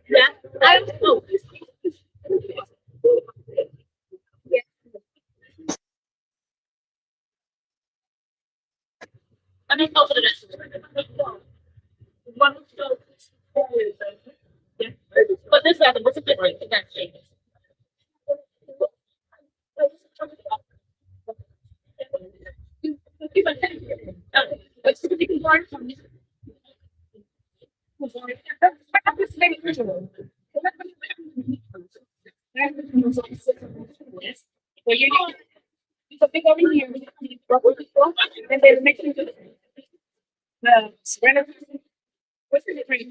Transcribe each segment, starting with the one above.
Yeah, I don't know. I don't know for the next one. Yeah. But this happened. What's a different in that change? What's the different part from this? So you know, it's a big over here. And they're mixing the surrender. What's the difference?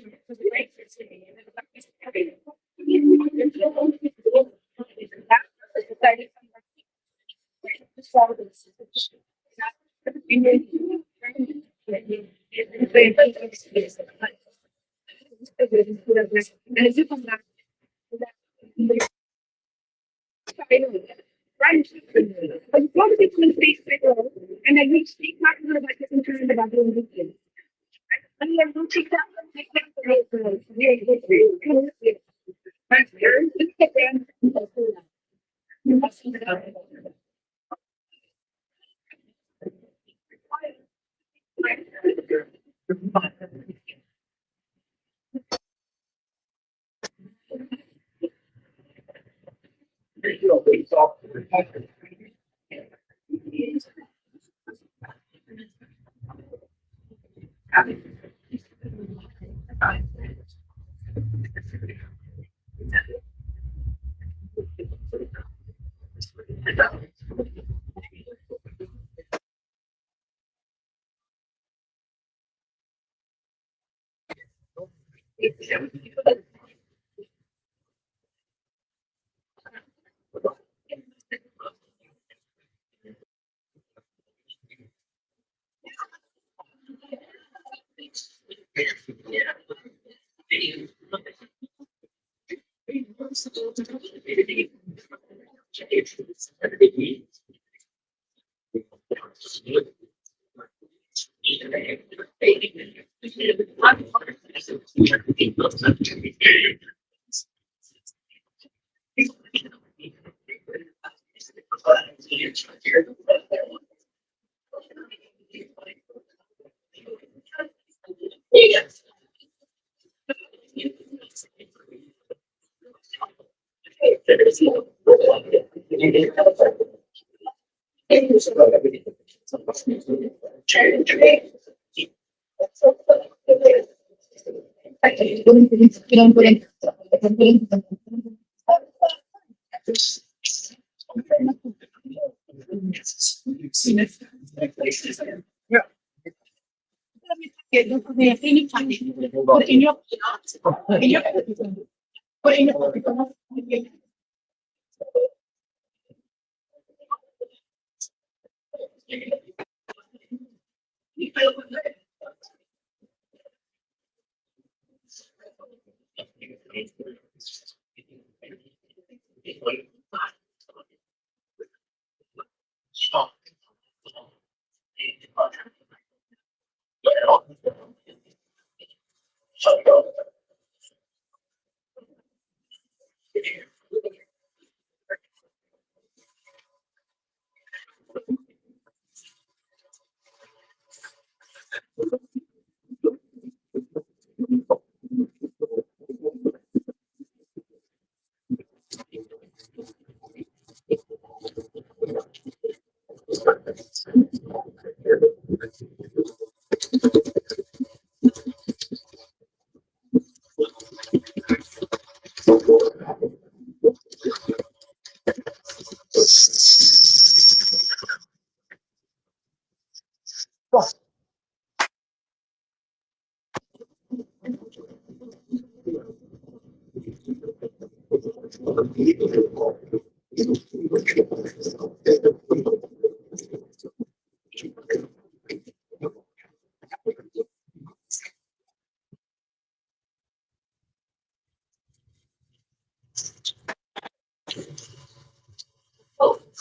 Right. But you want to be in space and then we speak not about this in terms about doing this thing. And then we'll take that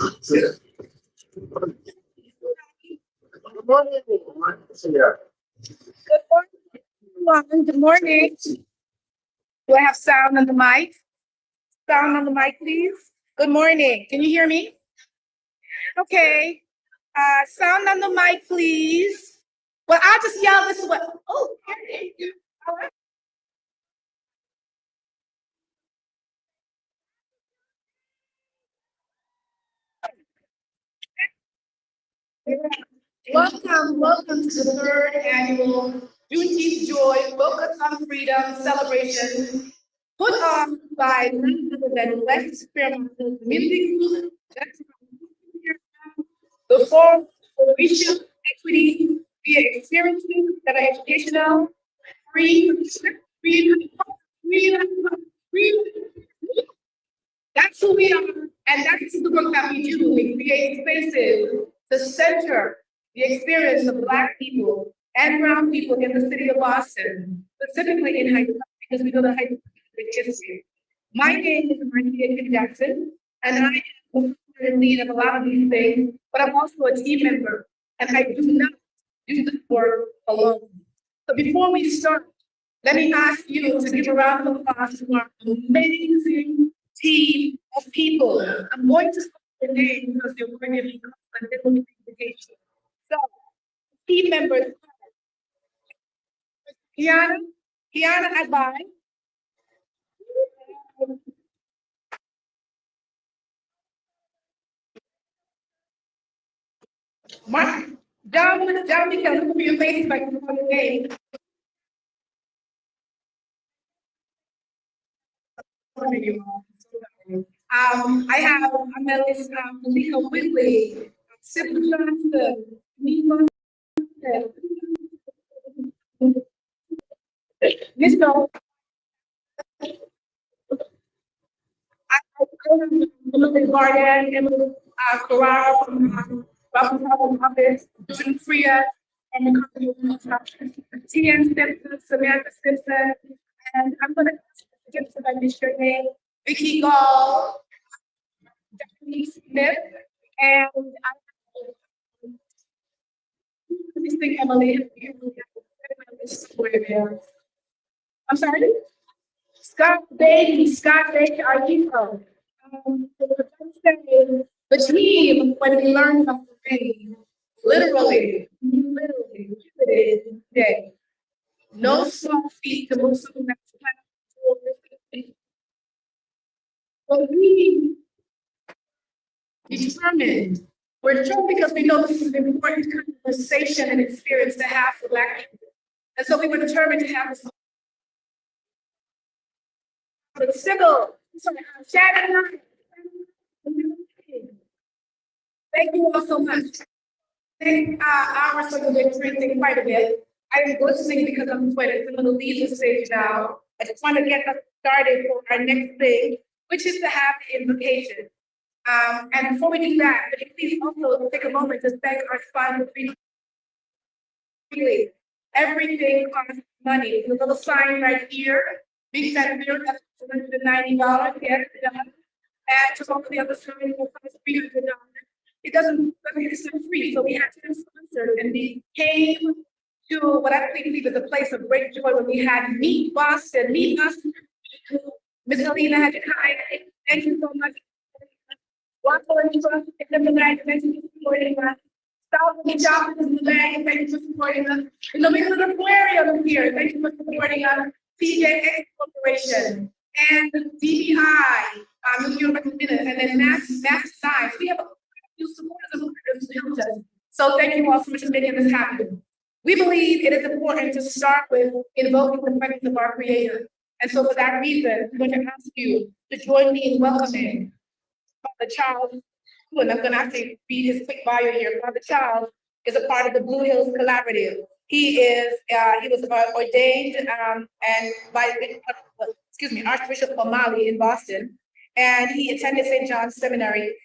Good morning. Good morning. Do I have sound on the mic? Sound on the mic, please. Good morning. Can you hear me? Okay. Sound on the mic, please. Well, I'll just yell this way. Oh, okay. All right. Welcome to the third annual Juneteenth Joy Focus on Freedom celebration put on by none other than West Fairmont Community Group, the Forum for Racial Equity via experiences that are educational, free, free, free, free. That's who we are, and that's the work that we do. We create spaces to center the experience of Black people and brown people in the city of Boston, specifically in Hyde Park, because we know that Hyde Park is history. My name is Marcia Jackson, and I am the lead of a lot of these things, but I'm also a team member, and I do not do this work alone. So before we start, let me ask you to give a round of applause to our amazing team of people. I'm going to call their name because they're going to be a little invitation. So, team members, Kiana Adbai, Mark, John, you can look for your face if I can call your name. I have Amelis Malika Whitley, Sybil Johnson, Nima, Mr. Emily Barden, Emily Carrara from Welcome Home Office, Jordan Freya, and the company T.N. Simpson, Samantha Simpson, and I'm going to get to my district name, Vicky Gall, Stephanie Smith, and I just think Emily. I'm sorry? Scott Bailey, our hero. The team, when we learned about the rain, literally, today, no small feat to move something that's planned. But we determined, we're determined because we know this is an important conversation and experience to have for Black people. And so we were determined to have this. Sybil, sorry, Shannon. Thank you all so much. Thank our secretary quite a bit. I'm listening because I'm sweating. I'm going to leave the stage now. I just want to get us started for our next thing, which is to have the invocation. And before we do that, could you please also take a moment to thank our sponsor, really. Everything costs money. The little sign right here, big that here, that's $190. Yes, it does. And to all the other signs, will cost $300. It doesn't, it's not free. So we had to sponsor, and we came to what I believe is a place of great joy when we had Meet Boston. Miss Helena had to come. Thank you so much. Waffle and Trust, thank you for supporting us. South Beach Office in the Bay, thank you for supporting us. In the middle of the aquarium here, thank you for supporting us. PJX Corporation and DBI, and then Mass Science. We have a few supporters who helped us. So thank you all so much for making this happen. We believe it is important to start with invoking the presence of our Creator. And so for that reason, I'm going to ask you to join me in welcoming Father Charles. And I'm going to actually read his quick bio here. Father Charles is a part of the Blue Hills Collaborative. He was ordained and by Archbishop O'Malley in Boston, and he attended St. John's Seminary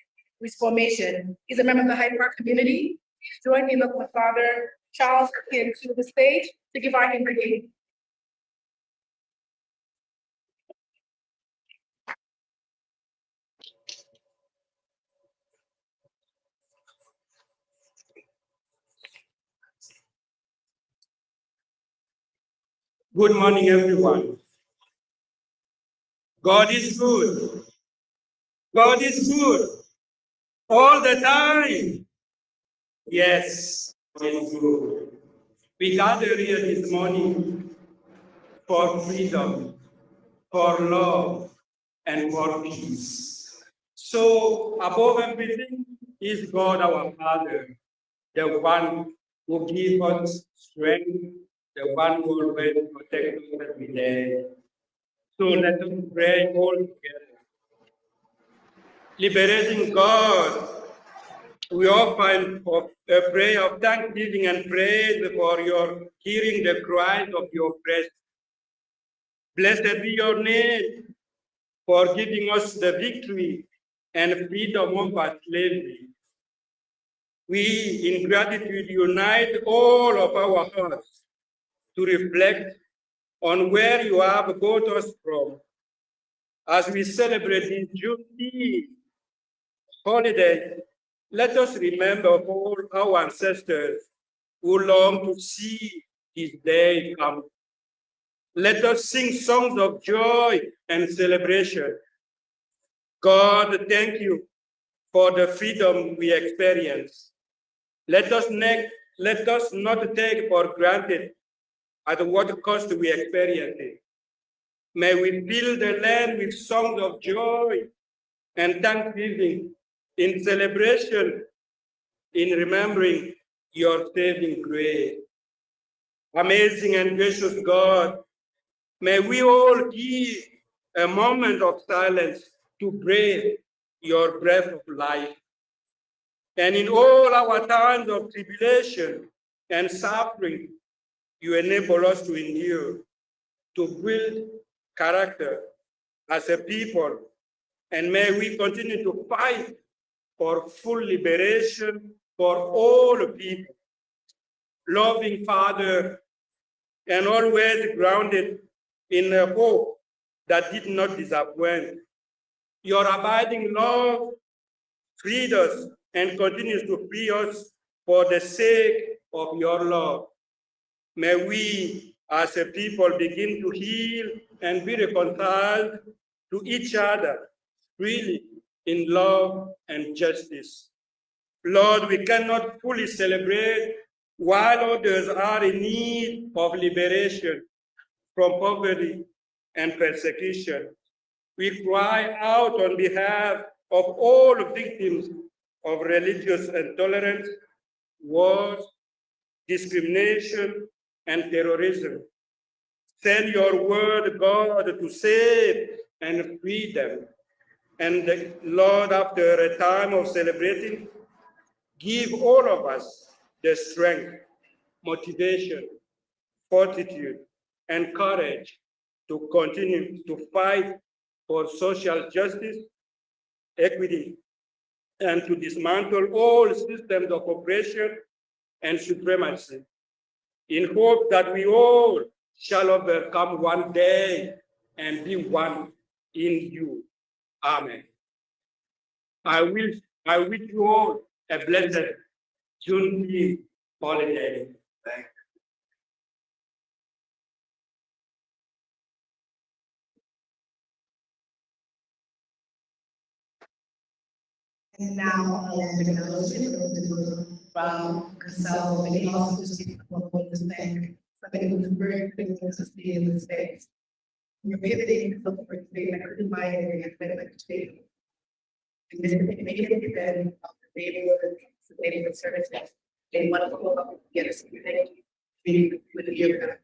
Reformation. He's a member of the Hyde Park community. Join me with Father Charles to the stage to give our invocation. Good morning, everyone. God is good. God is good all the time. Yes, God is good. We gather here this morning for freedom, for love, and for peace. So, above everything is God our Father, the one who gives us strength, the one who always protects us every day. So let us pray all together. Liberating God, we offer a prayer of thanksgiving and praise for your hearing the cries of your praise. Blessed be your name for giving us the victory and freedom over slavery. We, in gratitude, unite all of our hearts to reflect on where you have brought us from. As we celebrate this Juneteenth holiday, let us remember all our ancestors who long to see this day come. Let us sing songs of joy and celebration. God, thank you for the freedom we experience. Let us not take for granted at what cost we experience it. May we fill the land with songs of joy and thanksgiving in celebration, in remembering your saving grace. Amazing and gracious God, may we all give a moment of silence to breathe your breath of life. And in all our times of tribulation and suffering, you enable us to endure, to build character as a people. And may we continue to fight for full liberation for all people. Loving Father, and always grounded in a hope that did not disappoint. Your abiding love freed us and continues to free us for the sake of your love. May we as a people begin to heal and be reconciled to each other freely in love and justice. Lord, we cannot fully celebrate while others are in need of liberation from poverty and persecution. We cry out on behalf of all victims of religious intolerance, wars, discrimination, and terrorism. Send your word, God, to save and free them. And Lord, after a time of celebrating, give all of us the strength, motivation, fortitude, and courage to continue to fight for social justice, equity, and to dismantle all systems of oppression and supremacy, in hope that we all shall overcome one day and be one in you. Amen. I wish you all a blessed Juneteenth holiday. Thank you. And now I am acknowledgement from Casella, and he also just want to thank for the very privilege of being in this space. You're pivoting to for today, I couldn't buy it, I felt like today. And this is making it event of the neighborhood services. They want to go up, get us, thank you, with the year.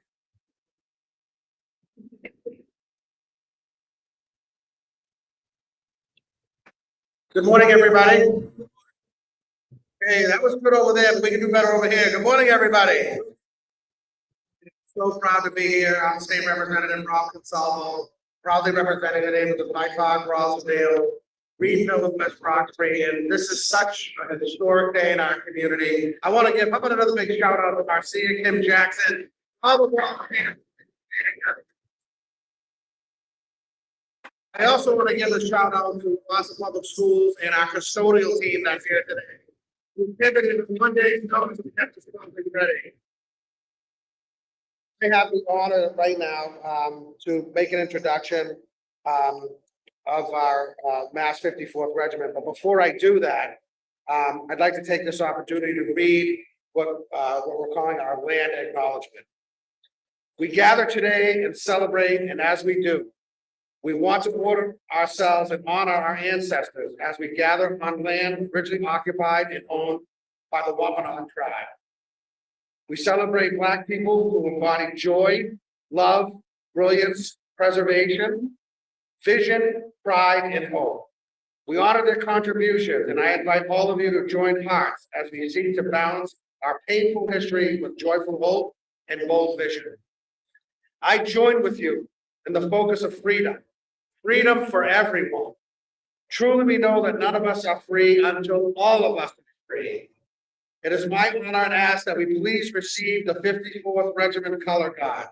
Good morning, everybody. Hey, that was good over there, but we can do better over here. Good morning, everybody. So proud to be here. I'm State Representative Rob Consalvo, proudly representing the neighborhoods of Hyde Park, Rosedale, Greenfield, and West Roxbury. And this is such a historic day in our community. I want to give, how about another big shout out to Marcia Kim Jackson. I also want to give a shout out to Boston Public Schools and our custodial team that's here today. We pivoted one day notice we have to be ready. I have the honor right now to make an introduction of our Mass 54th Regiment. But before I do that, I'd like to take this opportunity to read what we're calling our land acknowledgement. We gather today and celebrate, and as we do, we want to order ourselves and honor our ancestors as we gather on land originally occupied and owned by the Wampanoag tribe. We celebrate Black people who embody joy, love, brilliance, preservation, vision, pride, and hope. We honor their contributions, and I invite all of you to join hearts as we seek to balance our painful history with joyful hope and bold vision. I join with you in the focus of freedom, freedom for everyone. Truly, we know that none of us are free until all of us are free. It is my honor and ask that we please receive the 54th Regiment Color Guard.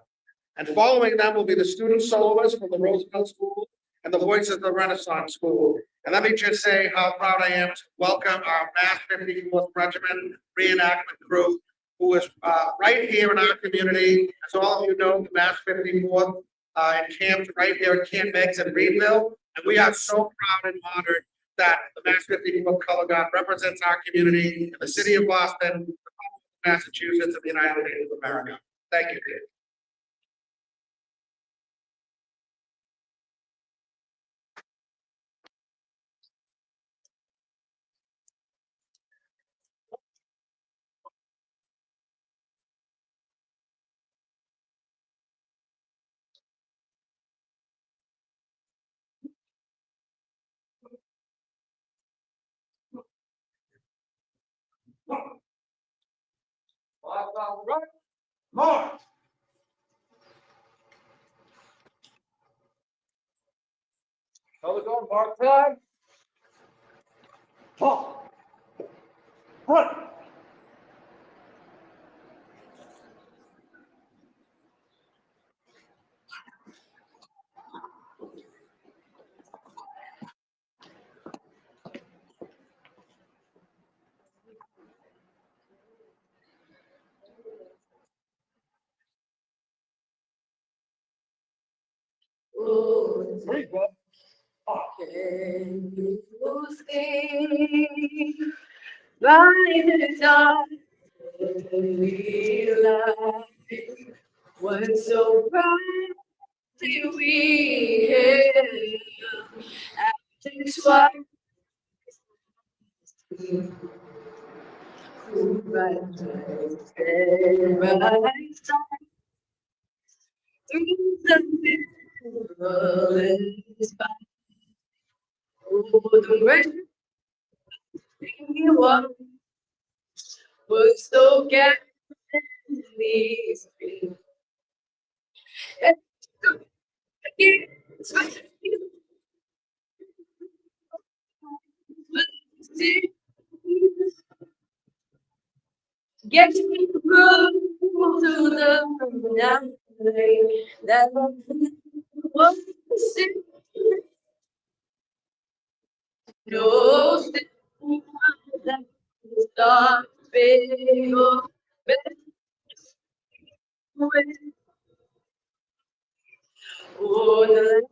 And following them will be the student soloists from the Roosevelt School and the Voices of the Renaissance School. And let me just say how proud I am to welcome our Mass 54th Regiment reenactment crew, who is right here in our community. As all of you know, the Mass 54th encamped right here at Camp Meigs in Greenville. And we are so proud and honored that the Mass 54th Color Guard represents our community in the city of Boston, Massachusetts, and the United States of America. Thank you, Dave. March. Colors on, mark time. Talk. Run. Three, go. Can you see by the dawn we light what so brightly we hailed after twice who rise through the perilous fight. Oh, the great thing you was so gallantly free. And again, get me through to the night that was no that start big or oh,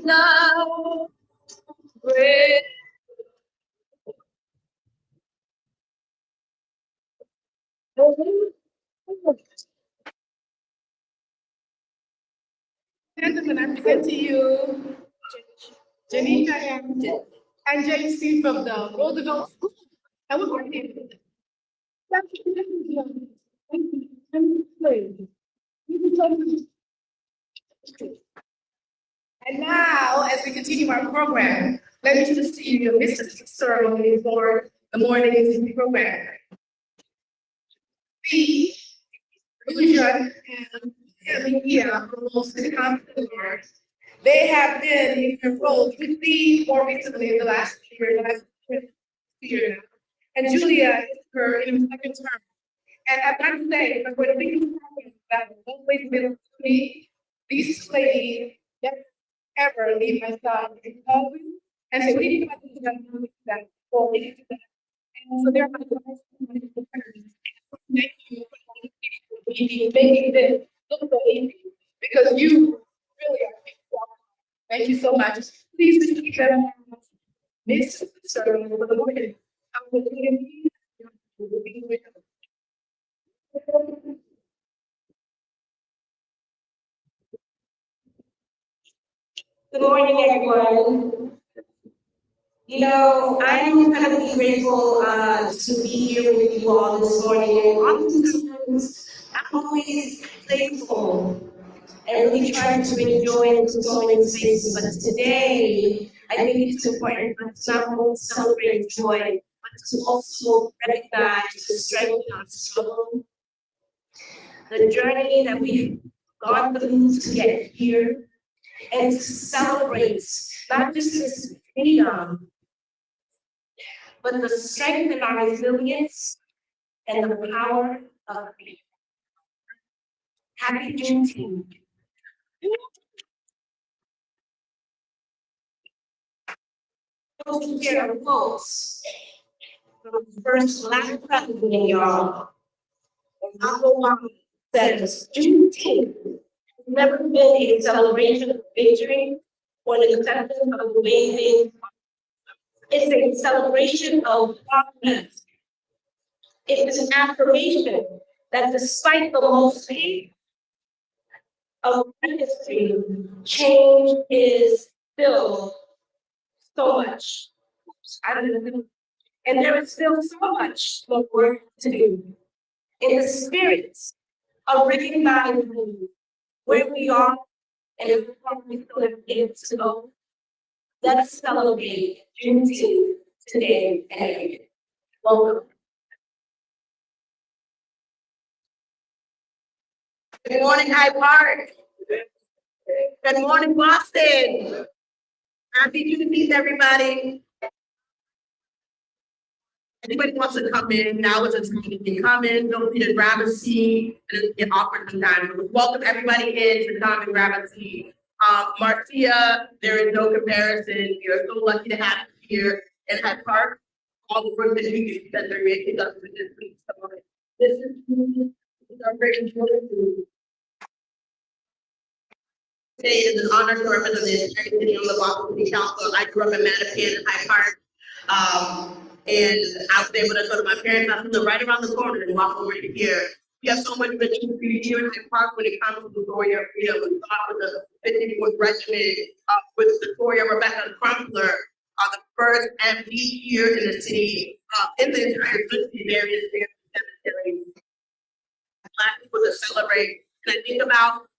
now, great. Gentlemen, I present to you Janita Hampton and JC from the Roosevelt School. And we're going to and now, as we continue our program, let me introduce to you Mr. Ceremony for the morning's program. The religion and media promotes the conference. They have been enrolled to see more recently in the last year. And Julia is her in her second term. And I've got to say, when we that always been to me, these two ladies, ever leave my side. It's always and say, we need to do that, we need to do that, or we need to do that. And so they're my guys. Thank you for making this look so easy because you really are. Thank you so much. Please receive them. Miss Serving for the morning. I will be with you. Good morning, everyone. You know, I'm incredibly grateful to be here with you all this morning. And oftentimes, I'm always playful and really trying to bring joy into so many spaces. But today, I think it's important for us not only to celebrate joy, but to also recognize the strength in our struggle, the journey that we've gone through to get here, and to celebrate not just this freedom, but the strength in our resilience and the power of freedom. Happy Juneteenth. To share a quote from the first Black president, y'all. Says, Juneteenth has never been a celebration of victory or an acceptance of amazing. It's a celebration of progress. It's an affirmation that despite the most pain of history, change is still so much. And there is still so much more work to do. In the spirit of recognizing where we are and where we still have yet to go, let's celebrate Juneteenth today and every day. Welcome. Good morning, Hyde Park. Good morning, Boston. Happy Juneteenth, everybody. Anybody wants to come in, now is the time you can come in, don't need to grab a seat and get offered some time. Welcome everybody in to come and grab a seat. Marcia, there is no comparison. We are so lucky to have you here in Hyde Park. All the work that you do that they're making us with this week. So this is our great joy. Today is an honor to represent the entire city on the Boston City Council. I grew up in Mattapan in Hyde Park. And I was able to go to my parents' house, live right around the corner and walk over to here. We have so much rich history here in Hyde Park when it comes to the story of freedom. We start with the 54th Regiment with Victoria Rebecca Crumpler, the first MD here in the city, in the entire country, various cemeteries. Black people to celebrate. And I think about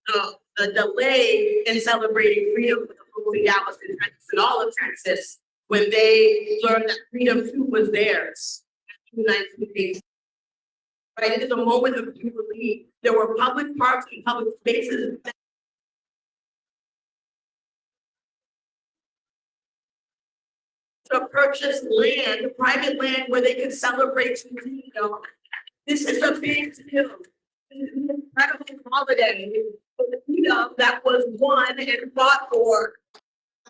the delay in celebrating freedom for the folks in Galveston, Texas, and all of Texas, when they learned that freedom too was theirs. In 1980. Right, it is a moment of jubilee. There were public parks and public spaces to purchase land, private land, where they could celebrate freedom. This is a big deal. This is an incredible holiday for the freedom that was won and fought for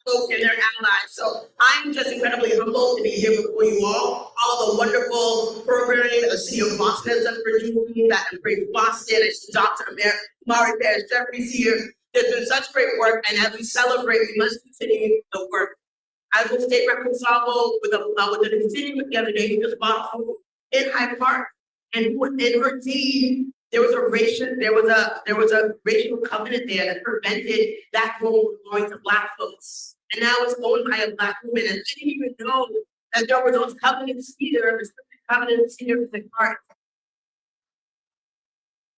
folks and their allies. So I'm just incredibly humbled to be here before you all the wonderful programming that the city of Boston has done for Juneteenth, that embrace Boston. It's Dr. Mari Perez Jeffries here. There's been such great work, and as we celebrate, we must continue the work. I was State Rep Consalvo with the constituent the other day who just bought a home in Hyde Park, and in her deed, there was a racial covenant there that prevented that home from going to Black folks. And now it's owned by a Black woman. And I didn't even know that there were those covenants either, restricted covenants here in the park.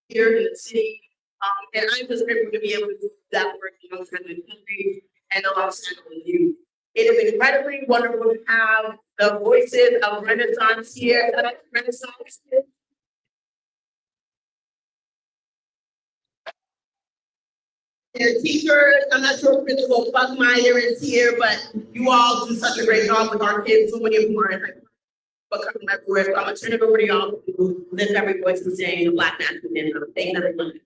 Here in the city. And I'm just grateful to be able to do that work alongside my country and alongside with you. It is incredibly wonderful to have the voices of Renaissance here. Renaissance here. Their teachers, I'm not sure if Principal Buckmeyer is here, but you all do such a great job with our kids. So many of them are in but coming everywhere. So I'm gonna turn it over to y'all to lift every voice and say the Black National Anthem. Thank everyone.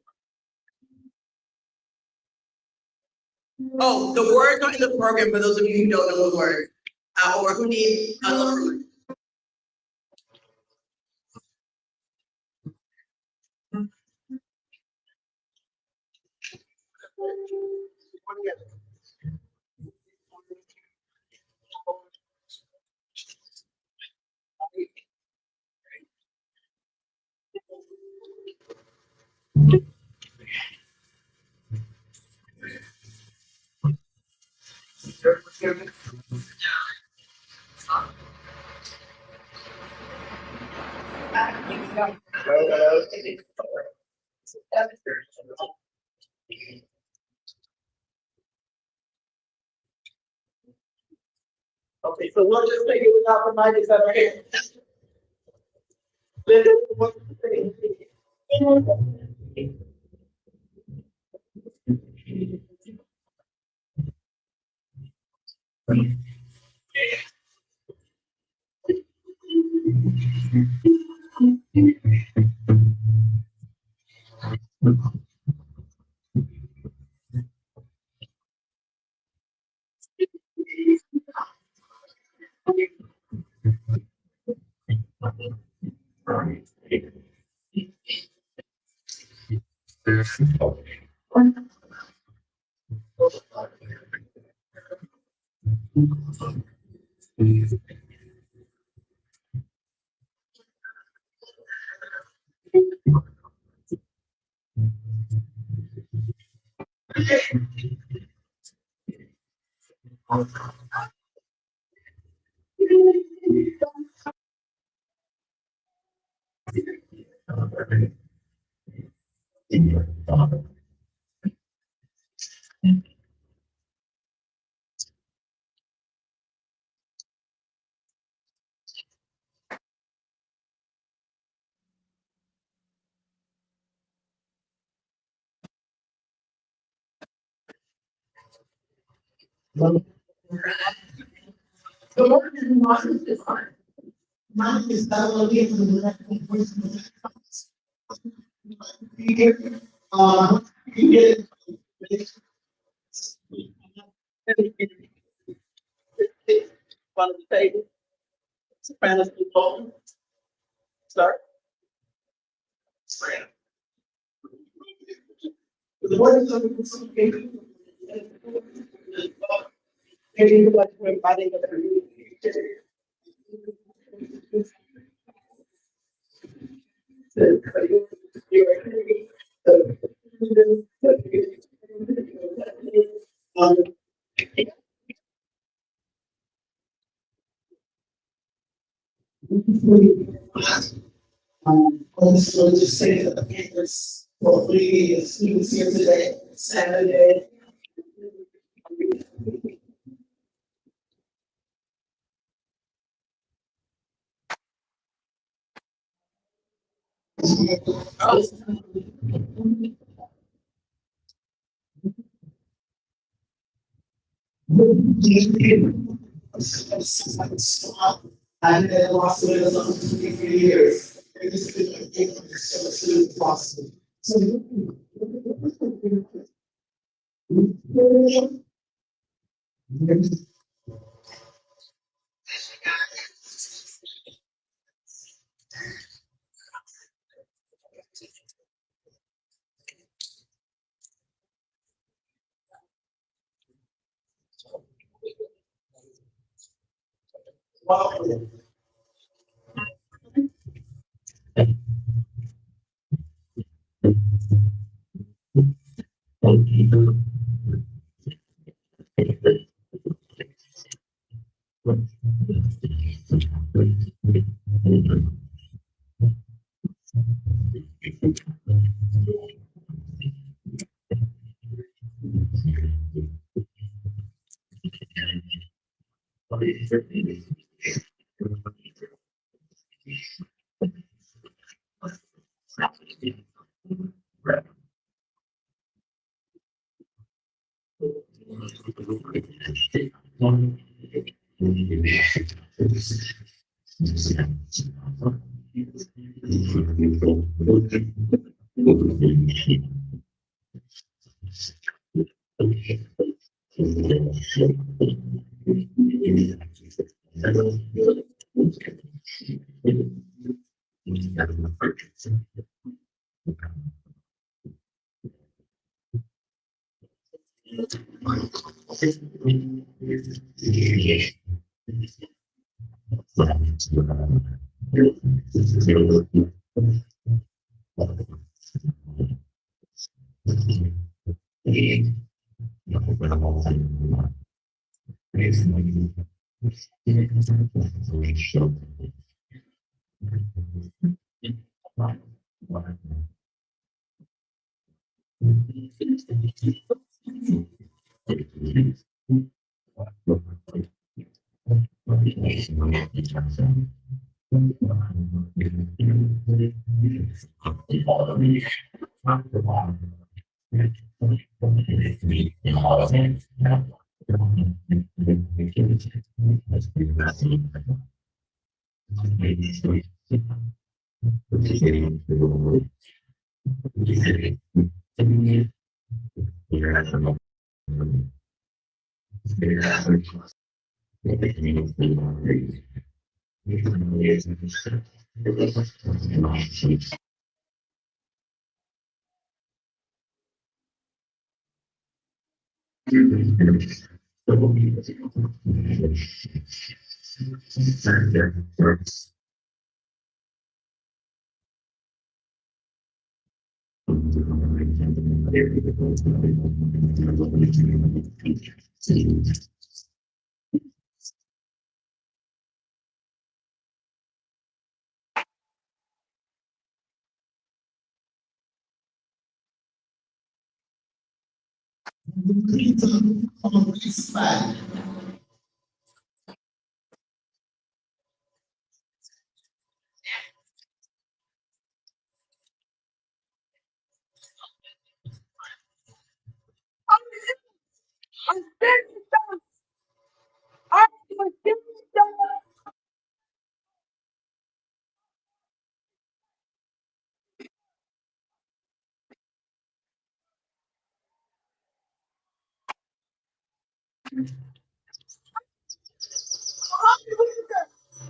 Oh, the words are in the program for those of you who don't know the word, or who need a little. Okay, so we'll just take it without the mic, is that okay? Linda, what you say? The word is modern is hard. Mine is not only from the left and voice of the you get it. One of the table. Spanish people. Start. The word is everybody also just say that the papers for 3 years, students here today, Saturday. And then lost it for 23 years. And this is like so soon as possible. So wow.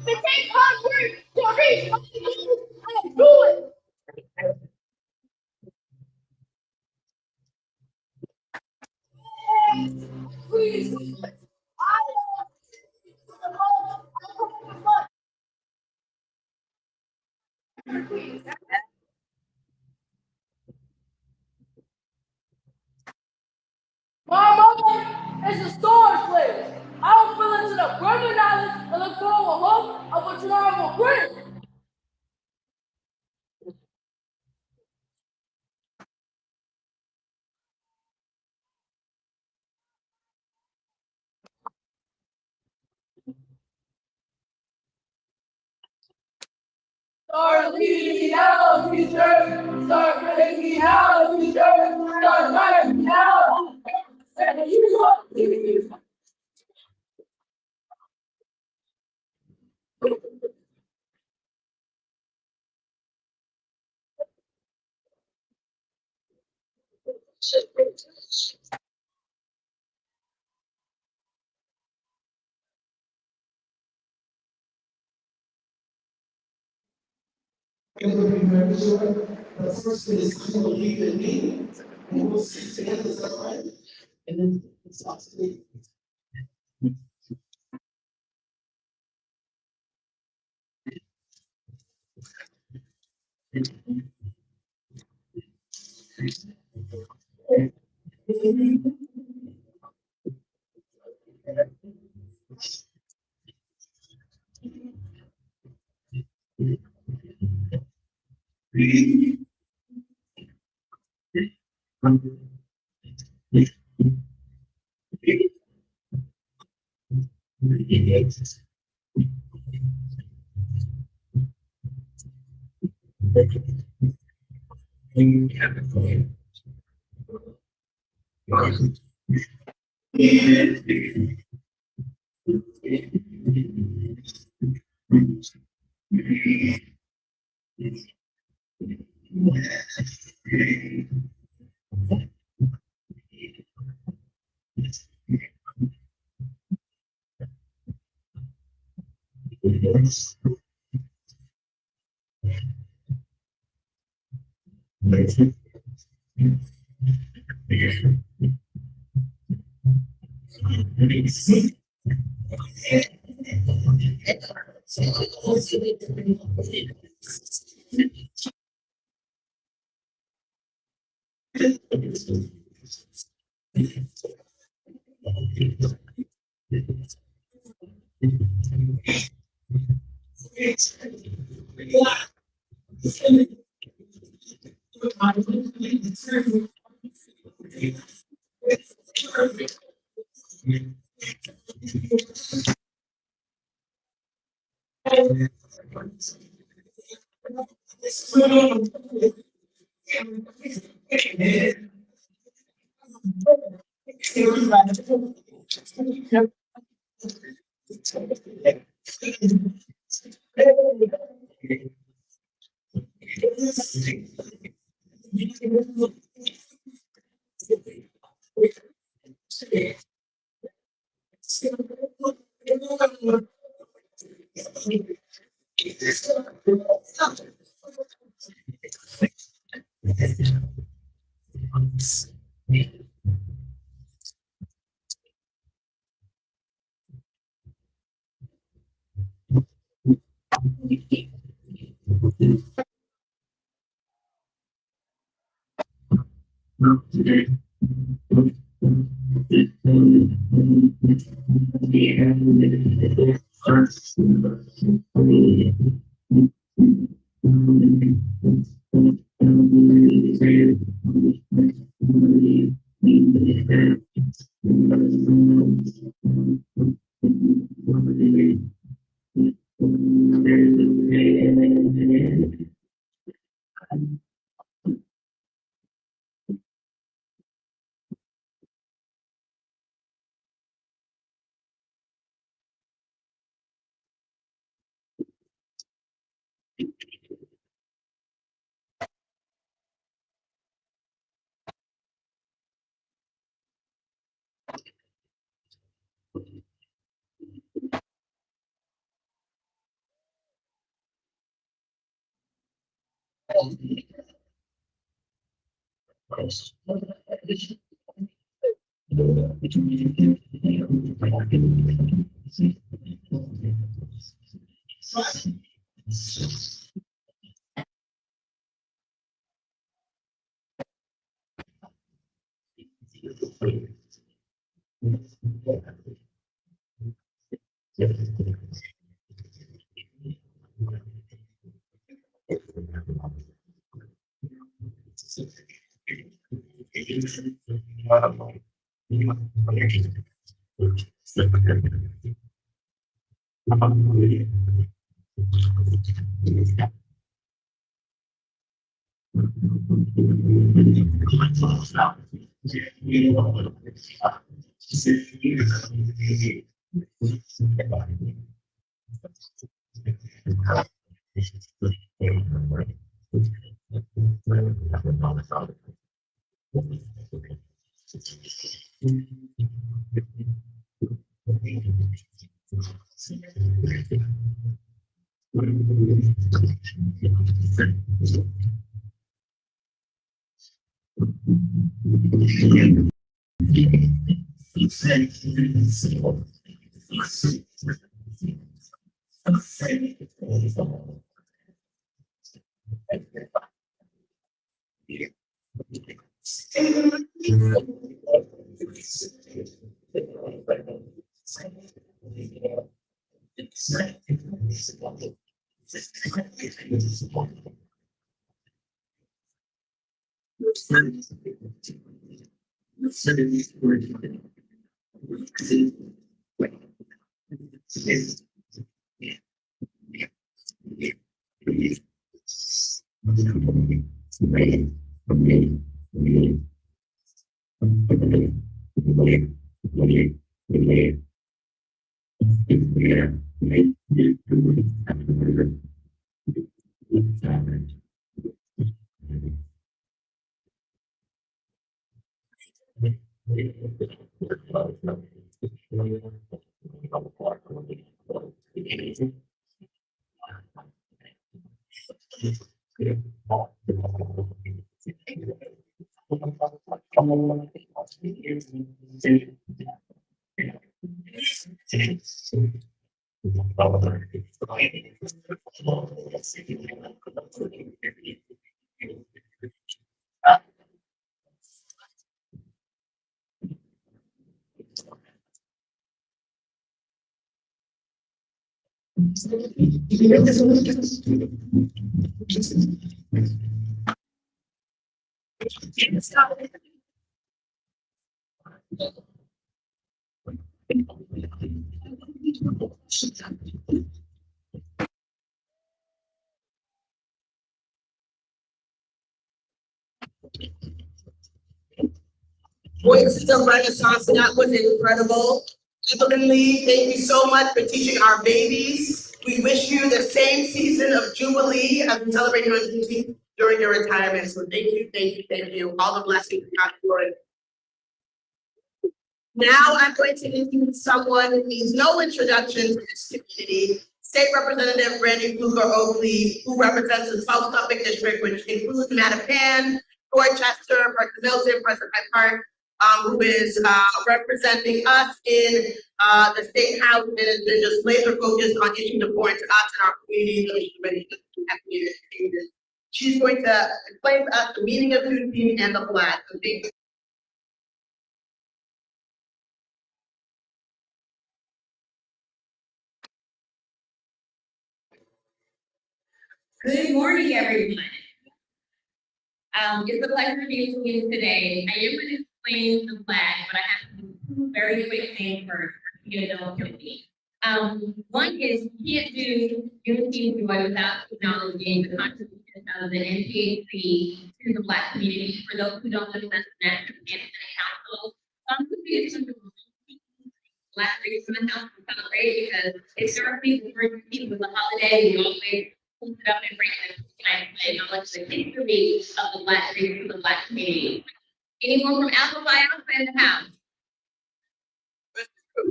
It takes hard work to reach what you need and do it. Please. My mother is a storage place. I will fill into the burning knowledge and look forward with hope of what tomorrow will bring. Start leading out, future. Start breaking out, future. Start running out. And you are It will be very short, but first it is I believe in me, and we'll sing together, is that right? And then it's also. Voices of Renaissance, that was incredible. Evelyn Lee, thank you so much for teaching our babies. We wish you the same season of Jubilee as we celebrate your Juneteenth during your retirement. So thank you, thank you, thank you. All the blessings God for it. Now I'm going to introduce someone who needs no introduction to this community. State Representative Randy Kruger Oakley, who represents the South Suffolk District, which includes Mattapan, Dorchester, President Milton, President Hyde Park, who is representing us in the state house and is just laser focused on issues important to us and our community. She's going to explain to us the meaning of Juneteenth and the flag. So thank you. Good morning, everyone. It's a pleasure to be with you today. I am going to explain the flag, but I have to do two very quick things first for you to know with me. One is you can't do Juneteenth Joy without acknowledging the contribution of the NPHC to the Black community. For those who don't know, that's the National Management Council. I'm going to get some Black Race in the House to celebrate because historically, the first people with the holiday, we always pull it up and bring it up and acknowledge the history of the Black race of the Black community. Anyone from Alpha Alpha in the house?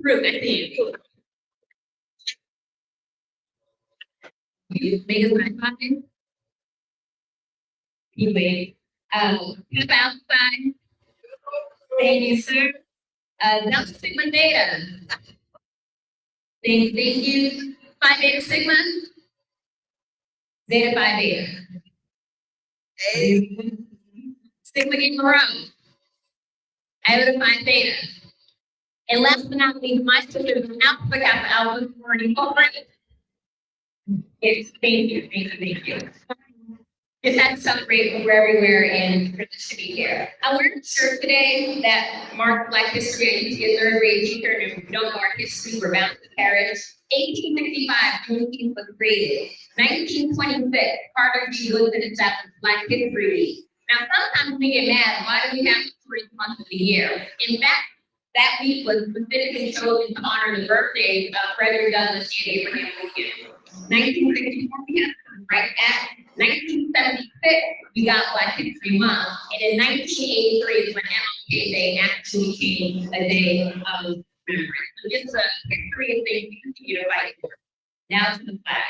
Group, I see you. You make us my comment. Anyway, Alpha Alpha. Thank you, sir. Delta Sigma Data. Thank you. Phi Beta Sigma. Zeta Phi Beta. Sigma Gamma Rho. Iota Phi Theta. And last but not least, my sister from Alpha Kappa Alpha Sorority Incorporated. Yes, thank you, thank you, thank you. Just had to celebrate we're everywhere and privileged to be here. I wear a shirt today that marked Black history. I used to be a third grade teacher, and if we don't know our history, we're bound to perish. 1865, Juneteenth was created. 1926, Carter G. Woodson established Black History Week. Now, sometimes we get mad, why do we have 3 months of the year? In fact, that week was specifically chosen to honor the birthdays of Frederick Douglass and Abraham Lincoln. 1964, we had right at 1976, we got Black History Month, and in 1983 is when MLK Day actually became a day of remembrance. So just a history of things we continue to fight for. Now to the flag.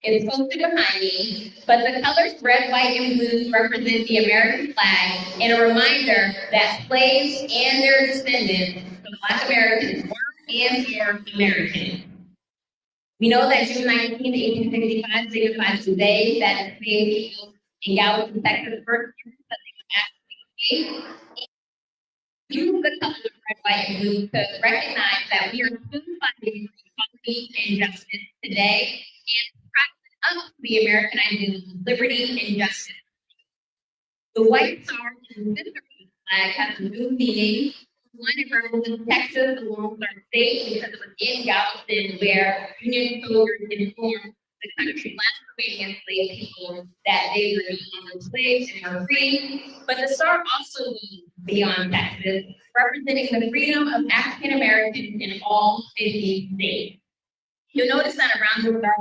It's posted behind me, but the colors red, white, and blue represent the American flag and a reminder that slaves and their descendants, the Black Americans, were and are American. We know that June 19, 1865 signifies the day that the enslaved people in Galveston, Texas first actually use the colors of red, white, and blue to recognize that we are still fighting for equality and justice today and up the American ideal of liberty and justice. The white star in the center of the flag has a new meaning. One, it represents Texas, the Lone Star State, because it was in Galveston where Union soldiers informed the country's last remaining enslaved people that they were no longer slaves and were free. But the star also goes beyond Texas, representing the freedom of African Americans in all 50 states. You'll notice that around the star,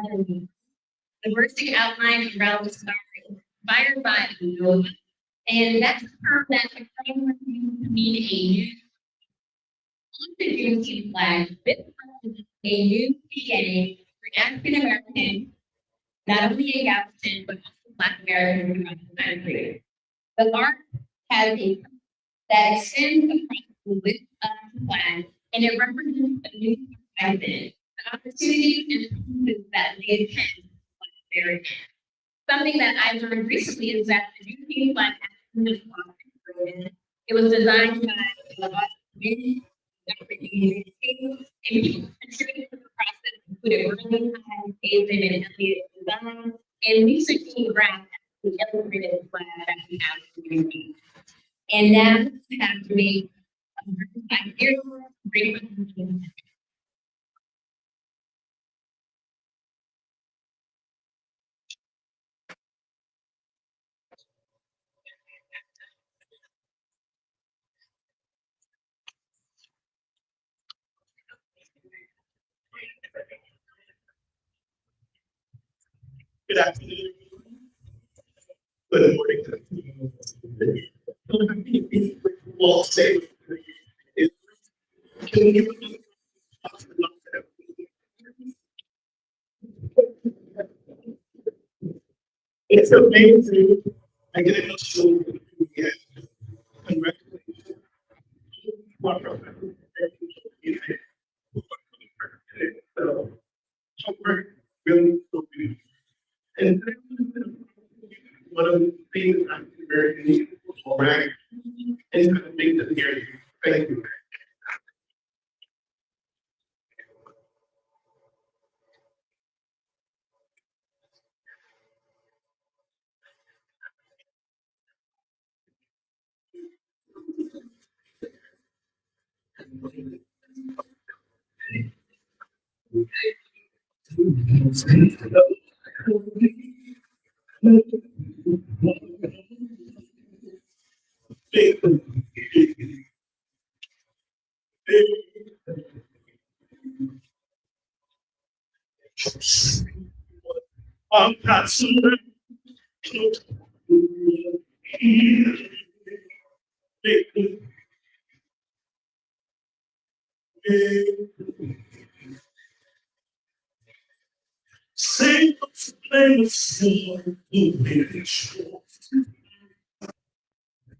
the vertic outline around the star is inspired by the Nova, and that's a term that the framework used to mean a new On the Juneteenth flag, this represents a new beginning for African Americans, not only in Galveston, but also Black Americans throughout the country. The art has a that extends across the width of the flag, and it represents a new horizon, the opportunities and promises that lay ahead for Black Americans. Something that I learned recently is that the Juneteenth flag actually was it was designed by a lot of women, and people contributed to the process, including Berlin High, David and Elliot design, and Lisa Jean Brown the illustrated flag that we have in the and now we have to make a 5 great representation. Good afternoon. Good morning. Well, say, can you it's amazing. I get enough show. Congratulations. So, really so beautiful. And one of the things I'm very grateful for, right? And kind of make this here. Thank you. Say what's plain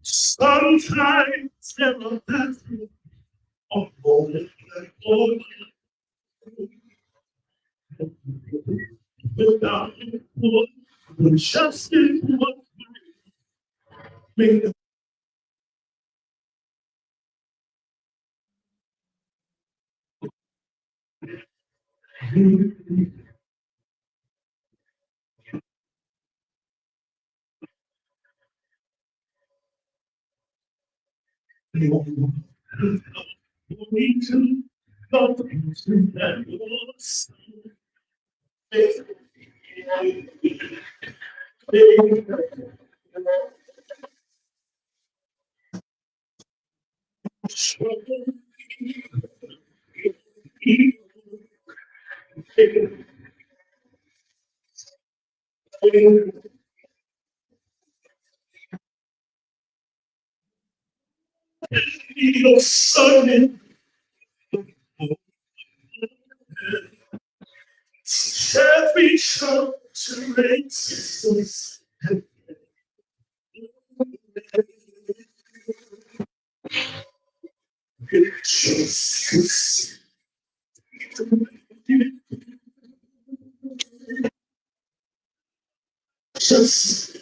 sometimes there are times of moment without just in what make me to go to that was your son every show to existence. Jesus. Just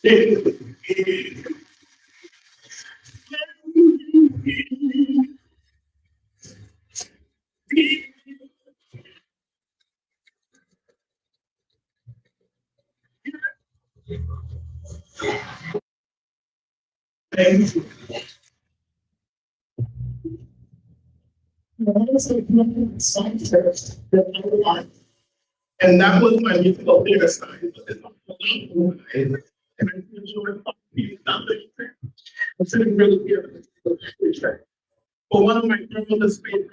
thank you. And that was my musical theater side. And I enjoyed I'm sitting really here. But one of my grandmother's favorite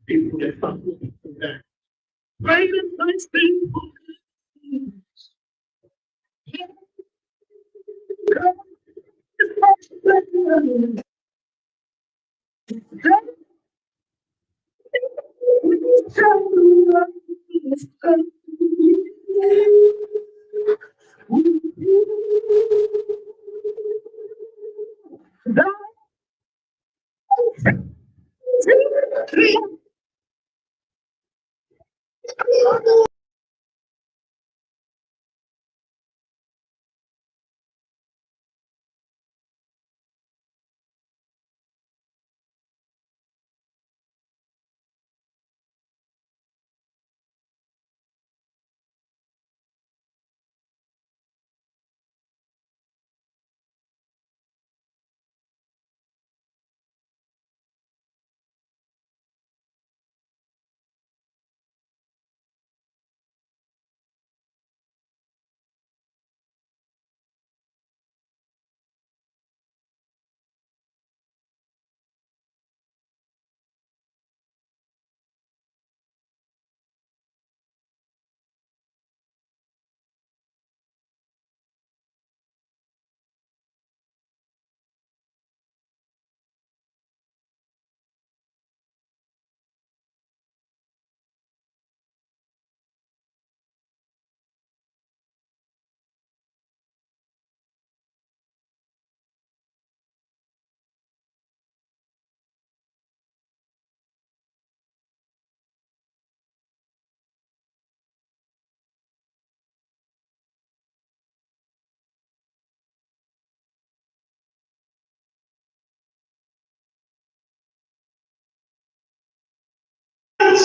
people get something from that. Right and nice thing.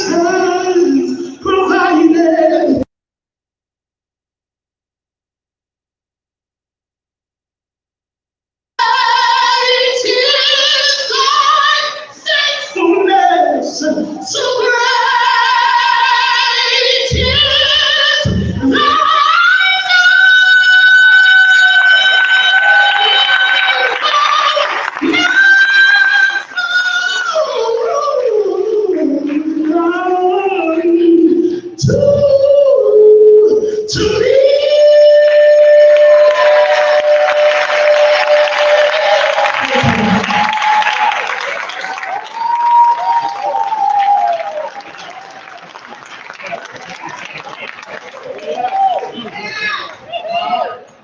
master's provided. It is thy faithfulness, so great is thy to me.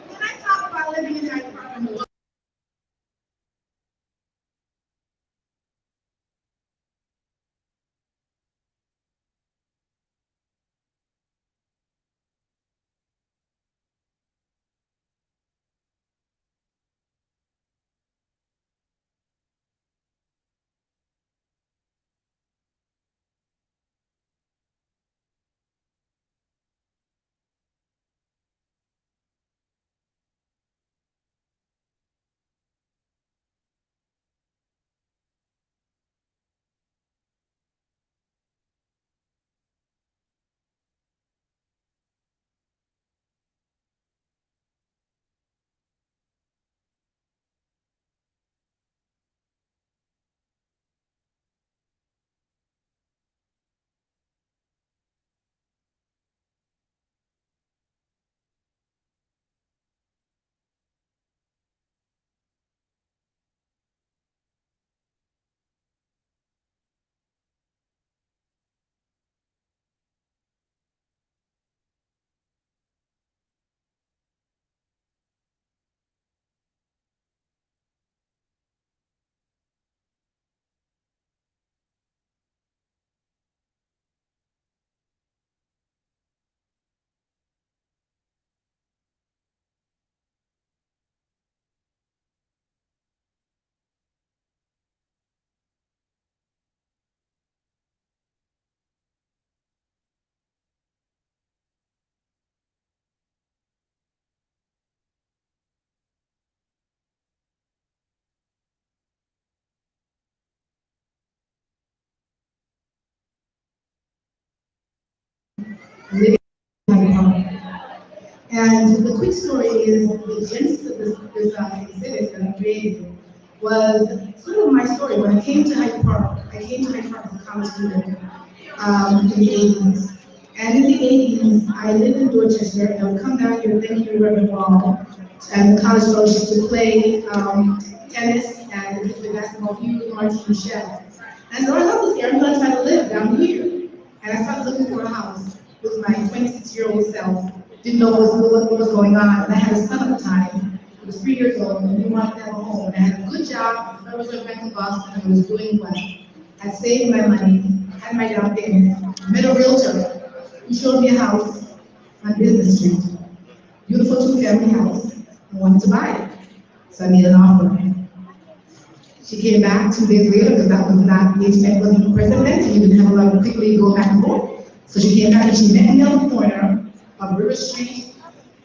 When I talk about living in Hyde Park, living in Hyde Park. And the quick story is the genesis of this exhibit that I created was sort of my story. When I came to Hyde Park, I came to Hyde Park as a college student in the 80s. And in the 80s, I lived in Dorchester, and I would come down here, thank you, Reverend Wall, and the college fellowship to play tennis and the basketball here with Martin Michelle. And so I love this area, I'm trying to live down here. And I started looking for a house with my 26-year-old self. Didn't know what was going on. And I had a son at the time, he was 3 years old, and we wanted to have a home. And I had a good job, I was a rental boss, and I was doing well. I saved my money, had my down payment, met a realtor who showed me a house on Business Street. Beautiful 2-family house. I wanted to buy it. So I made an offer. She came back 2 days later because that was not, the HMAC wasn't president, so you didn't have a lot of quickly go back and forth. So she came back and she met me on the corner of River Street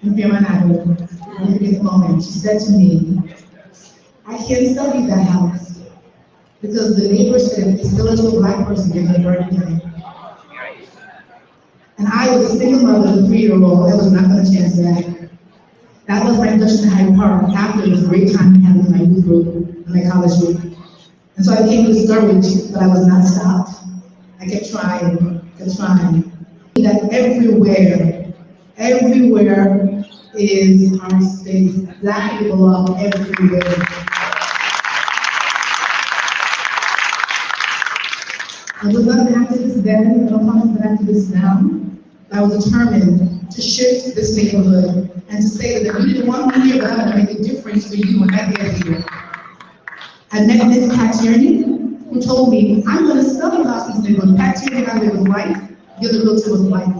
and Fairmont Avenue. And at this moment, she said to me, I can't sell you that house because the neighbors said if it's still a black person, they're gonna burn it down. And I was a single mother of a 3-year-old, I was not gonna chance that. That was my introduction to Hyde Park after this great time I had with my youth group and my college group. And so I became discouraged, but I was not stopped. I kept trying, That everywhere is our space. Black people belong everywhere. I was not an activist then, I don't want to be an activist now. I was determined to shift this neighborhood and to say that if you didn't want me here, but I'm going to make a difference for you when I get here. I met Ms. Pat Tierney, who told me, I'm going to sell your house in this neighborhood. Pat Tierney and I was white, the other realtor was white.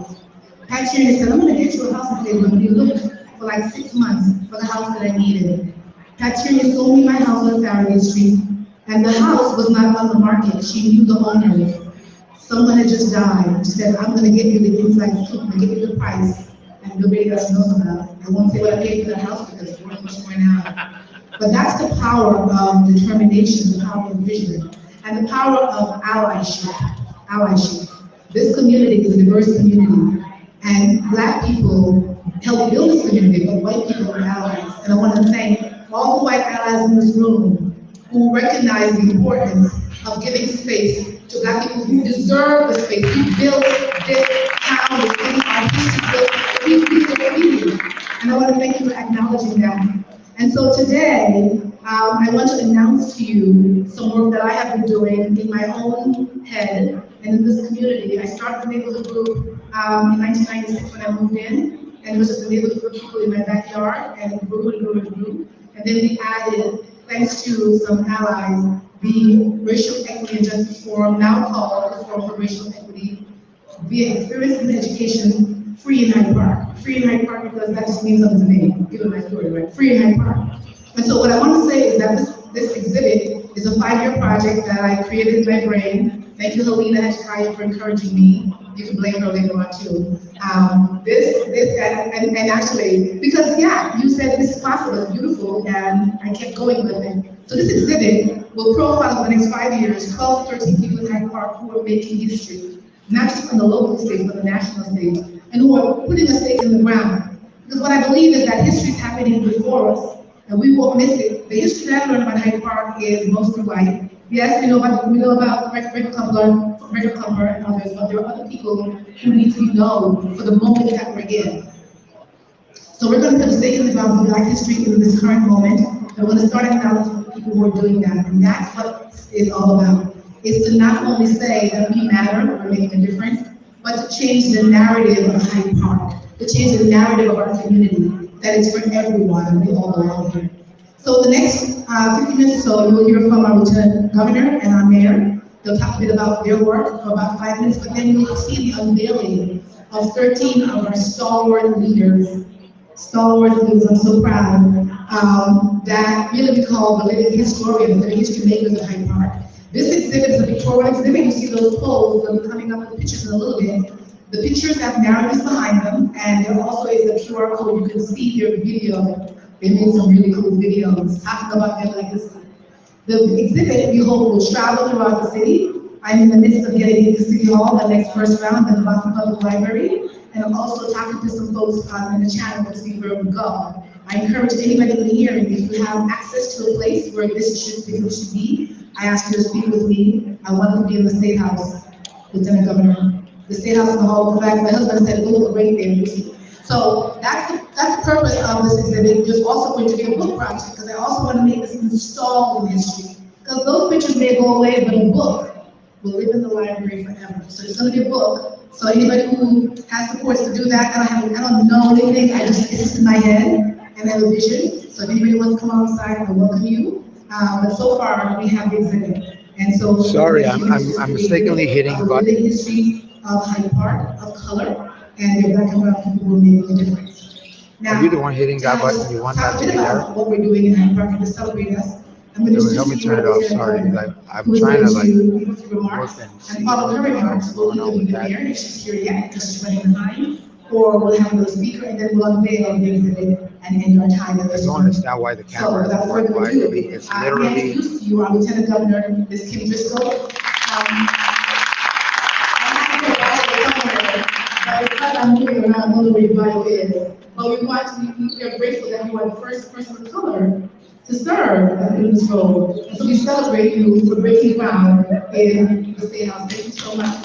Pat Tierney said, I'm going to get you a house in this neighborhood. We looked for like 6 months for the house that I needed. Pat Tierney sold me my house on Faraday Street, and the house was not on the market. She knew the owner. Someone had just died and said, I'm gonna give you the inside scoop, I'm gonna give you the price, and nobody else knows about it. I won't say what I paid for that house because it's worth much more now. But that's the power of determination, the power of vision, and the power of allyship. This community is a diverse community, and Black people help build this community, but white people are allies. And I want to thank all the white allies in this room who recognize the importance of giving space to Black people who deserve the space. We built this town, this city, our history, and I want to thank you for acknowledging that. And so today, I want to announce to you some work that I have been doing in my own head and in this community. I started the neighborhood group in 1996 when I moved in, and it was just a neighborhood group of people in my backyard, and it grew and grew and grew. And then we added, thanks to some allies, the Racial Equity and Justice Forum, now called the Forum for Racial Equity, via Experience and Education, free in Hyde Park. Free in Hyde Park because that just means something to me, given my story, right? Free in Hyde Park. And so what I want to say is that this exhibit is a 5-year project that I created in my brain. Thank you, Helena Hashkaya, for encouraging me. You can blame her later on too. And actually, because yeah, you said this is possible, it's beautiful, and I kept going with it. So this exhibit will profile over the next 5 years 12 to 13 people in Hyde Park who are making history, not just on the local stage, but the national stage, and who are putting a stake in the ground. Because what I believe is that history is happening before us, and we won't miss it. The history that I learned about Hyde Park is mostly white. Yes, we know about Rick Cumber and others, but there are other people who need to be known for the moment that we're in. So we're going to put a stake in the ground for Black history in this current moment, and we're going to start acknowledging people who are doing that, and that's what it's all about. Is to not only say that we matter, we're making a difference, but to change the narrative of Hyde Park, to change the narrative of our community, that it's for everyone, and we all belong here. So the next 50 minutes or so, you will hear from our Lieutenant Governor and our Mayor. They'll talk a bit about their work for about 5 minutes, but then you'll see the unveiling of 13 of our stalwart leaders. I'm so proud, that really we call the living historians, the history makers of Hyde Park. This exhibit is a pictorial exhibit. You see those poles, they'll be coming up with the pictures in a little bit. The pictures have narratives behind them, and there also is a QR code. You can see their video. They made some really cool videos talking about their legacy. The exhibit, we hope, will travel throughout the city. I'm in the midst of getting into City Hall, the next first round, and the Boston Public Library, and I'm also talking to some folks in the channel to see where we go. I encourage anybody in the hearing, if you have access to a place where this should be, I ask you to speak with me. I want to be in the State House, Lieutenant Governor. The State House in the Hall of Fame. My husband said it will look great there. So that's the purpose of this exhibit. There's also going to be a book project, because I also want to make this installed in history. Because those pictures may go away, but a book will live in the library forever. So there's going to be a book. So anybody who has supports to do that, I don't know anything. It's just in my head, and I have a vision. So if anybody wants to come outside, I welcome you. But so far, we have the exhibit. And so sorry, I'm mistakenly hitting the button. History of Hyde Park, of color, and the Black and brown people will make a difference. Now, Are you the one hitting that button? You want that to be there? What we're doing in Hyde Park and to celebrate us. I'm going to Help me turn it off. Sorry, I'm trying to work and follow her remarks. We'll either be there if she's here yet because she's running behind, or we'll have another speaker and then we'll unveil the exhibit and end our time. I don't understand why the camera is working quietly. It's literally. I introduce to you our Lieutenant Governor, Ms. Kim Driscoll. Because I'm moving around, I don't know where your bio is. But we are grateful that you are the first person of color to serve in this role. And so we celebrate you for breaking ground in the State House. Thank you so much.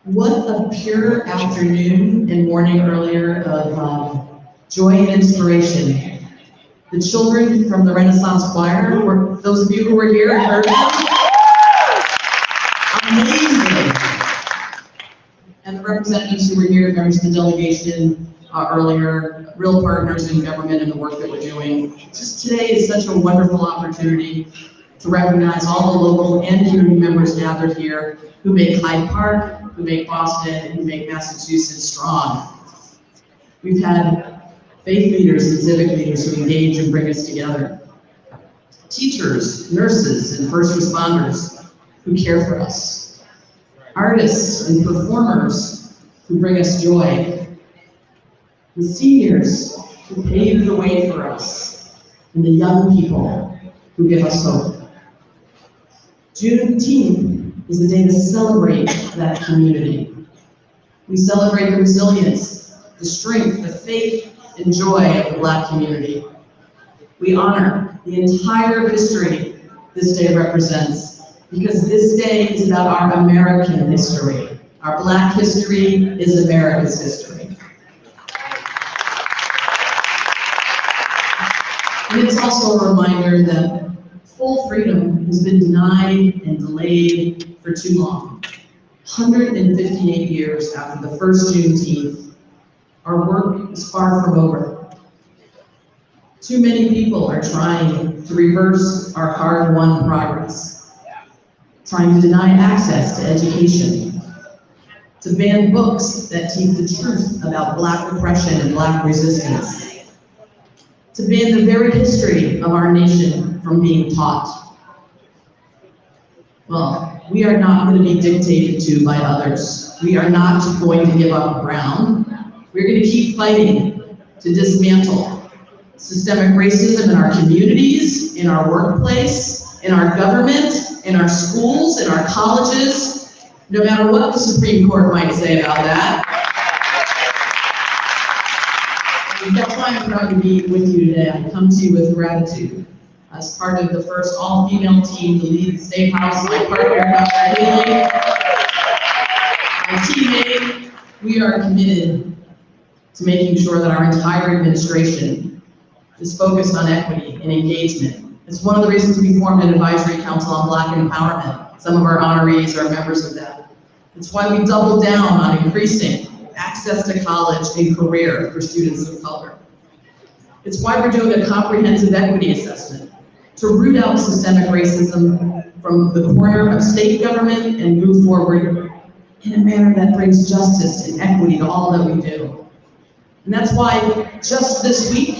What a pure afternoon and morning earlier of joy and inspiration. The children from the Renaissance Choir, were those of you who were here and heard them? Amazing. And the representatives who were here, members of the delegation earlier, real partners in government and the work that we're doing. Just today is such a wonderful opportunity to recognize all the local and community members gathered here who make Hyde Park, who make Boston, and who make Massachusetts strong. We've had faith leaders and civic leaders who engage and bring us together. Teachers, nurses, and first responders who care for us. Artists and performers who bring us joy. The seniors who pave the way for us. And the young people who give us hope. Juneteenth is the day to celebrate that community. We celebrate the resilience, the strength, the faith, and joy of the Black community. We honor the entire history this day represents, because this day is about our American history. Our Black history is America's history. And it's also a reminder that full freedom has been denied and delayed for too long. 158 years after the first Juneteenth, our work is far from over. Too many people are trying to reverse our hard-won progress, trying to deny access to education, to ban books that teach the truth about Black oppression and Black resistance, to ban the very history of our nation from being taught. Well, we are not going to be dictated to by others. We are not going to give up ground. We're going to keep fighting to dismantle systemic racism in our communities, in our workplace, in our government, in our schools, in our colleges, no matter what the Supreme Court might say about that. That's why I'm proud to be with you today. I come to you with gratitude. As part of the first all-female team to lead the State House, my partner, Dr. Haley, my teammate, we are committed to making sure that our entire administration is focused on equity and engagement. It's one of the reasons we formed an advisory council on Black empowerment. Some of our honorees are members of that. It's why we double down on increasing access to college and career for students of color. It's why we're doing a comprehensive equity assessment to root out systemic racism from the corner of state government and move forward in a manner that brings justice and equity to all that we do. And that's why just this week,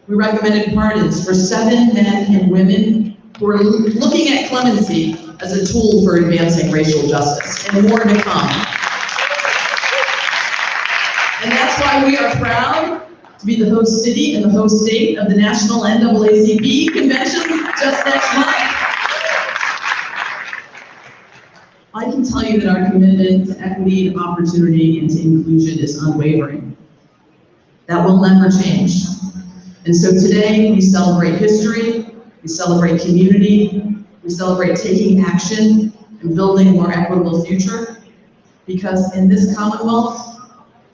we recommended pardons for 7 men and women who are looking at clemency as a tool for advancing racial justice, and more to come. And that's why we are proud to be the host city and the host state of the National NAACP Convention just next month. I can tell you that our commitment to equity, to opportunity, and to inclusion is unwavering. That will never change. And so today we celebrate history, we celebrate community, we celebrate taking action and building a more equitable future, because in this Commonwealth,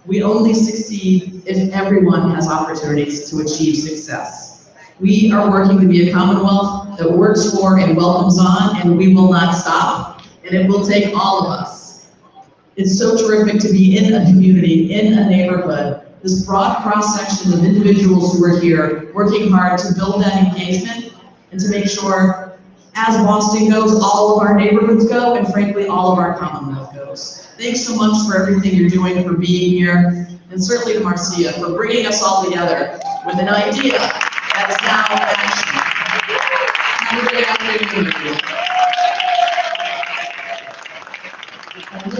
we only succeed if everyone has opportunities to achieve success. We are working to be a Commonwealth that works for and welcomes on, and we will not stop, and it will take all of us. It's so terrific to be in a community, in a neighborhood, this broad cross-section of individuals who are here working hard to build that engagement and to make sure, as Boston goes, all of our neighborhoods go, and frankly, all of our Commonwealth goes. Thanks so much for everything you're doing, for being here, and certainly to Marcia for bringing us all together with an idea that is now action. Have a great afternoon, everyone.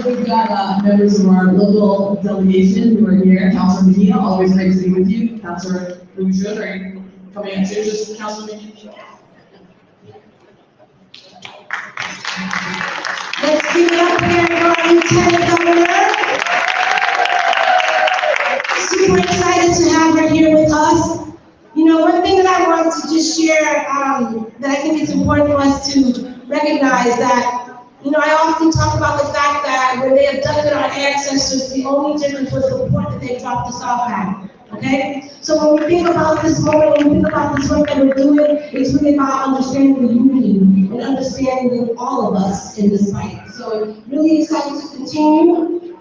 We've got members of our local delegation who are here. Councilor Medina, always great to be with you. Councilor Rougeau, are you coming up too? Just Councilor Medina. Let's give it up here for our Lieutenant Governor. Super excited to have her here with us. You know, one thing that I want to just share that I think is important for us to recognize that, you know, I often talk about the fact that when they abducted our ancestors, the only difference was the point that they dropped us off at. Okay? So when we think about this moment, when we think about this work that we're doing, it's really about understanding the unity and understanding all of us in this fight. So really excited to continue.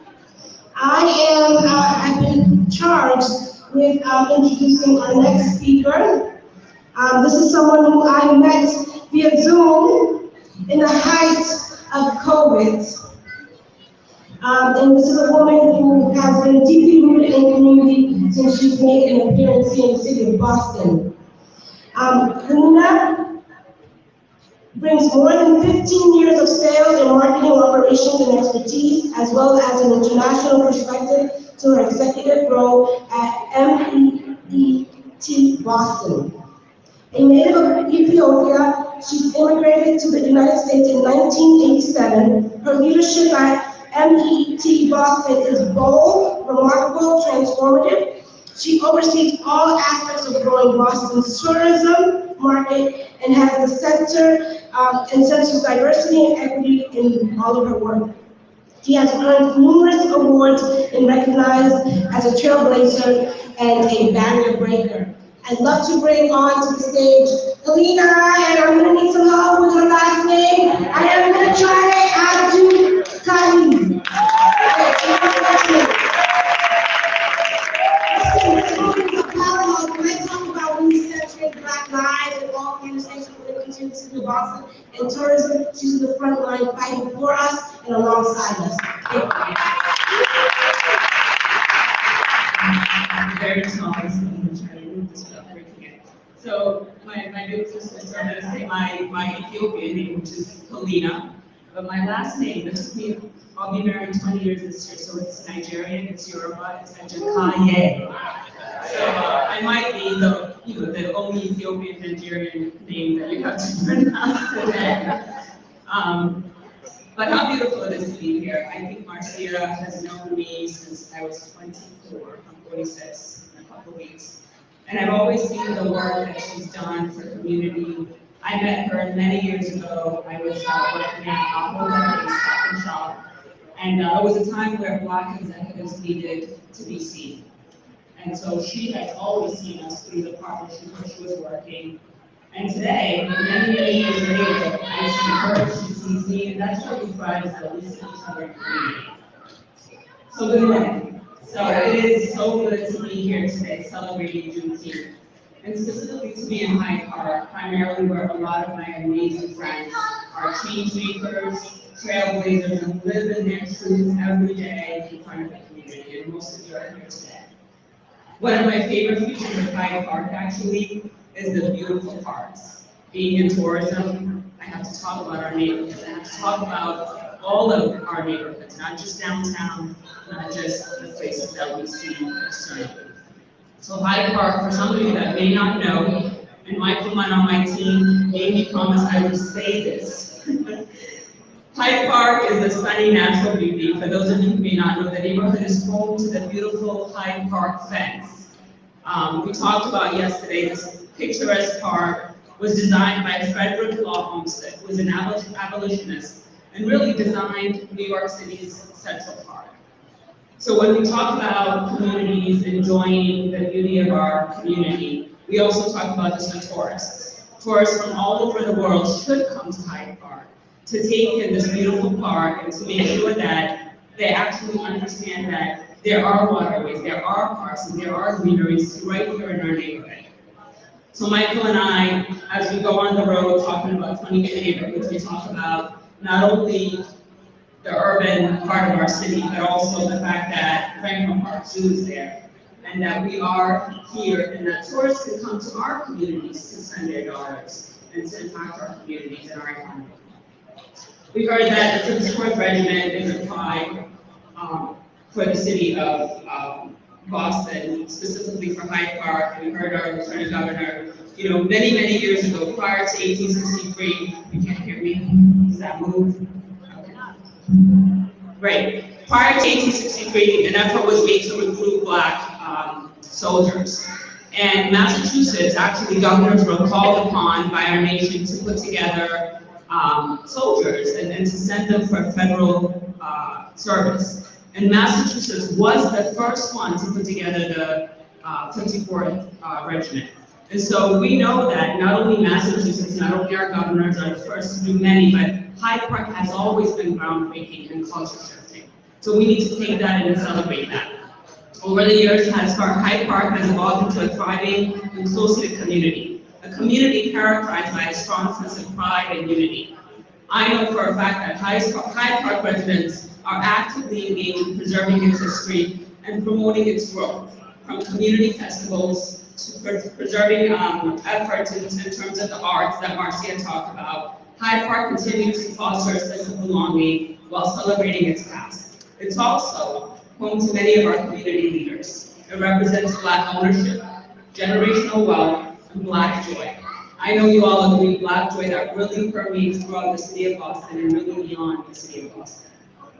I've been charged with introducing our next speaker. This is someone who I met via Zoom in the height of COVID. And this is a woman who has been deeply rooted in the community since she's made an appearance here in the city of Boston. Luna brings more than 15 years of sales and marketing operations and expertise, as well as an international perspective to her executive role at MEET Boston. A native of Ethiopia, she immigrated to the United States in 1987. Her leadership at MEET Boston is bold, remarkable, transformative. She oversees all aspects of growing Boston's tourism market and has the center and centers diversity and equity in all of her work. She has earned numerous awards and recognized as a trailblazer and a barrier breaker. I'd love to bring on to the stage Helena, and I'm going to need some help with her last name. I am going to try Abdu Kali. When I talk about recentering Black lives and all the intersections related to the city of Boston and tourism, she's in the front line fighting for us and alongside us. Very small, so I'm going to try to move this without breaking it. So my big sister, I'm going to say my Ethiopian name, which is Helena, but my last name, I'll be married 20 years this year, so it's Nigerian, it's Yoruba, it's Ajakaye. So I might be the only Ethiopian Nigerian name that you have to pronounce today. But how beautiful it is to be here. I think Marcia has known me since I was 24. I'm 46 in a couple of weeks. And I've always seen the work that she's done for community. I met her many years ago. I was working at a Stop and Shop. And it was a time where Black executives needed to be seen. And so she has always seen us through the partnership where she was working. And today, many years later, I see her, she sees me, and that's what we thrive is that we see each other in community. So good morning. So it is so good to be here today celebrating Juneteenth, and specifically to be in Hyde Park, primarily where a lot of my amazing friends are change makers, trailblazers, and live in their truth every day in front of the community, and most of you are here today. One of my favorite features of Hyde Park actually is the beautiful parks. Being in tourism, I have to talk about our neighborhoods. I have to talk about all of our neighborhoods, not just downtown, not just the places that we see externally. So Hyde Park, for some of you that may not know, and Michael Munn on my team made me promise I would say this. Hyde Park is a stunning natural beauty. For those of you who may not know, the neighborhood is home to the beautiful Hyde Park fence. We talked about yesterday, this picturesque park was designed by Frederick Law Olmsted, who was an abolitionist, and really designed New York City's Central Park. So when we talk about communities enjoying the beauty of our community, we also talk about this with tourists. Tourists from all over the world should come to Hyde Park to take in this beautiful park and to make sure that they actually understand that there are waterways, there are parks, and there are greeneries right here in our neighborhood. So Michael and I, as we go on the road talking about 22 neighborhoods, we talk about not only the urban part of our city, but also the fact that Franklin Park Zoo is there, and that we are here, and that tourists can come to our communities to send their daughters and to impact our communities and our economy. We heard that the 54th Regiment is applied for the city of Boston, specifically for Hyde Park. We heard our Lieutenant Governor, many years ago, prior to 1863, you can't hear me, does that move? Okay. Right, prior to 1863, an effort was made to recruit Black soldiers. And Massachusetts, actually, governors were called upon by our nation to put together soldiers and to send them for federal service. And Massachusetts was the first one to put together the 54th Regiment. And so we know that not only Massachusetts, not only our governors are the first to do many, but Hyde Park has always been groundbreaking and culture shifting. So we need to take that and celebrate that. Over the years, Hyde Park has evolved into a thriving, inclusive community. A community characterized by a strong sense of pride and unity. I know for a fact that Hyde Park residents are actively engaged in preserving its history and promoting its growth, from community festivals to preserving efforts in terms of the arts that Marcia talked about. Hyde Park continues to foster a sense of belonging while celebrating its past. It's also home to many of our community leaders. It represents Black ownership, generational wealth, and Black joy. I know you all agree, Black joy that really permeates throughout the city of Boston and really beyond the city of Boston.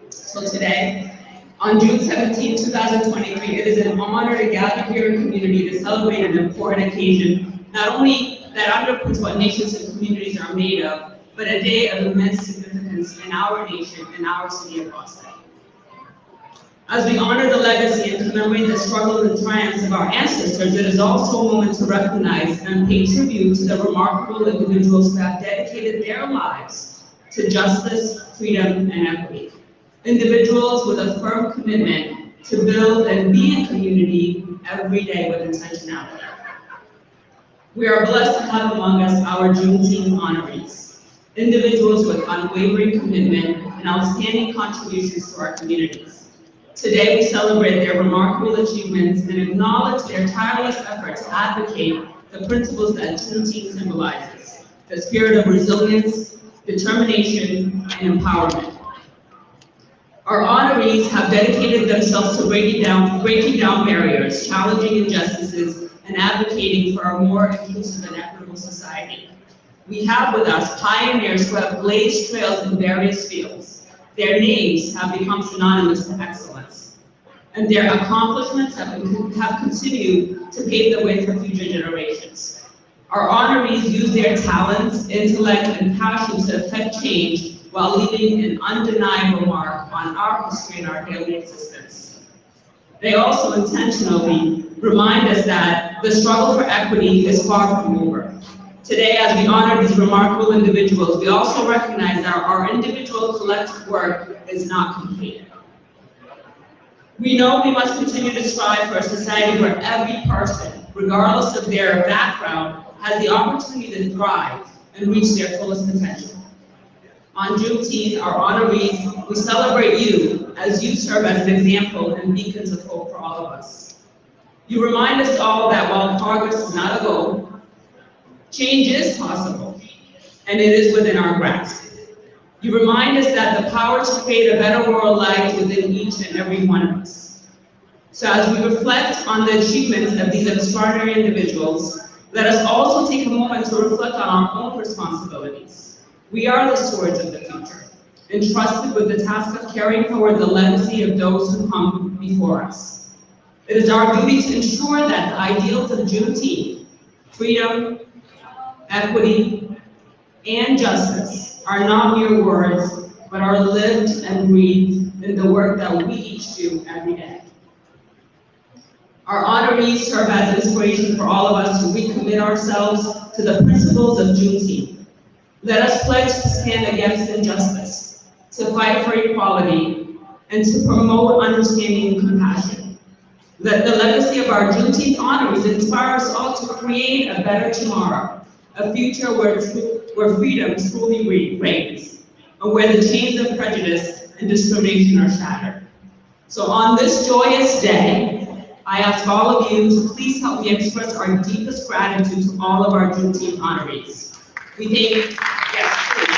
So today, on June 17, 2023, it is an honor to gather here in community to celebrate an important occasion, not only that underpins what nations and communities are made of, but a day of immense significance in our nation and our city of Boston. As we honor the legacy and commemorate the struggles and triumphs of our ancestors, it is also a moment to recognize and pay tribute to the remarkable individuals who have dedicated their lives to justice, freedom, and equity. Individuals with a firm commitment to build and be in community every day with intentionality. We are blessed to have among us our Juneteenth honorees, individuals with unwavering commitment and outstanding contributions to our communities. Today, we celebrate their remarkable achievements and acknowledge their tireless efforts to advocate the principles that Juneteenth symbolizes, the spirit of resilience, determination, and empowerment. Our honorees have dedicated themselves to breaking down barriers, challenging injustices, and advocating for a more inclusive and equitable society. We have with us pioneers who have blazed trails in various fields. Their names have become synonymous to excellence, and their accomplishments have continued to pave the way for future generations. Our honorees use their talents, intellect, and passion to affect change while leaving an undeniable mark on our history and our daily existence. They also intentionally remind us that the struggle for equity is far from over. Today, as we honor these remarkable individuals, we also recognize that our individual collective work is not complete. We know we must continue to strive for a society where every person, regardless of their background, has the opportunity to thrive and reach their fullest potential. On Juneteenth, our honorees, we celebrate you as you serve as an example and beacons of hope for all of us. You remind us all that while progress is not a goal, change is possible, and it is within our grasp. You remind us that the power to create a better world lies within each and every one of us. So as we reflect on the achievements of these extraordinary individuals, let us also take a moment to reflect on our own responsibilities. We are the stewards of the future, entrusted with the task of carrying forward the legacy of those who come before us. It is our duty to ensure that the ideals of Juneteenth, freedom, equity, and justice are not mere words, but are lived and breathed in the work that we each do every day. Our honorees serve as inspiration for all of us to recommit ourselves to the principles of Juneteenth. Let us pledge to stand against injustice, to fight for equality, and to promote understanding and compassion. Let the legacy of our Juneteenth honorees inspire us all to create a better tomorrow, a future where freedom truly reigns, and where the chains of prejudice and discrimination are shattered. So on this joyous day, I ask all of you to please help me express our deepest gratitude to all of our Juneteenth honorees. We thank, yes, please.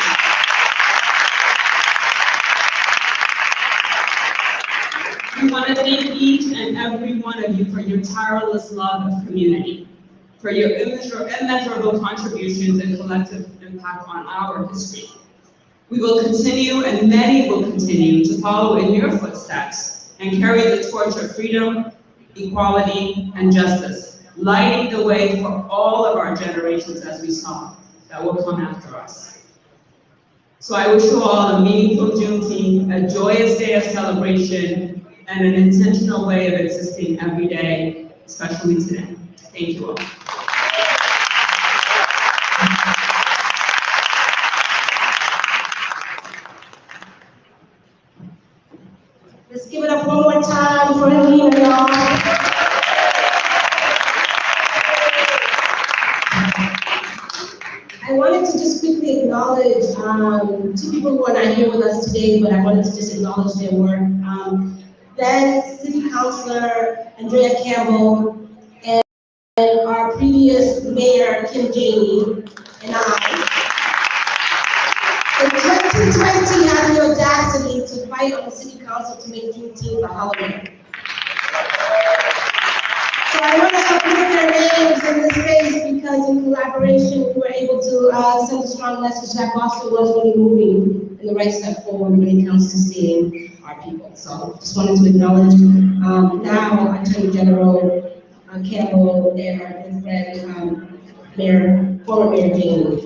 We want to thank each and every one of you for your tireless love of community, for your immeasurable contributions and collective impact on our history. We will continue, and many will continue, to follow in your footsteps and carry the torch of freedom, equality, and justice, lighting the way for all of our generations, as we saw, that will come after us. So I wish you all a meaningful Juneteenth, a joyous day of celebration, and an intentional way of existing every day, especially today. Thank you all. Let's give it up one more time for Helena, y'all. I want to wanted to just quickly acknowledge two people who are not here with us today, but I wanted to just acknowledge their work. Then City Councilor Andrea Campbell and our previous Mayor Kim Janey and I. In 2020, had the audacity to fight on the City Council to make Juneteenth a holiday. So I want to uplift their names in this space because in collaboration, we were able to send a strong message that Boston was really moving in the right step forward when it comes to seeing our people. So just wanted to acknowledge now Attorney General Campbell and our good friend, former Mayor Janey.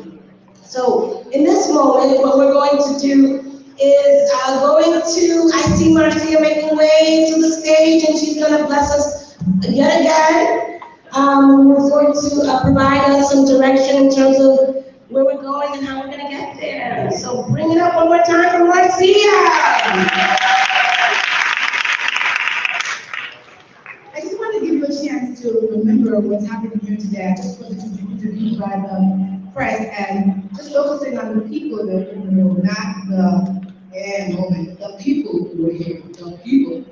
So in this moment, what we're going to do is I see Marcia making way to the stage, and she's going to bless us yet again. We're going to provide us some direction in terms of where we're going and how we're going to get there. So bring it up one more time for Marcia. I just want to give you a chance to remember what's happening here today. I just wanted to be interviewed by the press and just focusing on the people that are in the room, not the moment, the people who are here, the people.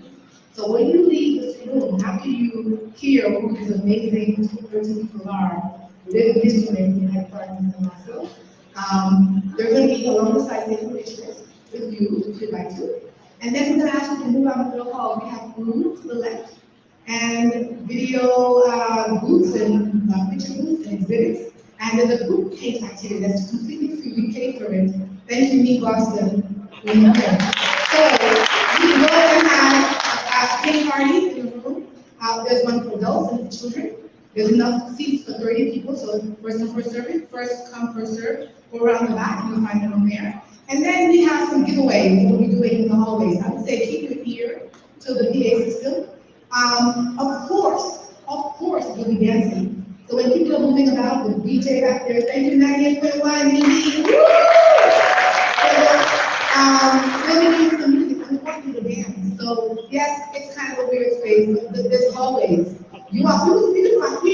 So when you leave this room, after you hear who these amazing 213 people are, living history in Hyde Park and myself, they're going to be alongside the pictures with you if you'd like to. And then we're going to ask you to move out of the hall. We have room to the left and video booths and picture booths and exhibits. And there's a group paint activity that's completely free. We pay for it. Thank you, Me Boston. So we can go and have paint parties in the room. There's one for adults and for children. There's enough seats for 30 people, so first come, first serve. First come, first serve. Go around the back, you'll find them there. And then we have some giveaways we'll be doing in the hallways. I would say keep your ear to the PA system. Of course, we'll be dancing. So when people are moving about with DJ back there, thank you, 98.1, Mimi. Really need some music. We want you to dance. So yes, it's kind of a weird space, but there's always. We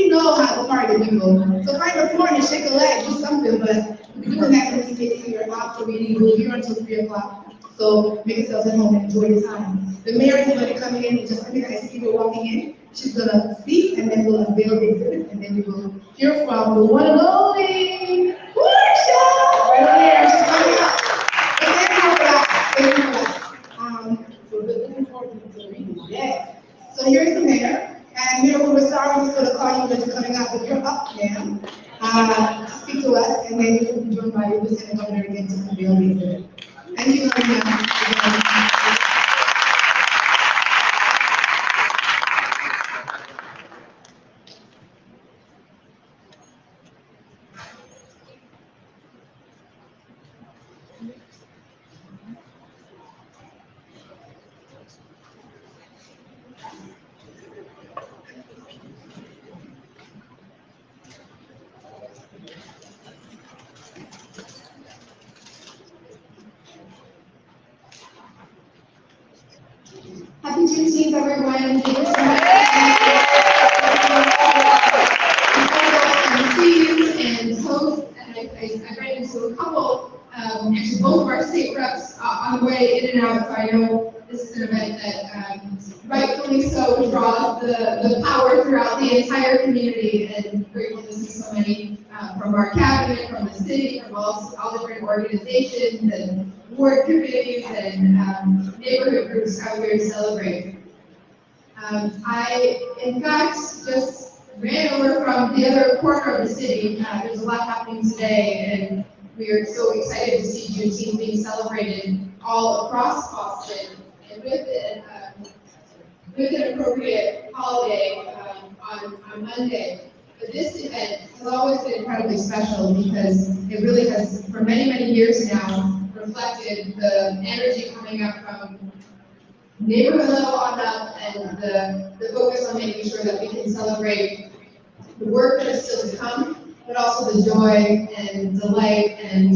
know how to party, people. So find a corner, shake a leg, do something, but we're doing that in the space here after reading. We're here until 3 o'clock. So make yourselves at home and enjoy your time. The mayor is going to come in just a minute. I see people walking in. She's going to speak, and then we'll unveil the exhibit, and then you will hear from the one and only Portia! Right on there. She's coming up. Thank you for that. So we're looking forward to the reading. Yeah. So here's the mayor. And Mayor, when we're sorry, we're just going to call you when you're coming up, but you're up, ma'am. Speak to us, and then you will be joined by your lieutenant governor again to unveil the exhibit. Thank you very much. Happy Juneteenth, everyone. And host, and I ran into a couple, actually both of our state reps on the way in and out, so I know this is an event that rightfully so draws the power throughout the entire community, and grateful to see so many from our cabinet, from the city, from all different organizations and ward committees and neighborhood groups out here to celebrate. I, in fact, just ran over from the other corner of the city. There's a lot happening today, and we are so excited to see Juneteenth being celebrated all across Boston, and with an appropriate holiday on Monday. But this event has always been incredibly special because it really has, for many, many years now, reflected the energy coming up from neighborhood level on up, and the focus on making sure that we can celebrate the work that is still to come, but also the joy and delight and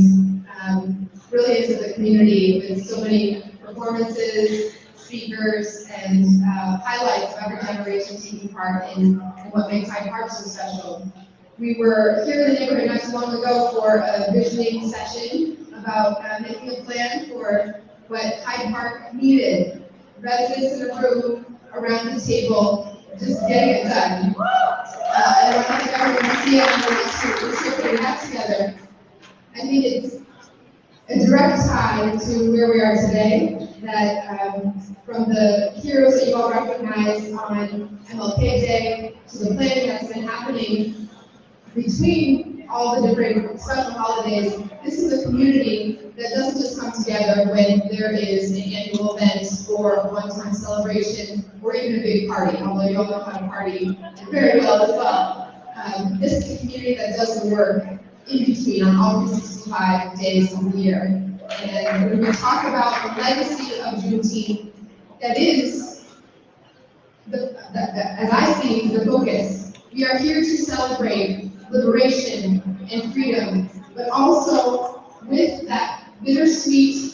really into the community with so many performances, speakers, and highlights of every generation taking part in what makes Hyde Park so special. We were here in the neighborhood not too long ago for a visioning session about making a plan for what Hyde Park needed. Residents in a room around the table, just getting it done. And I want everyone to see it, we're putting that together. I think it's a direct tie to where we are today, that from the heroes that you all recognize on MLK Day to the planning that's been happening between all the different special holidays, this is a community that doesn't just come together when there is an annual event or a one-time celebration or even a big party, although you all know how to party very well as well. This is a community that does the work in between on all 365 days of the year. And when we talk about the legacy of Juneteenth, that is, as I see, the focus. We are here to celebrate liberation and freedom, but also with that bittersweet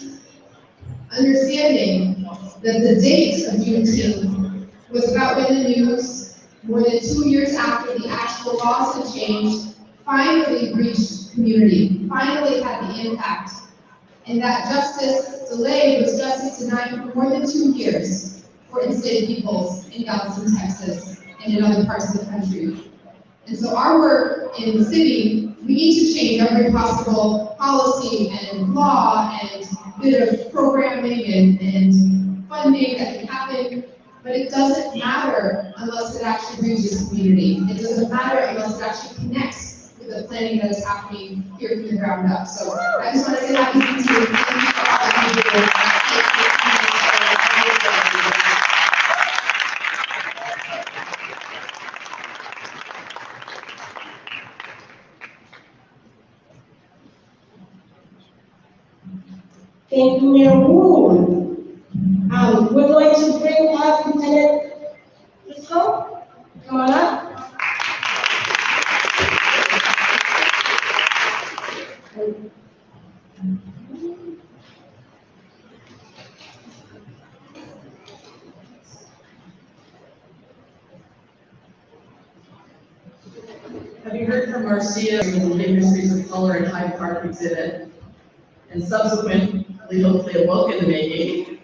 understanding that the date of Juneteenth was about when the news, more than 2 years after the actual laws had changed, finally reached community, finally had the impact. And that justice delayed was justice denied for more than 2 years for enslaved peoples in Galveston, Texas, and in other parts of the country. And so our work in the city, we need to change every possible policy and law and bit of programming and funding that can happen, but it doesn't matter unless it actually reaches community. It doesn't matter unless it actually connects with the planning that is happening here from the ground up. So I just want to say happy Juneteenth. Thank you for all that you do. Thank you, Mayor Woon. We're going to bring up Lieutenant Frisco. Come on up. Have you heard from Marcia with the Living Histories of Color in Hyde Park exhibit, and subsequently hopefully a book in the making,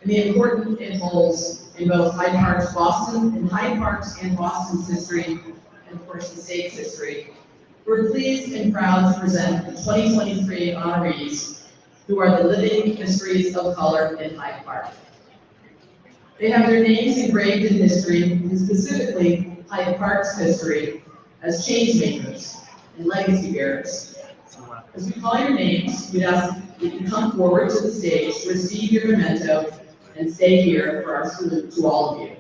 and the importance it holds in both Hyde Park's and Boston's history, and of course the state's history? We're pleased and proud to present the 2023 honorees, who are the Living Histories of Color in Hyde Park. They have their names engraved in history, and specifically Hyde Park's history, as change makers and legacy bearers. As we call your names, we'd ask that you come forward to the stage to receive your memento and stay here for our salute to all of you.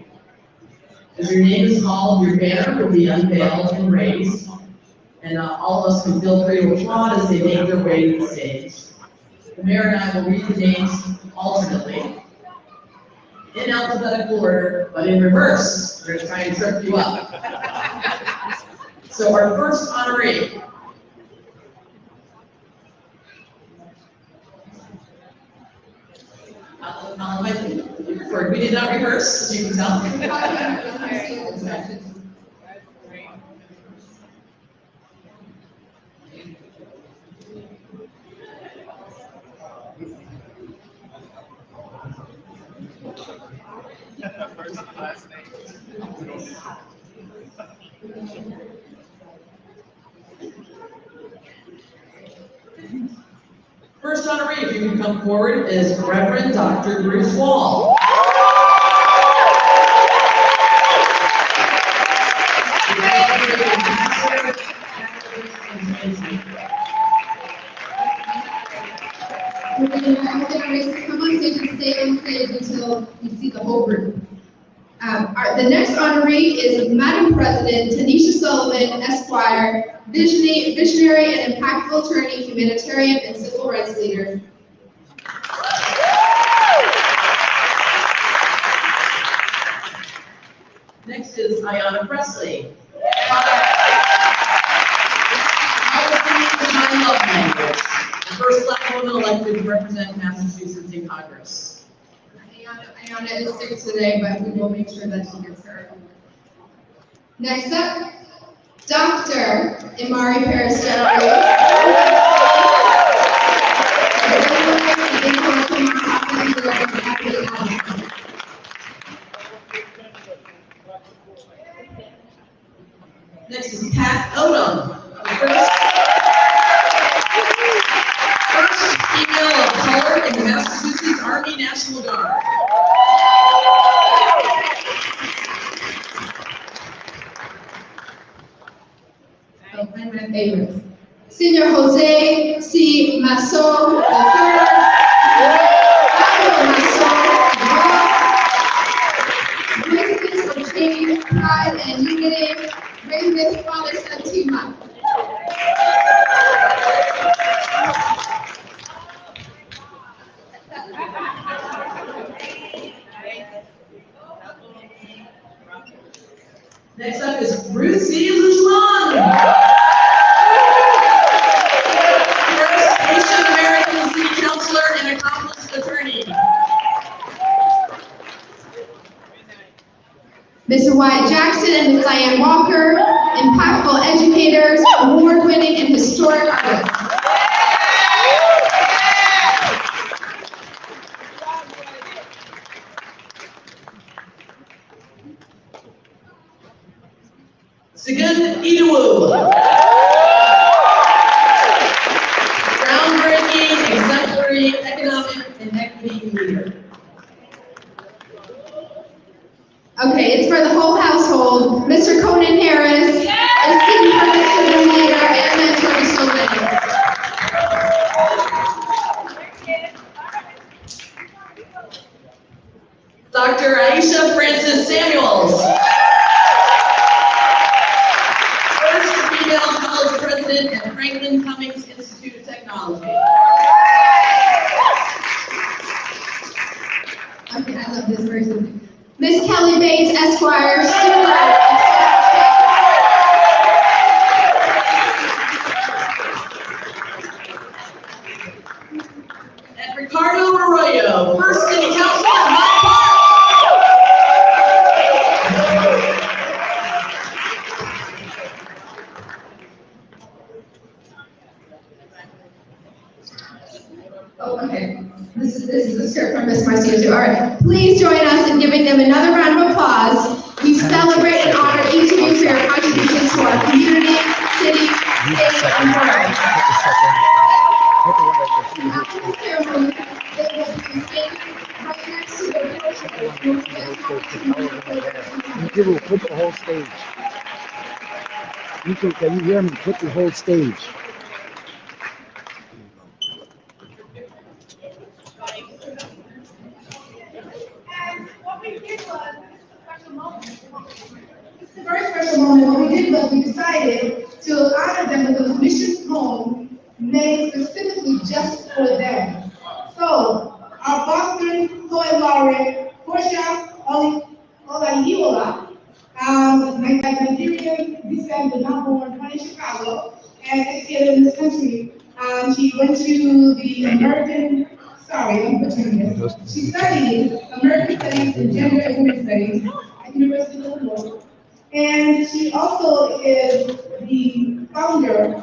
As your name is called, your banner will be unveiled and raised, and all of us can feel free to applaud as they make their way to the stage. The mayor and I will read the names alternately, in alphabetical order, but in reverse. We're going to try and trip you up. So our first honoree. We did not rehearse, as you can tell. First honoree, if you can come forward, is Reverend Dr. Bruce Wall. Come on stage and stay on stage until you see the whole group. The next honoree is Madam President Tanisha Sullivan, Esquire, visionary and impactful attorney, humanitarian, and civil rights leader. Next is Ayanna Presley. My love language. The first Black woman elected to represent Massachusetts in Congress. Ayanna is sick today, but we will make sure that she gets her. Next up, Dr. Imari Paris Jeffrey. Next is Pat Odom, first female of color in the Massachusetts Army National Guard. One of my favorites. Senior Jose C. Masso III. Pablo Masso, residents of change, pride, and unity, raise this father-son team up. Next up is Ruth C. Lujman, first Asian American city councilor and accomplished attorney. Mr. Wyatt Jackson and Ms. Diane Walker, impactful educators, award-winning and historic artists. Segun Idowu, groundbreaking, exemplary economic and equity leader. Okay, it's for the whole household. Mr. Conan Harris, a student participant leader and mentor to so many. Dr. Aisha Francis Samuels, first female college president at Franklin Cummings Institute of Technology. Okay, I love this person. Miss Kelly Bates, Esquire, steward. And Ricardo Arroyo, first city councilor at Hyde Park. Oh, okay. This is a script from Miss Marcia too. All right. Please join us in giving them another round of applause. We celebrate and honor each of you for your contributions to our community, city, state, and world. After the ceremony, they will be standing right next to the You put the whole stage. Can you hear me? Put the whole stage. It's a very special moment. What we did was we decided to honor them with a mission home made specifically just for them. So our Boston poet laureate, Portia Olayiwola, Nigerian descent, but not born, born in Chicago, and educated in this country. She went to the I'm butchering this. She studied American Studies and Gender and Women's Studies at University of Illinois. And she also is the founder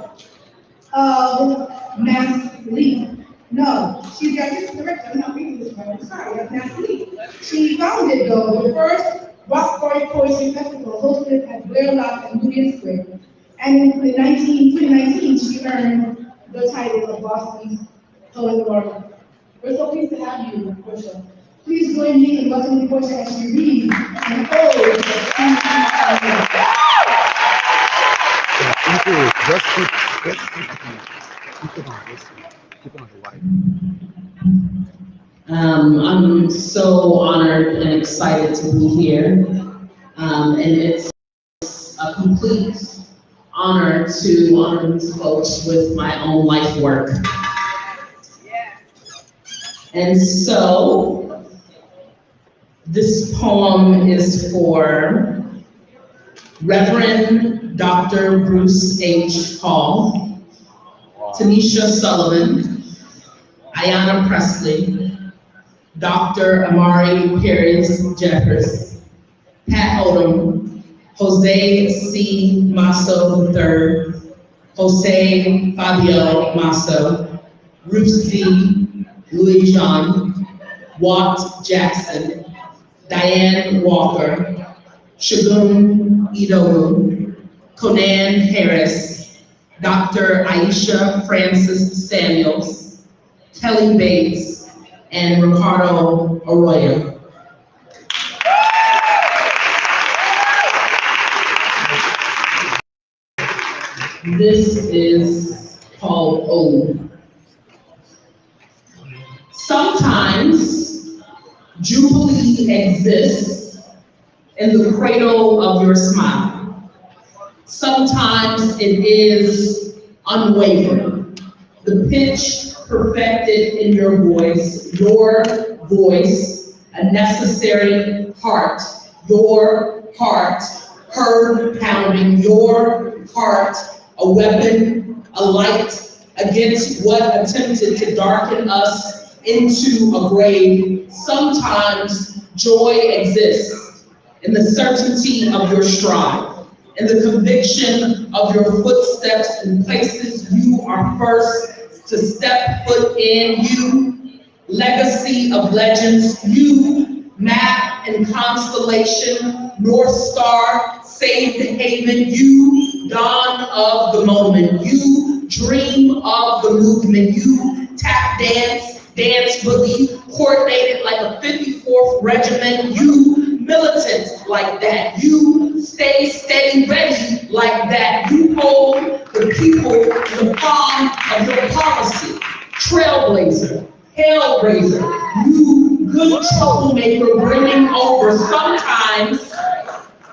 of Mass Leap. No, she's the artistic director. I'm not reading this right. I'm sorry, of Mass Leap. She founded, though, the first Rock Story Poetry Festival hosted at Blair Lock and Union Square. And in 2019, she earned the title of Boston's Poet Laureate. We're so pleased to have you, Portia. Please join me in welcoming Portia as she reads and holds I'm so honored and excited to be here. And it's a complete honor to honor these folks with my own life work. And so, this poem is for Reverend Dr. Bruce H. Hall, Tanisha Sullivan, Ayanna Presley, Dr. Amari Perez Jeffers, Pat Odom, Jose C. Masso III, Jose Fabio Masso, Bruce D. Louis John, Watt Jackson, Diane Walker, Shagun Idowu, Conan Harris, Dr. Aisha Francis Samuels, Kelly Bates, and Ricardo Arroyo. This is called Ode. Sometimes Jubilee exists in the cradle of your smile. Sometimes it is unwavering, the pitch perfected in your voice, a necessary heart, your heart, heard pounding, your heart, a weapon, a light against what attempted to darken us into a grave. Sometimes joy exists in the certainty of your stride, in the conviction of your footsteps in places you are first to step foot in. You, legacy of legends, you, map and constellation, North Star, saved haven, you, dawn of the moment, you, dream of the movement, you, tap dance, dance boogie, coordinated like a 54th regiment, you, militant like that, you, stay steady ready like that, you hold the people in the palm of your policy, trailblazer, hellraiser, you, good troublemaker brimming over. Sometimes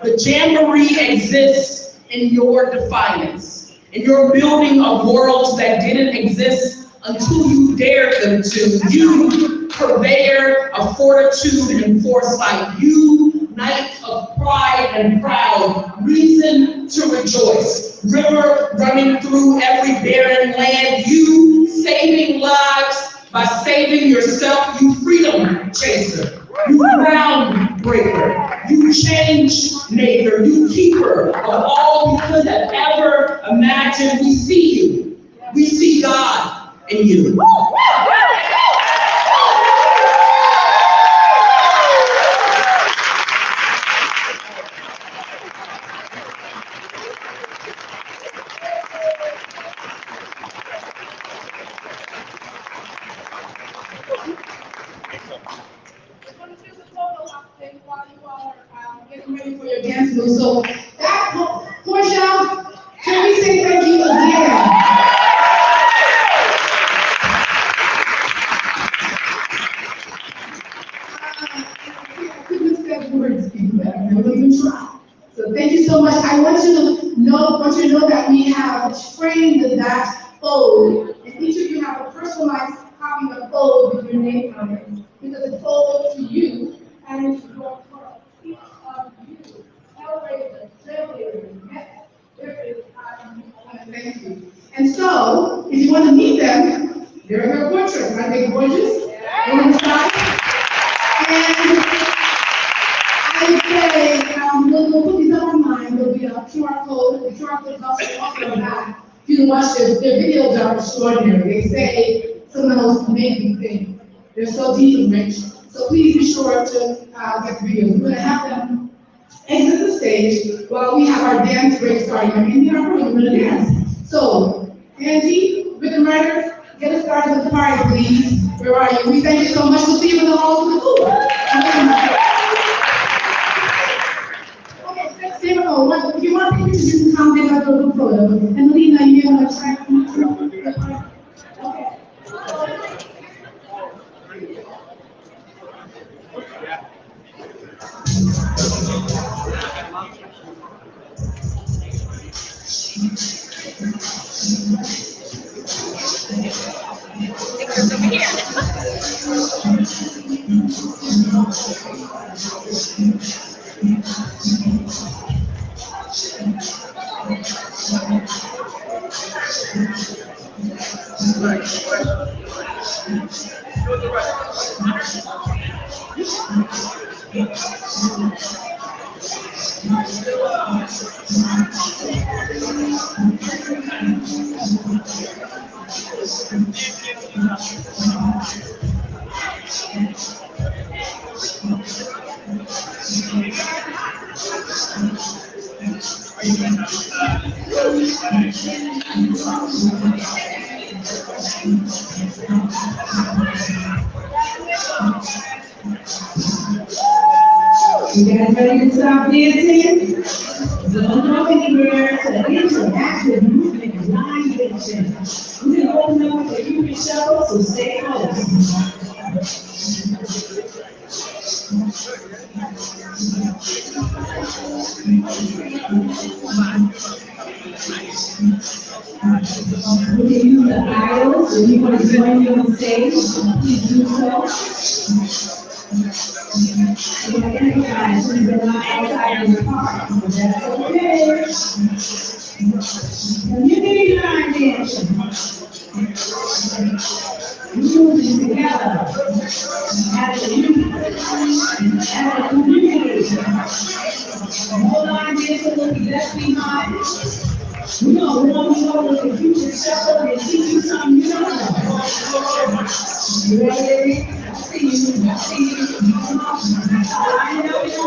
the jamboree exists in your defiance, in your building of worlds that didn't exist until you dared them to. You, purveyor of fortitude and foresight. You, night of pride and proud, reason to rejoice. River running through every barren land. You, saving lives by saving yourself. You, freedom chaser. You, ground breaker. You, change maker. You, keeper of all we could have ever imagined. We see you. We see God in you. Getting ready for your dance move. So that Portia, can we say thank you again? I couldn't have said words better. I never even tried. So thank you so much. I want you to know that we have trained that fold, and each of you have a personalized copy of the fold with your name on it, because it's folded to you and it's your part. Each of you, celebrated, yes, there is, I want to thank you. And so, if you want to meet them, they're in their portrait. Aren't they gorgeous? On the side. And I would say, we'll put these up online. There'll be a QR code. The QR code is also on that. If you watch their videos are extraordinary. They say some of the most amazing things. They're so deep and rich. So please be sure to get the videos. We're going to have them exit the stage while we have our dance break starting. And in our program, we're going to dance. So, Angie, rhythm writers, get us started with the party, please. Where are you? We thank you so much. We'll see you in the halls of the school. Okay, stay with us. If you want to pictures, you can come in our little photo. And Lena, you want to try to okay. You guys ready to stop dancing? Don't come in here to interactive movement and line dancing. We're gonna open up the Cupid show, so stay close. We can use the aisles, if you want to join me on stage, please do so. So guys, we've been outside in the park, but that's okay. Community line dancing. Moving together as a unit, as a community. Hold on, dancing, look left behind. We're gonna warm you up with the future show and teach you something new. You ready? I see you. I see you. I know you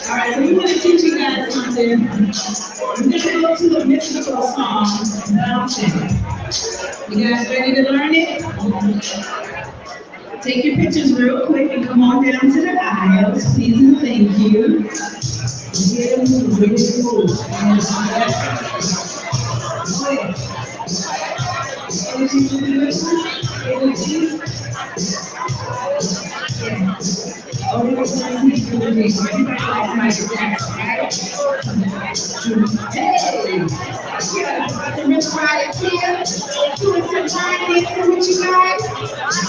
All right, so we want to teach you guys something. We're going to go to a mystical song that I'll sing. You guys ready to learn it? Take your pictures real quick and come on down to the aisles, please and thank you.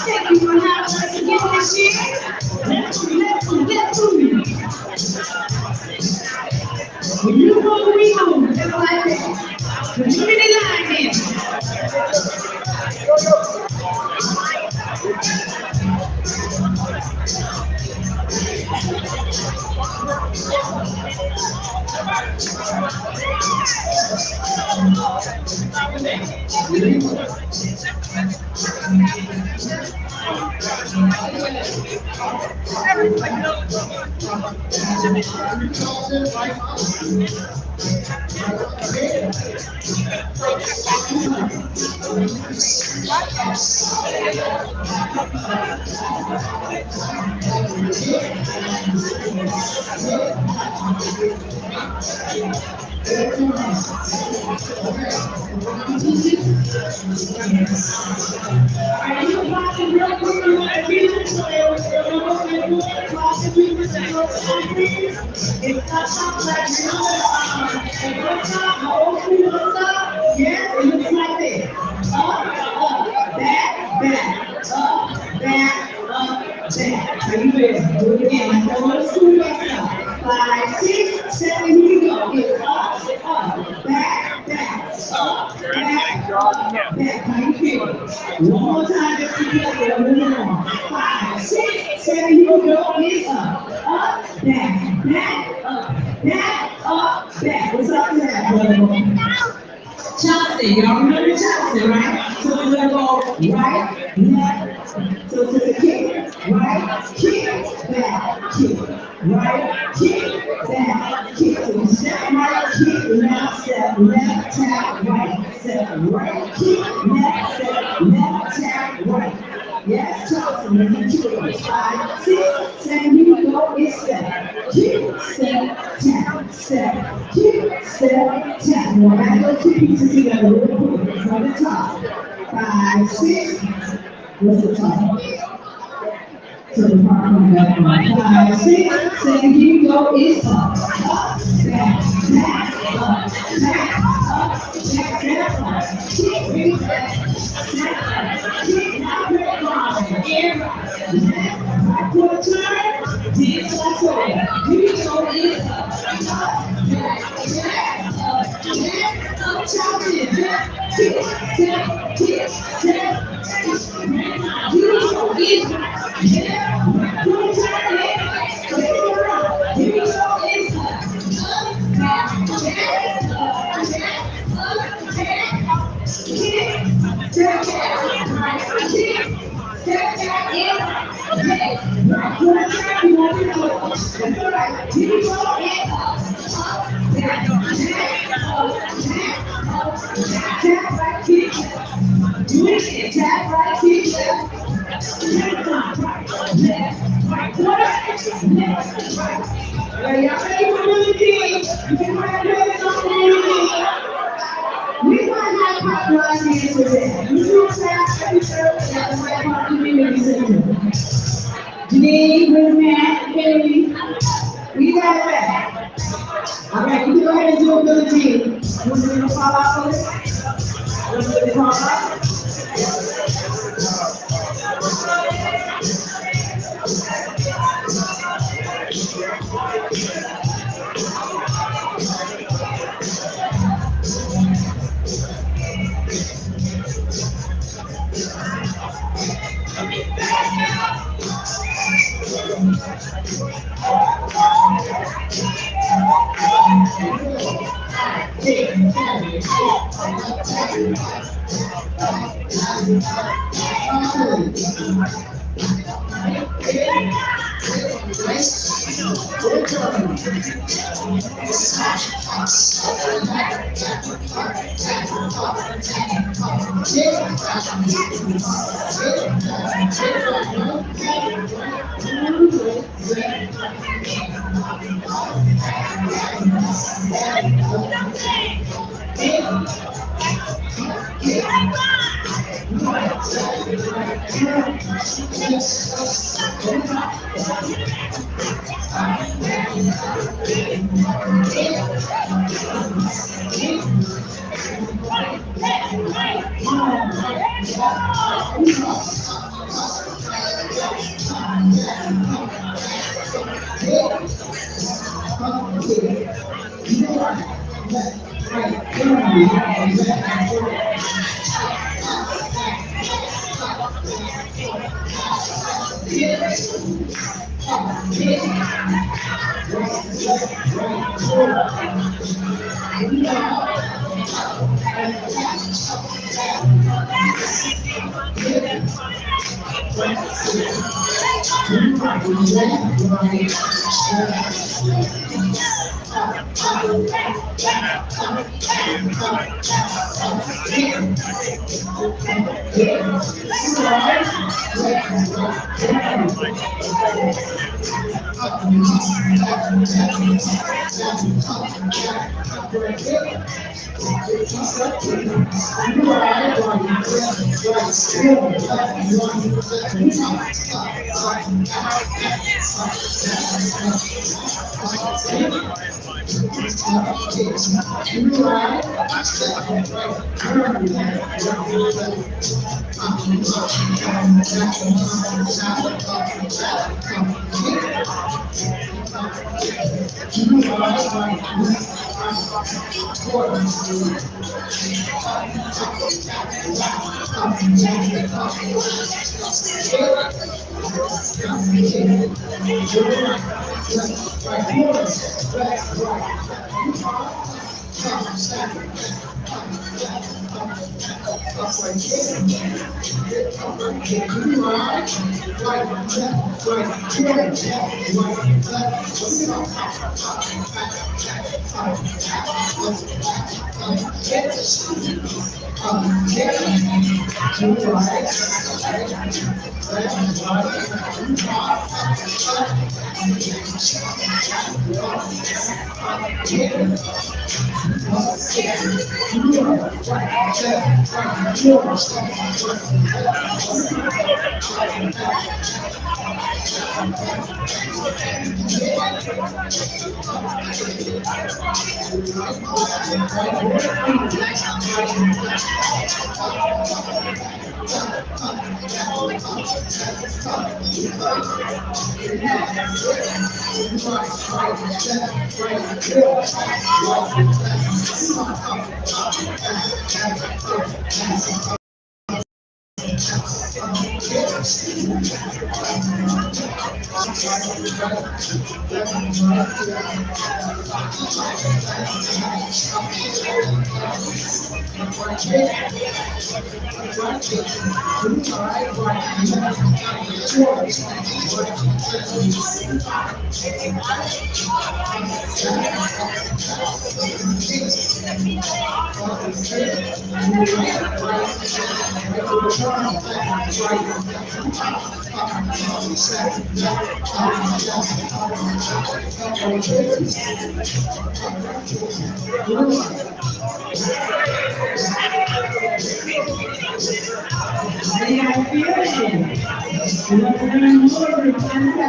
Thank you for having us again this year. Let's move. When you go to home, just like that. Community line one more time, just together, moving on. 5, 6, 7, you go, it's up, back, back, up, back. What's up to that, brother? Chelsea, y'all remember Chelsea, right? So we're gonna go right, left, so to the kick, right, kick, back, kick, right, kick, back, kick. So we step right, kick, left, step, left, tap, right, step, right, kick, left, step, left, tap, right. Yes, Chelsea, let me do it. 5, 6, 7, you go, it's step, kick, step, tap, step, kick, step, tap. Now back those two pieces together real quick. From the top. 5, 6. What's the top? So the part on that one. 5, 6, 7, here you go. It's up, back, back, up, back, back, kick, big back, step, kick, now break line, air, back for a turn, dance like so. Here you go, it's up, back, up, Chelsea, back, kick, step, kick, step, you go, it's up, yeah, for a turn, here you go, it's up, back, Do it again. Tap right, kick left. Left, right, quarter, left, right. Are y'all ready for Billie Jean? You can write it on Billie Jean. We might have pop right here today. You see what's happening? That's Hyde Park Community Center. Janine, Matt, Kennedy, we got it back. All right, you can go ahead and do a Billie Jean. You want me to fall out for this? You want me to fall out?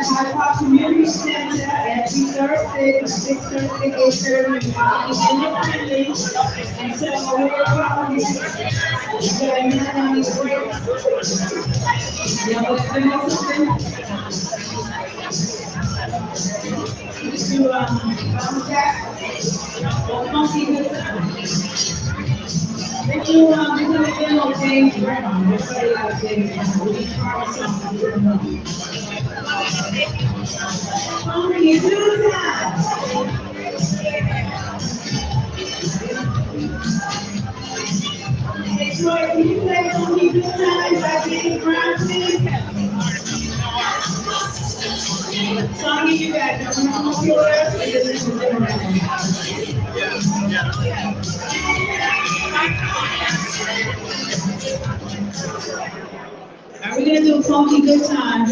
Hyde Park Community Center every Thursday from 6:30 to 8:30. Independently, and so we're probably on this break. Yeah, but you know something? To bounce back, or funky good time. If you do a demo, James Brown, everybody loves James Brown. We can try something. Funky good time. Hey, Troy, can you play Funky Good Times by James Brown, please? Sonny, you got it. I'm gonna go there, so you listen to them right now. Are we gonna do Funky Good Times?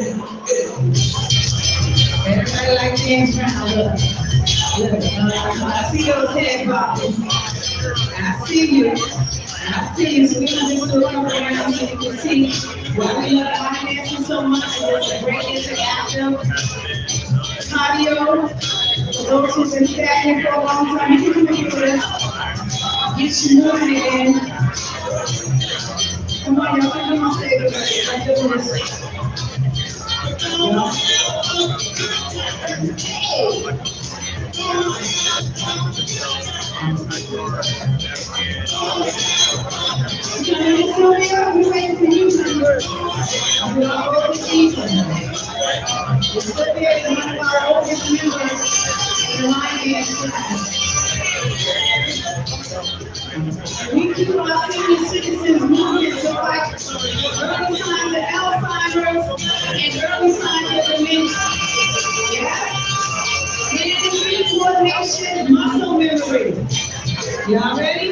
Everybody like James Brown, look. I see those head bobbing. I see you. I see you. So we're gonna just do a couple rounds so you can see why we love financing so much. It's a great interactive cardio. For those who've been stagnant for a long time, you can do this. Get your movement in. Come on, y'all, come on, stay with us. I'm doing this. We're waiting for you to work. We're all season. This will be one of our oldest members in the line dance class. We keep our senior citizens moving, so like early signs of Alzheimer's and early signs of dementia. Yeah. Sensory coordination, muscle memory. Y'all ready?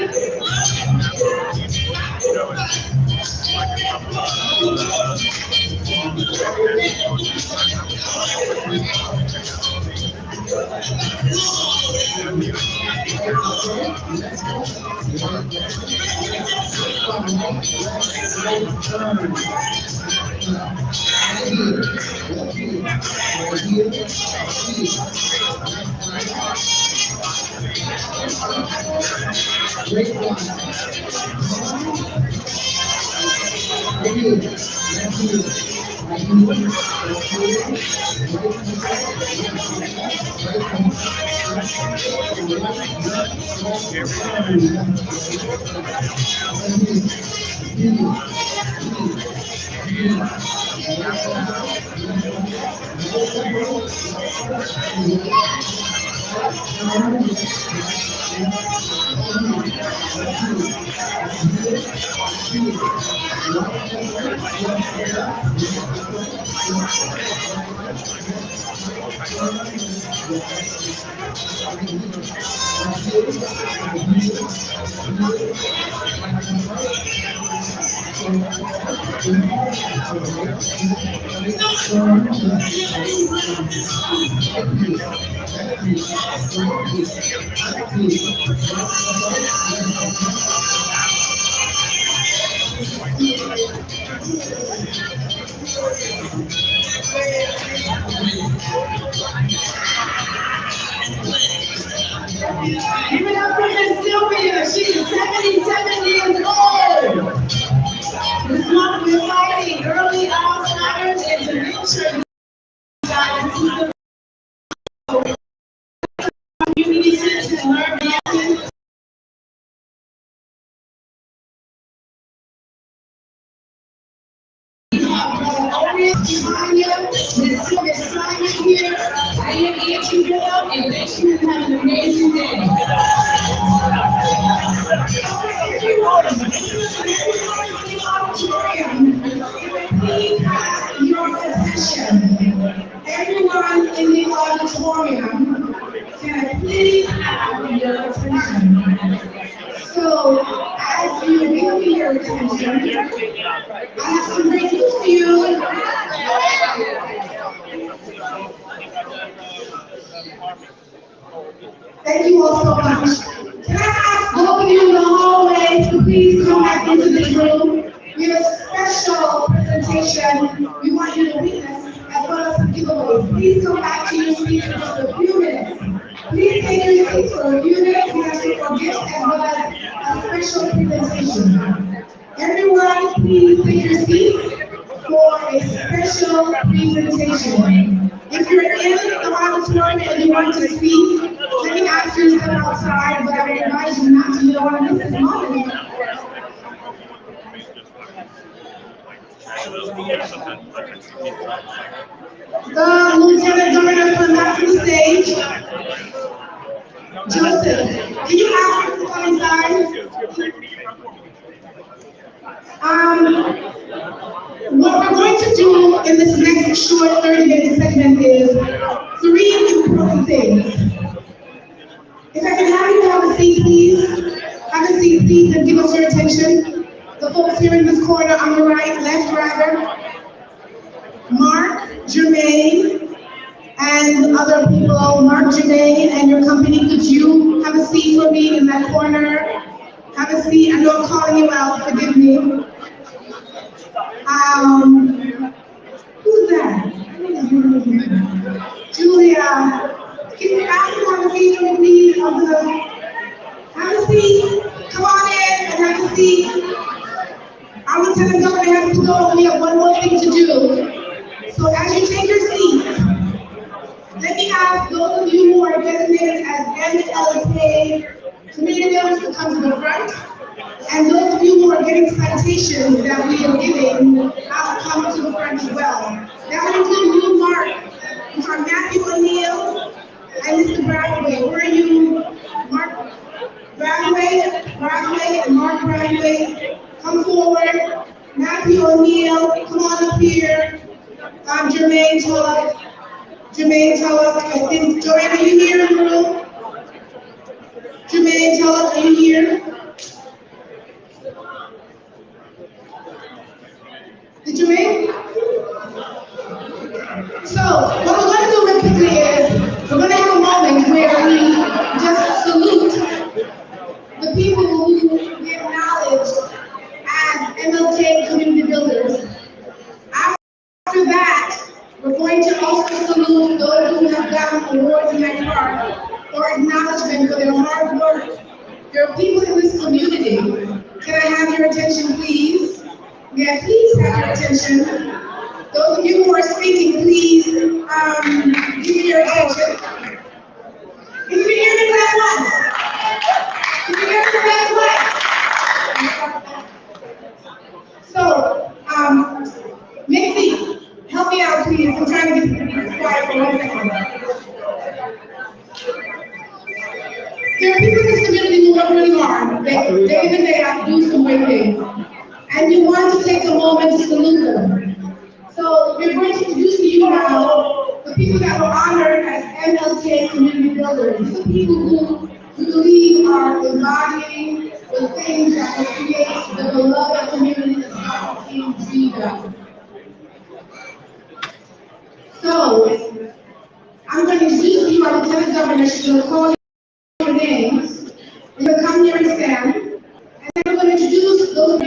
Give it up for Miss Sylvia. She's 77 years old. This month we're fighting early Alzheimer's and dementia. Community citizens learn dancing. Tanya, Miss Tanya here. I am here to go and wish you have an amazing day. Please have your attention. Everyone in the auditorium, can I please have your attention? So, as you give me your attention, I have some great news for you. Thank you all so much. Can I ask all of you in the hallway to please come back into this room? We have a special presentation we want you to witness as well as some giveaways. Please come back to your seats for just a few minutes. Please take your seats for a few minutes. We have some gifts as well as a special presentation. Everyone, please take your seats for a special presentation. If you're in the auditorium and you want to speak, let me ask you to step outside, but I would advise you not to. You don't want to miss this moment. The Lieutenant Governor come back to the stage. Joseph, can you ask him to come inside? What we're going to do in this next short 30-minute segment is 3 important things. If I can have you to have a seat, please. Have a seat, please, and give us your attention. The folks here in this corner on the right, left rather. Mark, Jermaine, and other people. Mark, Jermaine, and your company, could you have a seat for me in that corner? Have a seat. I know I'm calling you out. Forgive me. Who's that? Julia. Can you ask me have a seat for me, please? Have a seat. Come on in and have a seat. Our Lieutenant Governor has to go. We have one more thing to do. So as you take your seat, let me ask those of you who are designated as MLK community members to come to the front. And those of you who are getting citations that we are giving, I'll come to the front as well. That would include you, Mark. We have Matthew O'Neill and Mr. Bradway. Where are you, Mark? Bradway, and Mark Bradway. Come forward. Matthew O'Neill, come on up here. Jermaine Tulloch. I think, Joanne, are you here in the room? Jermaine Tulloch, are you here? Did you make? So, what we're going to do real quickly is, we're going to have a moment where we just salute the people who we acknowledge as MLK community builders. After that, we're going to also salute those who have gotten awards in Hyde Park or acknowledgement for their hard work. There are people in this community. Can I have your attention, please? May I please have your attention? Those of you who are speaking, please give me your attention. If you can hear me, clap once. If you can hear me, clap twice. So, Mixie, help me out, please. I'm trying to get quiet for 1 second. There are people in this community who work really hard. Day in and day out, do some great things. And we want to take a moment to salute them. So we're going to introduce to you now the people that were honored as MLK community builders. These are people who we believe are embodying the things that will create the beloved community that Dr. King dreamed of. So I'm going to introduce you our Lieutenant Governor. She's going to call your names. You're going to come here and stand. And then we're going to introduce those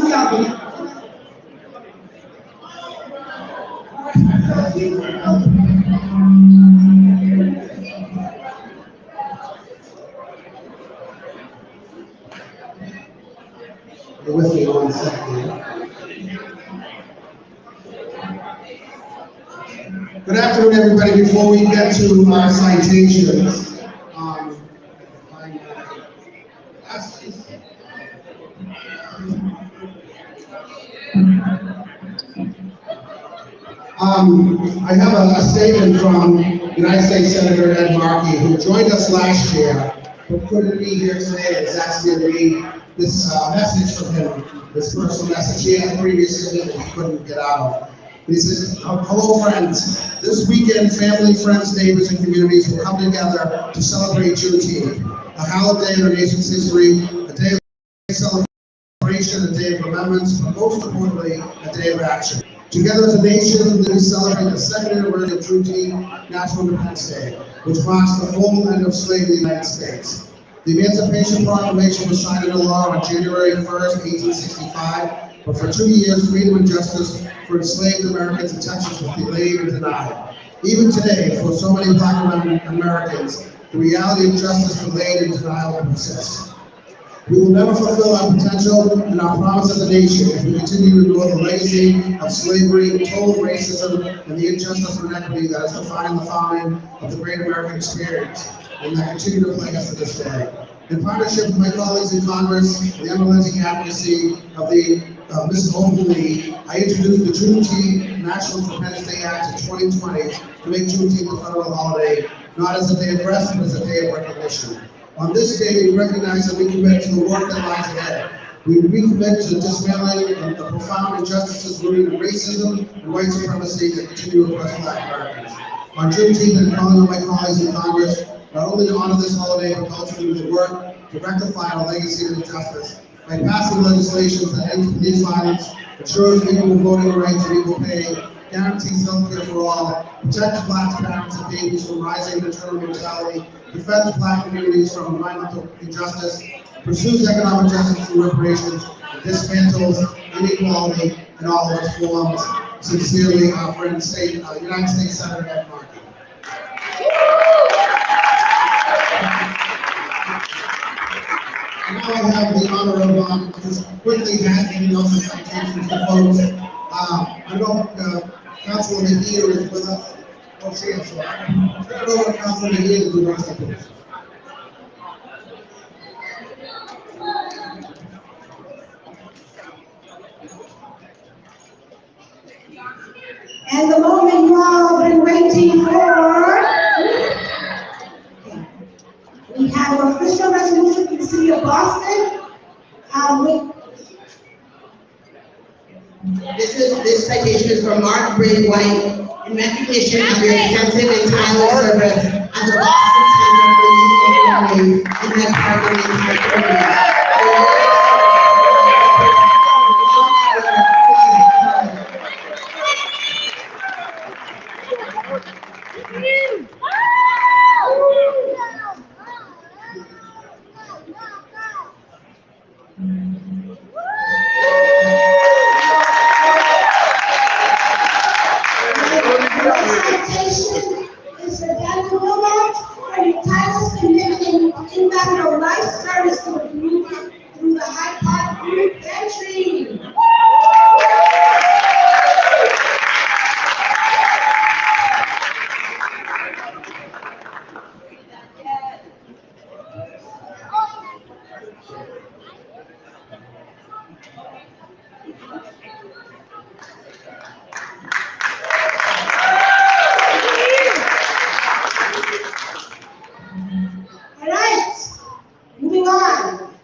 second. Bear with me 1 second. Good afternoon, everybody. Before we get to our citations, I have a statement from United States Senator Ed Markey, who joined us last year, but couldn't be here today. It's asking me to read this message from him, this personal message he had previously that he couldn't get out of. He says, hello friends. This weekend, family, friends, neighbors, and communities will come together to celebrate Juneteenth, a hallowed day in our nation's history, a day of celebration, a day of remembrance, but most importantly, a day of action. Together as a nation, we celebrate the second anniversary of Juneteenth, National Independence Day, which marks the formal end of slavery in the United States. The Emancipation Proclamation was signed into law on January 1st, 1865, but for 2 years, freedom and justice for enslaved Americans in Texas was delayed and denied. Even today, for so many Black Americans, the reality of justice delayed and denial persists. We will never fulfill our potential and our promise as a nation if we continue to ignore the legacy of slavery, total racism, and the injustice and inequity that has defined the founding of the great American experience, and that continue to plague us to this day. In partnership with my colleagues in Congress, the unrelenting advocacy of the Mrs. Holden Lee, I introduced the Juneteenth National Independence Day Act of 2020 to make Juneteenth a federal holiday, not as a day of rest, but as a day of recognition. On this day, we recognize that we commit to the work that lies ahead. We recommit to dismantling the profound injustices rooted in racism and white supremacy that continue to oppress Black Americans. On Juneteenth, I'm calling on my colleagues in Congress not only to honor this holiday, but also to do the work to rectify our legacy of injustice by passing legislation that ends police violence, ensures equal voting rights and equal pay, guarantees health care for all, protects Black parents and babies from rising maternal mortality, defends Black communities from environmental injustice, pursues economic justice through reparations, and dismantles inequality in all of its forms. Sincerely, our friend, United States Senator Ed Markey. Now I have the honor of just quickly handing out the citations to folks. I know Councilman Mejia is with us. Oh, she is. So I'm turn it over to Councilman Mejia to do the rest of this. And the moment you all have been waiting for, we have an official resolution from the city of Boston. This citation is from Mark Bray White in recognition of your extensive and tireless service as a Boston Center for Youth in Hyde Park and California. Is for Daniel Wilmot for your tireless commitment of impact of life service to the community through the Hyde Park Food Pantry. Moving on,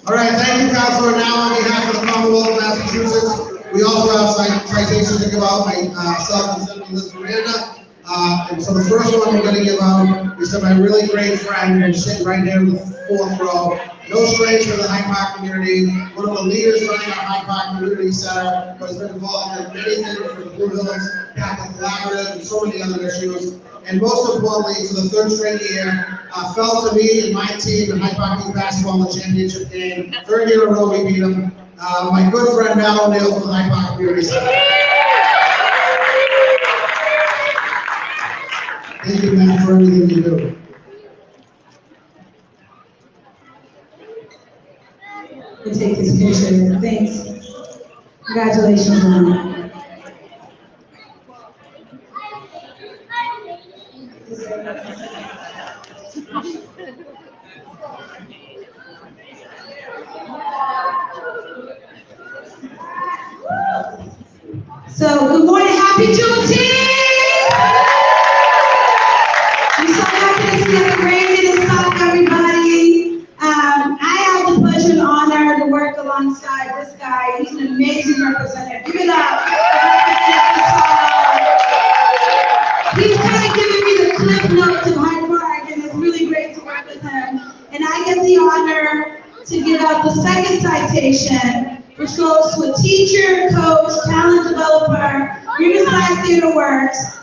All right, thank you, Councilor. Now, on behalf of the Commonwealth of Massachusetts, we also have citations to give out, myself and Senator Liz Miranda. And so the first one we're going to give out is to my really great friend who's sitting right here in the fourth row. No stranger to the Hyde Park community, one of the leaders running our Hyde Park Community Center, who has been involved in many things for the Blue Hills Catholic Collaborative and so many other issues. And most importantly, for the third straight year, fell to me and my team in Hyde Park Youth Basketball in the championship game. Third year in a row we beat them. My good friend Mal O'Neill from the Hyde Park Community Center. Thank you, Matt, for everything you do. We'll take his picture. Thanks. Congratulations on that. So, good morning, happy Juneteenth! I'm so happy to see the rain in the south, everybody. I have the pleasure and honor to work alongside this guy. He's an amazing representative. Give it up. He's kind of giving me the clip notes of Hyde Park, and it's really great to work with him. And I get the honor to give out the second citation, which goes to a teacher, coach, talent developer, Unified Theater Works.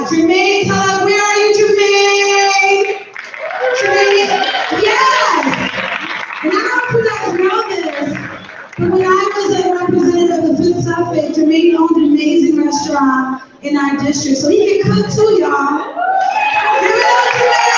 Jermaine, tell us, where are you, Jermaine? Jermaine, yes! And I don't know if you guys know this, but when I was a representative of the Fifth Suffolk, Jermaine owned an amazing restaurant in our district, so he can cook too, y'all. Give it up, Jermaine!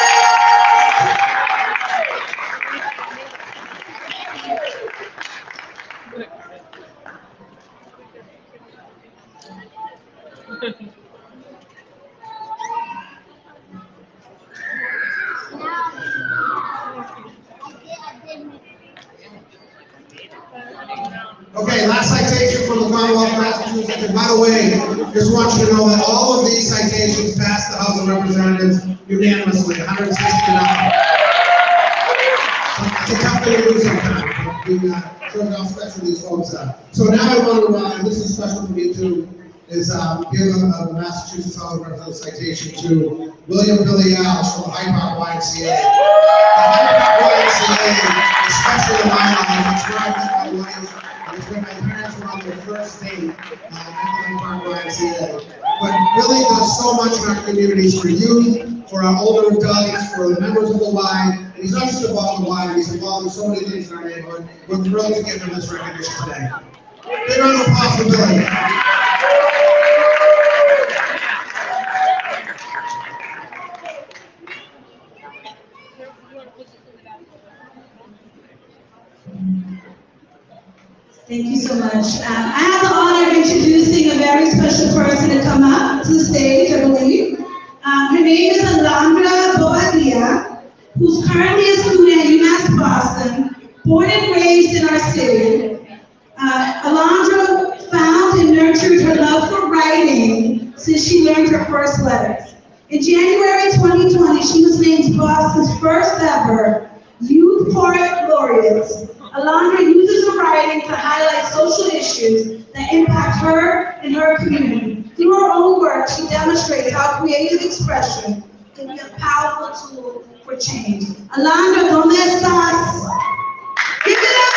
Okay, last citation from the Commonwealth of Massachusetts. And by the way, just want you to know that all of these citations passed the House of Representatives unanimously, 169. It's a tough thing to do sometimes, but we showed how special these folks are. So now I want to, and this is special for me too, is give the Massachusetts House of Representatives citation to William Billy Alsh from the Hyde Park YMCA. The Hyde Park YMCA, especially in my life, it's where I met my wife. It's when my parents were on their first date at the Hyde Park YMCA. But Billy does so much in our communities for youth, for our older adults, for the members of the Y. And he's not just involved in the Y, he's involved in so many things in our neighborhood. We're thrilled to give him this recognition today. Big round of applause for Billy. Thank you so much. I have the honor of introducing a very special person to come up to the stage, I believe. Her name is Alondra Boadia, who's currently a student at UMass Boston, born and raised in our city. Alondra found and nurtured her love for writing since she learned her first letters. In January 2020, she was named Boston's first ever Youth Poet Laureate. Alondra uses her writing to highlight social issues that impact her and her community. Through her own work, she demonstrates how creative expression can be a powerful tool for change. Alondra, ¿dónde estás? Give it up!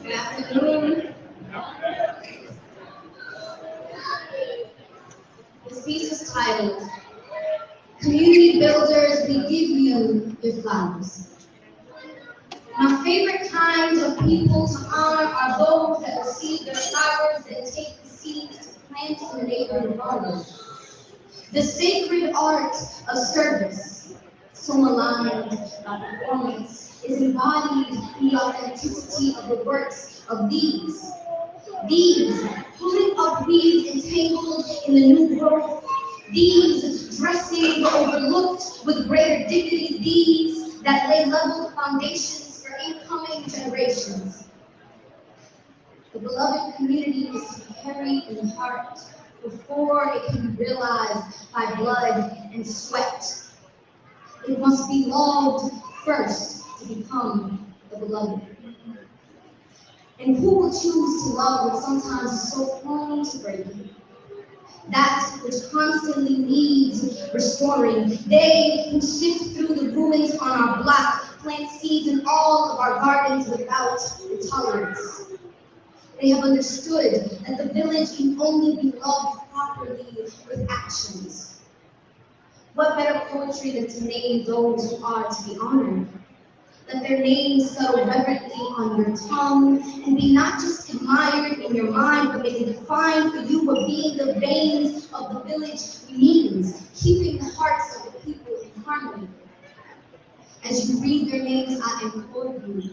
Good afternoon. This piece is titled, Community Builders, We Give You Your Flowers. My favorite kind of people to honor are those that receive their flowers and take the seeds to plant in the neighborhood gardens. The sacred art of service, so maligned by performance, is embodied in the authenticity of the works of these. These, pulling up weeds entangled in the new growth. These, dressing the overlooked with greater dignity. These, that lay level foundations for incoming generations. The beloved community is to be carried in the heart before it can be realized by blood and sweat. It must be loved first to become the beloved. And who will choose to love what sometimes is so prone to breaking? That which constantly needs restoring. They who sift through the ruins on our block, plant seeds in all of our gardens without intolerance. They have understood that the village can only be loved properly with actions. What better poetry than to name those who are to be honored? Let their names settle reverently on your tongue and be not just admired in your mind, but may they define for you what being the veins of the village means, keeping the hearts of the people in harmony. As you read their names, I implore you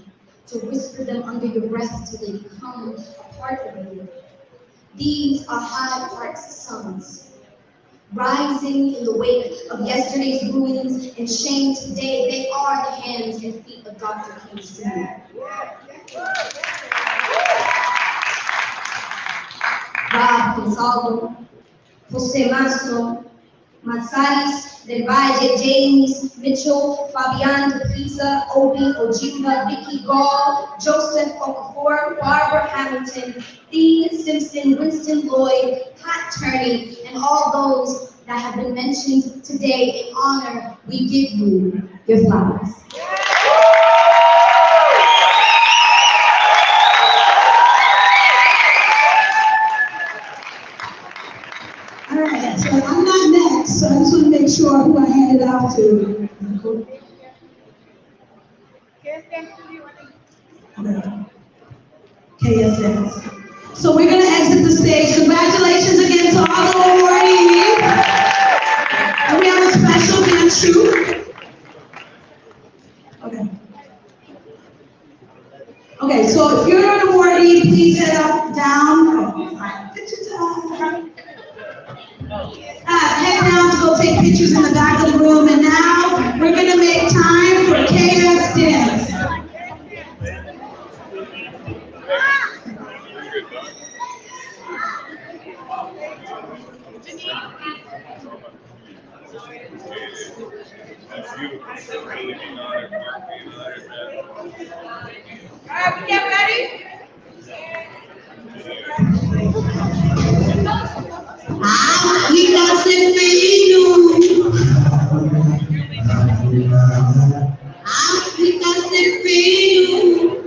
to whisper them under your breath till they become a part of you. These are Hyde Park's sons, rising in the wake of yesterday's ruins and shame today. They are the hands and feet of Dr. King Jr. Rob Gonzalo, Jose Mazo, Matsaris del Valle, James Mitchell, Fabian De Pisa, Obi Ojimba, Vicky Gall, Joseph Okafor, Barbara Hamilton, Dean Simpson, Winston Lloyd, Pat Turney, and all those that have been mentioned today in honor, we give you your flowers. All right, so I'm not next, so I just want to make sure who I hand it off to. KSS. So we're going to exit the stage. Congratulations again to all the awardees. And we have a special dance troupe. Okay. Okay, so if you're an awardee, please head up, down. Picture time. Head down to go take pictures in the back of the room. And now we're going to make time for KS Dance. We get ready? Africa Sereno. Africa Sereno.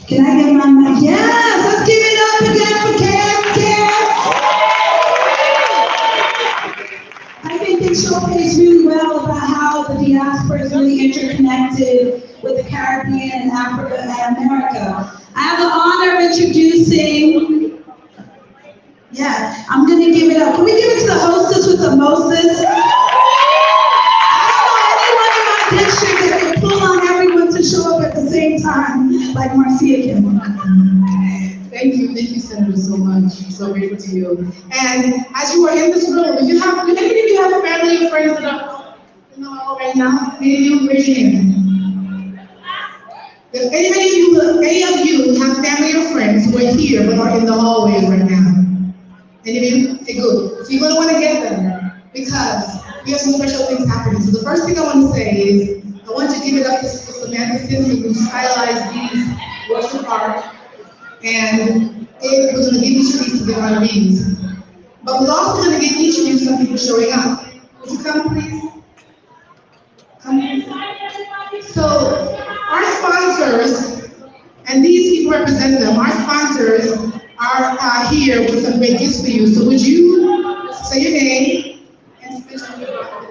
Can I get my mic? Yes, let's give it up again for KFK. I think it showcased really well about how the diaspora is really interconnected with the Caribbean and Africa and America. I have the honor of introducing, I'm gonna give it up. Can we give it to the hostess with the mostest? I don't know anyone in my district that can pull on everyone to show up at the same time, like Marcia can. Thank you, Senator, so much. So grateful to you. And as you are in this room, if you have, any of you have family or friends that are in the hall right now? Any of you, raise your hand. If any of you have family or friends who are here but are in the hallways right now? Any of you? Okay, good. So you're gonna want to get them because we have some special things happening. So the first thing I want to say is I want to give it up to Samantha Simpson who stylized these worship art. And we're going to give each of these to the honorees. But we're also going to give each of you some people showing up. Would you come, please? Come, please. So, our sponsors, and these people represent them, our sponsors are here with some great gifts for you. So would you say your name and speak on your behalf?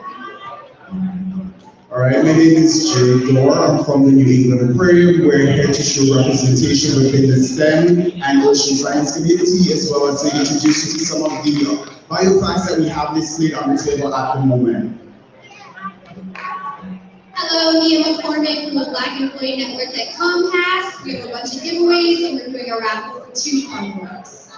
All right, my name is Jerry Dorr. I'm from the New England Aquarium. We're here to show representation within the STEM and ocean science community, as well as to introduce you to some of the biofacts that we have displayed on the table at the moment. Hello, Nia McCormick from the Black Employee Network at Comcast. We have a bunch of giveaways and we're doing a raffle for 2 envelopes.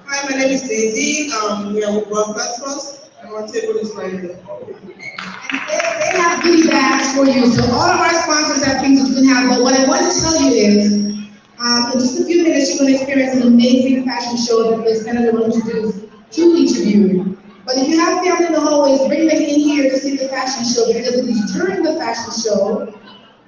Hi, my name is Daisy. We are with World Class Trust. Our table is right here. They have goodie bags for you. So all of our sponsors have things that you can have. But what I want to tell you is, in just a few minutes, you're going to experience an amazing fashion show that the senator will introduce to each of you. But if you have family in the hallways, bring them in here to see the fashion show because it is during the fashion show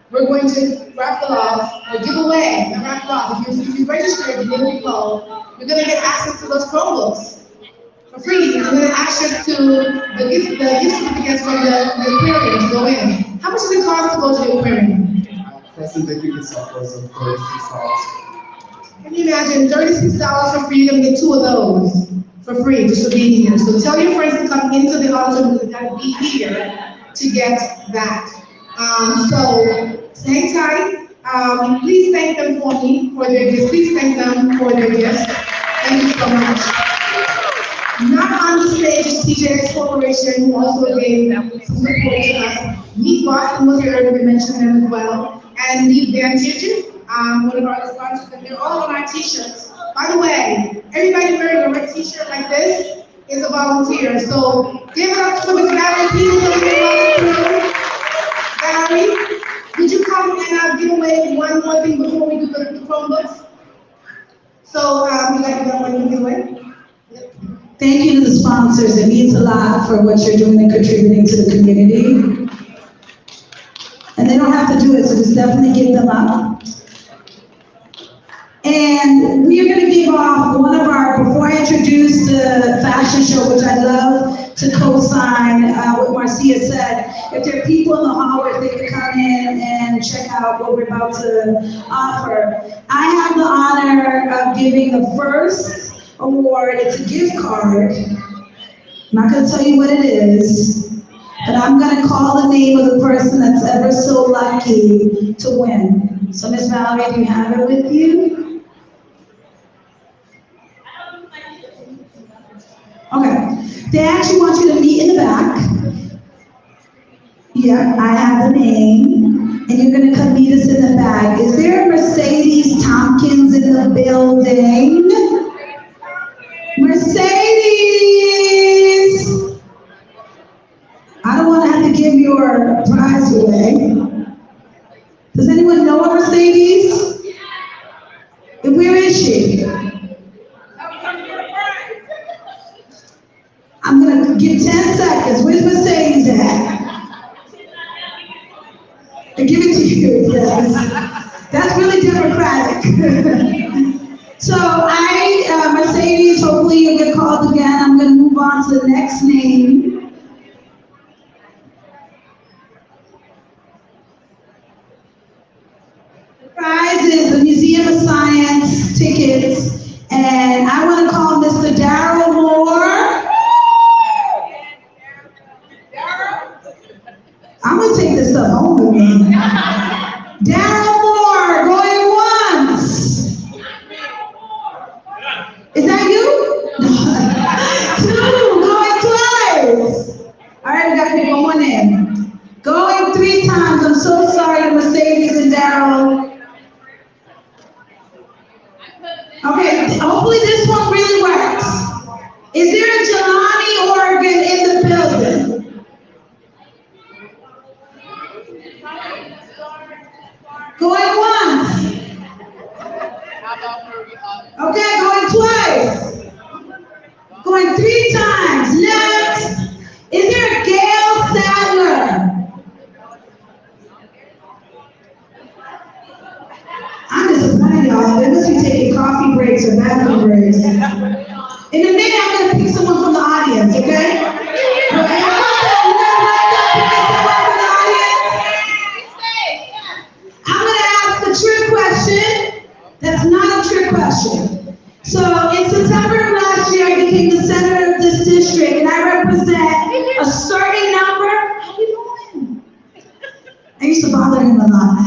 we're going to raffle off or give away the raffle off. If you register, you didn't know, you're going to get access to those Chromebooks. For free, and I'm going to access to the gift certificates from the aquarium to go in. How much does it cost to go to the aquarium? Present, I think it's upwards of $36. Can you imagine $36 for free? You're going to get 2 of those for free just for being here. So tell your friends to come into the auditorium because they've got to be here to get that. So hang tight. Please thank them for me for their gifts. Please thank them for their gifts. Thank you so much. Not on the stage is TJX Corporation, who also gave some support to us. Meet Boston was here, we mentioned them as well. And Meet Vantage, one of our other sponsors, and they're all on our t-shirts. By the way, everybody wearing a red t-shirt like this is a volunteer. So give it up to Miss Valerie Peterson. Valerie, would you come and give away one more thing before we do the Chromebooks? So, would you like to know what you give away? Thank you to the sponsors. It means a lot for what you're doing and contributing to the community. And they don't have to do it, so just definitely give them up. And we are going to give give off one of our, before I introduce the fashion show, which I love to co-sign what Marcia said, if there are people in the hallway, they can come in and check out what we're about to offer. I have the honor of giving the first award. It's a gift card. I'm not going to tell you what it is, but I'm going to call the name of the person that's ever so lucky to win. So Ms. Valerie, do you have it with you? Okay. They actually want you to meet in the back. Yeah, I have the name. And you're going to come meet us in the back. Is there a Mercedes Tompkins in the building? Mercedes! I don't want to have to give your prize away. Does anyone know a Mercedes? And where is she? I'm going to give 10 seconds. Where's Mercedes at? I give it to you, yes. That's really democratic. So Mercedes, hopefully you'll get called again. I'm going to move on to the next name. The prize is the Museum of Science tickets, and I want to call Mr. Darryl Moore. I'm going to take this stuff home with me. Darryl Moore, going once. Is that you? 2, going twice. All right, we got to pick one more name. Going 3 times. I'm so sorry, Mercedes and Darryl. Okay, hopefully this one really works. Is there a Jelani organ in the building? Going once. Okay, going twice. Going 3 times. Next. Is there a Gail Sadler? I'm disappointed, y'all. They must be taking coffee breaks or bathroom breaks. In a minute, I'm going to pick someone from the audience, okay? I'm going to ask a trick question that's not a trick question. So in September of last year, I became the senator of this district, and I represent a certain number. How you doing? I used to bother him a lot.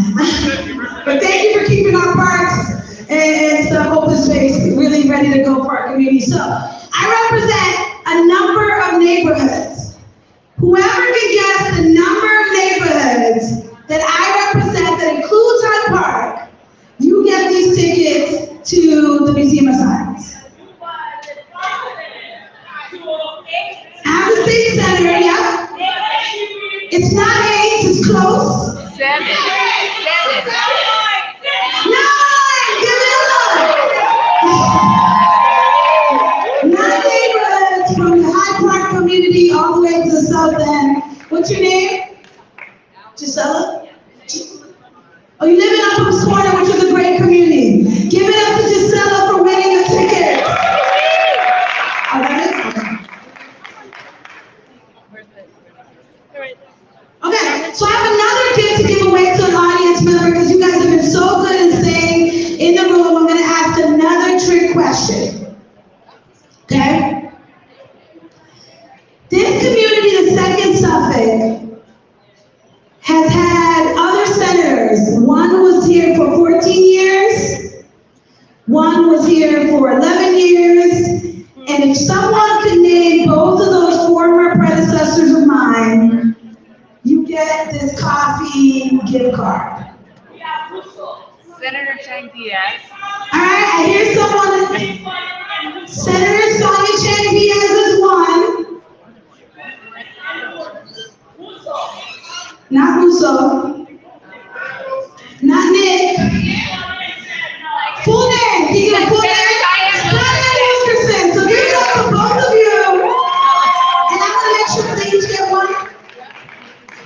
But thank you for keeping our parks and stuff open space really ready to go for our community. So I represent a number of neighborhoods. Whoever can guess the number of neighborhoods that I represent that includes Hyde Park, you get these tickets to the Museum of Science. I'm the state senator, yeah. It's not 8, it's close. 7. 9! Give it up! 9 neighborhoods from the Hyde Park community all the way to the south end. What's your name? Gisela? Oh, you live in Upper Corner, which is a great community. Give it up to Gisela for winning a ticket. All right? Okay, so I have another gift to give away to an audience member because you guys have been so good at staying in the room. I'm going to ask another trick question. Okay? This community, the Second Suffolk, has had other senators. One was here for 14 years. One was here for 11 years. And if someone could name both of those former predecessors of mine, you get this coffee gift card. Senator Chang Diaz. All right, I hear someone. Senator Sonia Chang Diaz is one. Not Russo. Not Nick. Full name. Can you get a full name? Sonia Wilkerson. So give it up for both of you. And I'm going to make sure they each get one.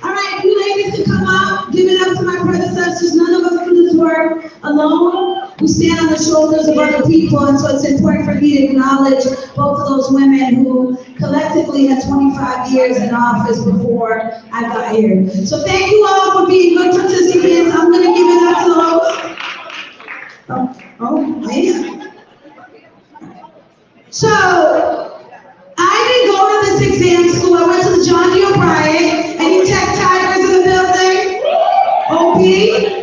All right, you ladies can come up. Give it up to my predecessors. None of us do this work alone. We stand on the shoulders of other people, and so it's important for me to acknowledge both of those women who collectively had 25 years in office before I got here. So thank you all for being good participants. I'm going to give it up to the host. Oh, man. So, I didn't go to this exam school. I went to the John D. O'Brien. Any tech tigers in the building? OP?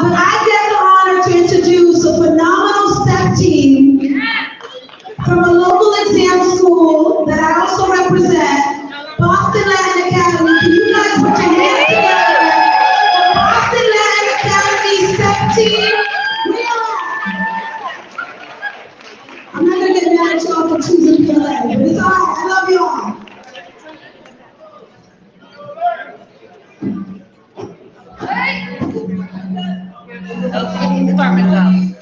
But I get the honor to introduce a phenomenal step team from a local exam school that I also represent, Boston Latin Academy. Can you guys put your hands together for Boston Latin Academy step team? I'm not gonna get mad at y'all for choosing PLA, but it's all right. I love y'all. Okay, department go.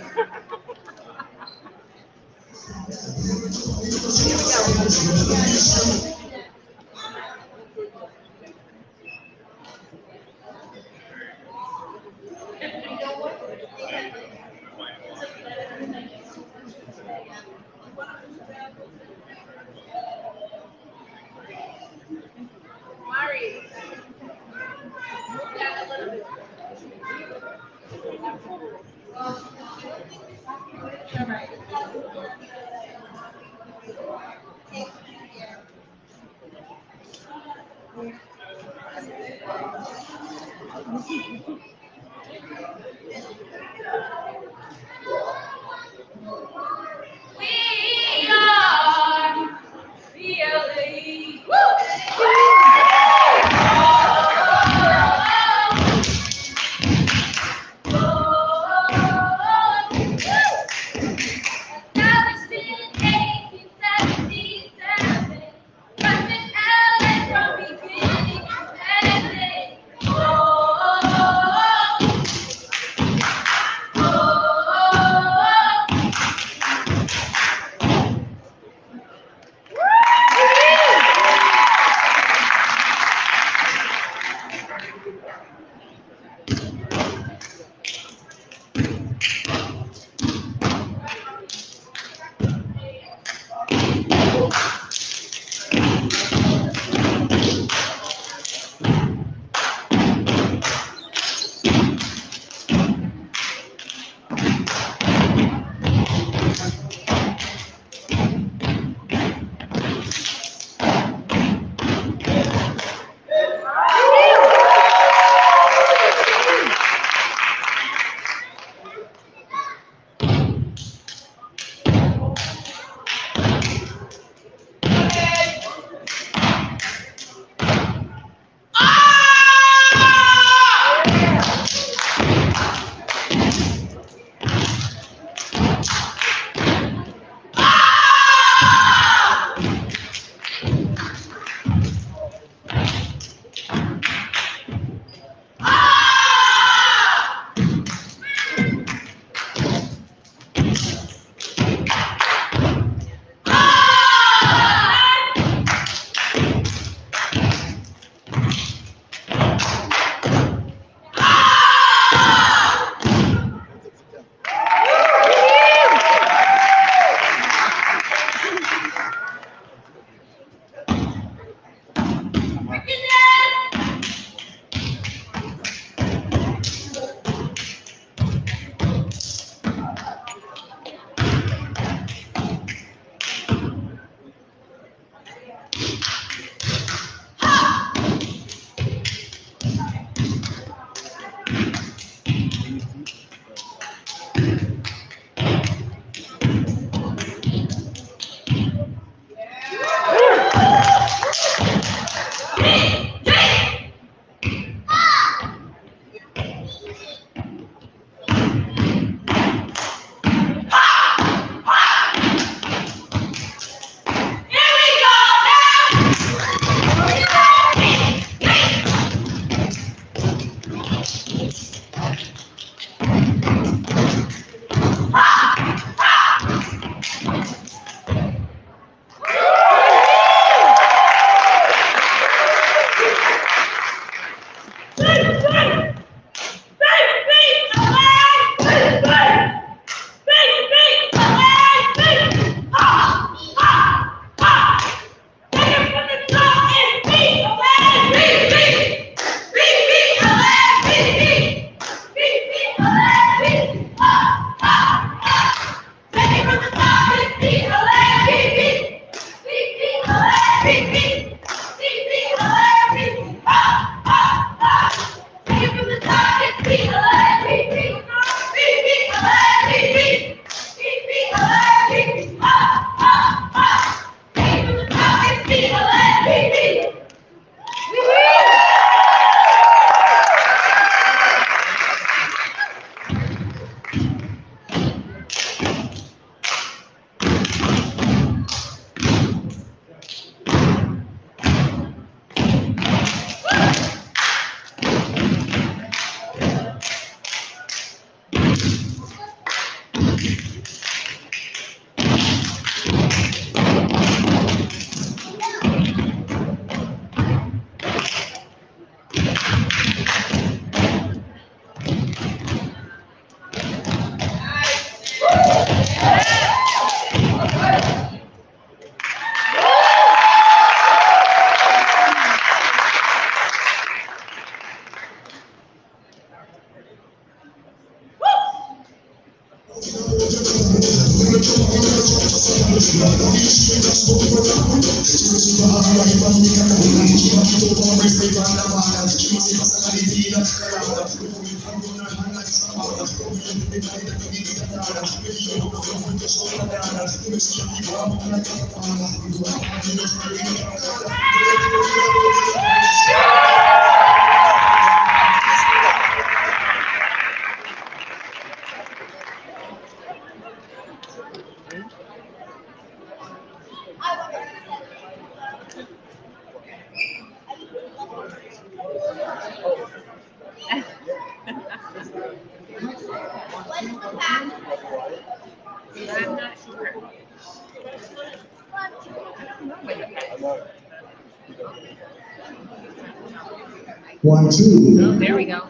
One, two. Oh, there we go.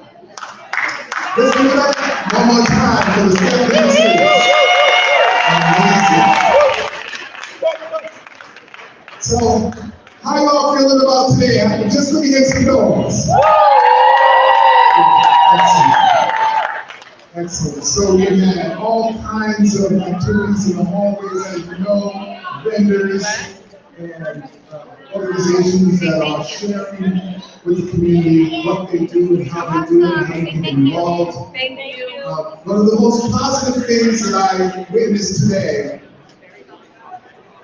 Let's give it up one more time for the State Amazing. So, how y'all feeling about today? Just let me get some noise. Excellent. So we had all kinds of activities in the hallways, as you know, vendors and organizations that are sharing with the community what they do and how they do it and how they get involved. Thank you. One of the most positive things that I witnessed today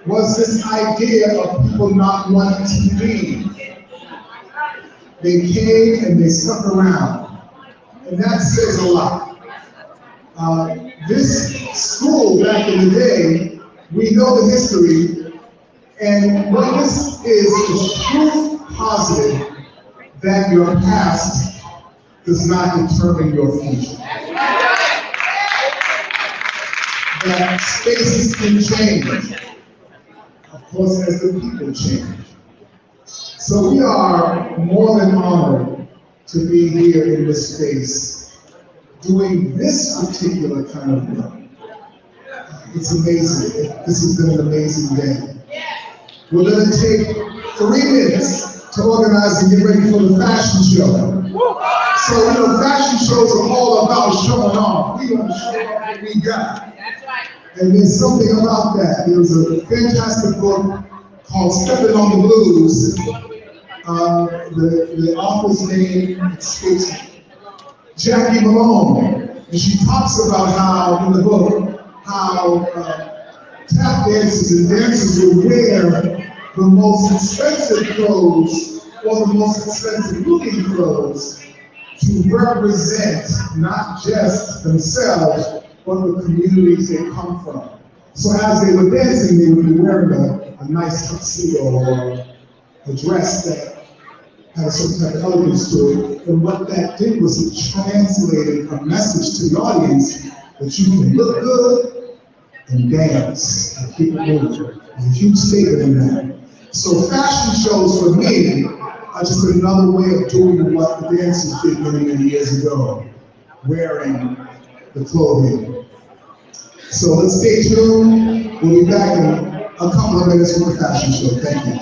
was this idea of people not wanting to leave. They came and they stuck around, and that says a lot. This school back in the day, we know the history, and what this is proof positive that your past does not determine your future. That spaces can change, of course, as the people change. So we are more than honored to be here in this space, doing this particular kind of work. It's amazing. This has been an amazing day. We're going to take 3 minutes to organize and get ready for the fashion show. So, fashion shows are all about showing off. We're going to show off what we got. And there's something about that. There's a fantastic book called Stepping on the Blues. The author's name escapes me. Jackie Malone. And she talks about how, in the book, how tap dancers and dancers would wear the most expensive clothes or the most expensive looking clothes to represent not just themselves, but the communities they come from. So as they were dancing, they would be wearing a nice tuxedo or a dress that had some type of elegance to it. And what that did was it translated a message to the audience that you can look good and dance and keep it moving. There's a huge statement in that. So fashion shows for me are just another way of doing what the dancers did many, many years ago, wearing the clothing. So let's stay tuned. We'll be back in a couple of minutes with the fashion show. Thank you.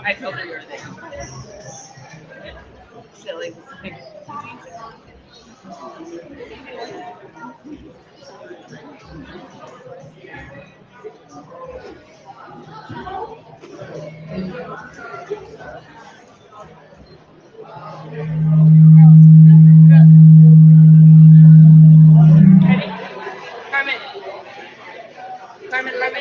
I told her you were there. Silly. Carmen, let me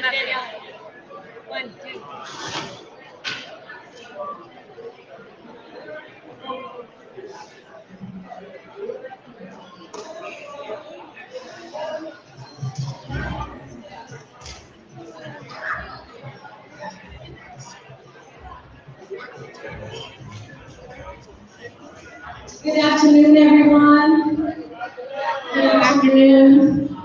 Good afternoon, everyone. Good afternoon.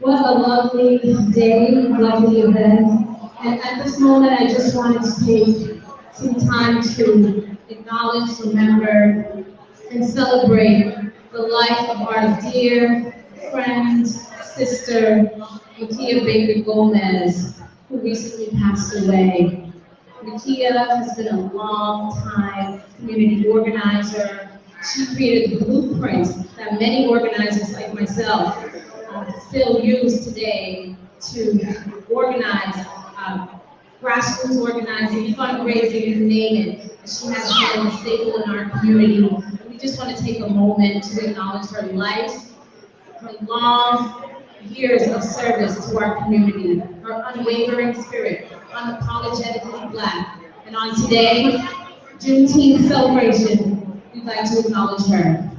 What a lovely day, lovely event. And at this moment, I just wanted to take some time to acknowledge, remember, and celebrate the life of our dear friend, sister, Makia Baker Gomez, who recently passed away. Makia has been a long-time community organizer. She created the blueprint that many organizers like myself still use today to organize, grassroots organizing, fundraising, you name it. She has been a staple in our community. We just want to take a moment to acknowledge her life, her long years of service to our community, her unwavering spirit, unapologetically Black. And on today, Juneteenth celebration, we'd like to acknowledge her.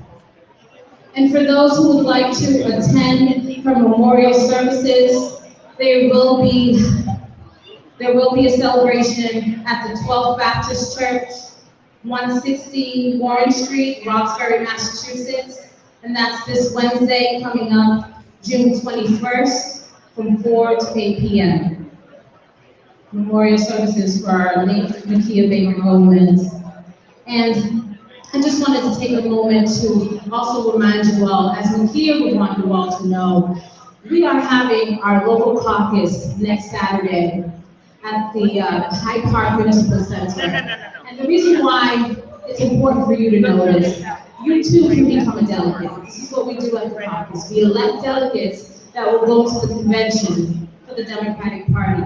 And for those who would like to attend her memorial services, there will be a celebration at the 12th Baptist Church, 160 Warren Street, Roxbury, Massachusetts. And that's this Wednesday coming up, June 21st, from 4 to 8 p.m. Memorial services for our late Makia Baker Gomez. And I just wanted to take a moment to also remind you all, as Makia would want you all to know, we are having our local caucus next Saturday at the Hyde Park Municipal Center. And the reason why it's important for you to know is, you too can become a delegate. This is what we do at the caucus. We elect delegates that will go to the convention for the Democratic Party.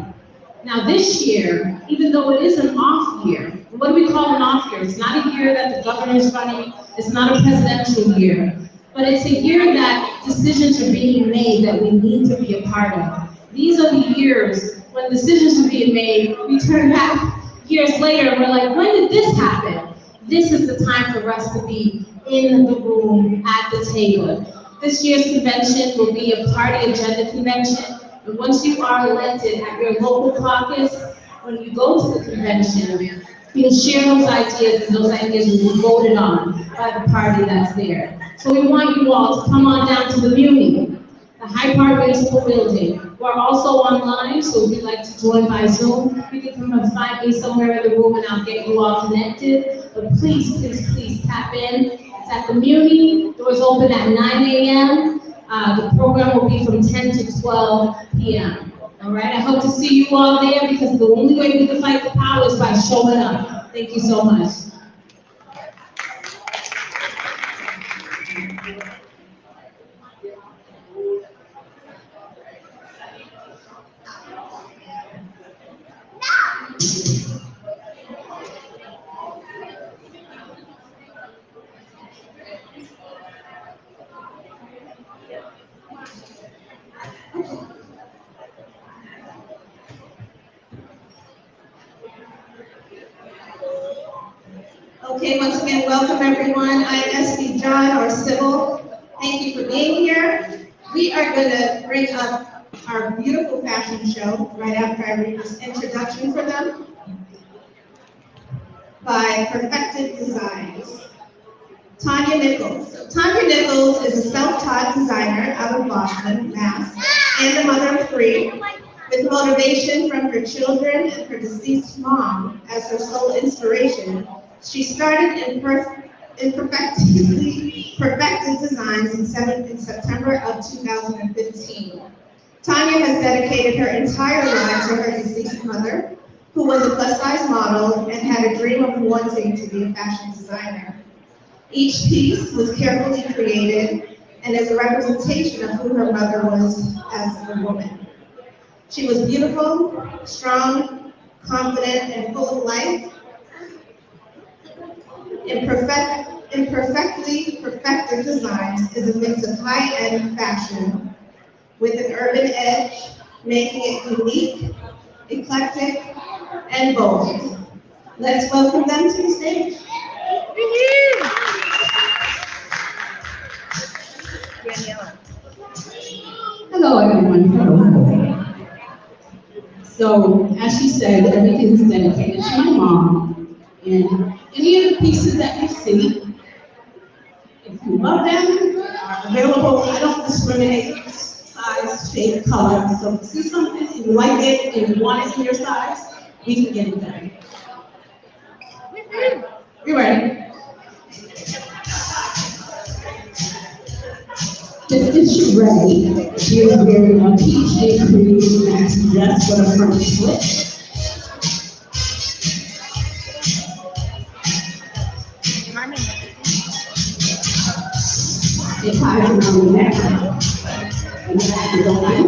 Now this year, even though it is an off year, what do we call an off year? It's not a year that the governor is running, it's not a presidential year, but it's a year that decisions are being made that we need to be a part of. These are the years when decisions are being made, we turn back years later and we're like, when did this happen? This is the time for us to be in the room at the table. This year's convention will be a party agenda convention. And once you are elected at your local caucus, when you go to the convention, you'll share those ideas, and those ideas will be voted on by the party that's there. So we want you all to come on down to the Muni, the Hyde Park Municipal Building. We're also online, so if you'd like to join by Zoom, you can come and find me somewhere in the room and I'll get you all connected. But please, please, please tap in. It's at the Muni. Doors open at 9 a.m. The program will be from 10 to 12 p.m. All right, I hope to see you all there because the only way we can fight the power is by showing up. Thank you so much. Okay, once again, welcome everyone. I'm SB John, or Sybil. Thank you for being here. We are going to bring up our beautiful fashion show right after I read this introduction for them by Perfected Designs. Tanya Nichols. So Tanya Nichols is a self-taught designer out of Boston, Mass, and a mother of 3. With motivation from her children and her deceased mom as her sole inspiration, she started in perfected designs in September of 2015. Tanya has dedicated her entire life to her deceased mother, who was a plus-size model and had a dream of wanting to be a fashion designer. Each piece was carefully created and is a representation of who her mother was as a woman. She was beautiful, strong, confident, and full of life. Perfectly Perfected Designs is a mix of high-end fashion with an urban edge, making it unique, eclectic, and bold. Let's welcome them to the stage. Hello, everyone. Hello. So, as she said, everything is dedicated to my mom. And any of the pieces that you see who love them are available. I don't discriminate size, shape, color. So if you see something, and you like it, and you want it in your size, we can get it done. You ready? This is Ray. She is wearing a peach and cream maxi dress with a front slit. It ties around the neck. And the back is open.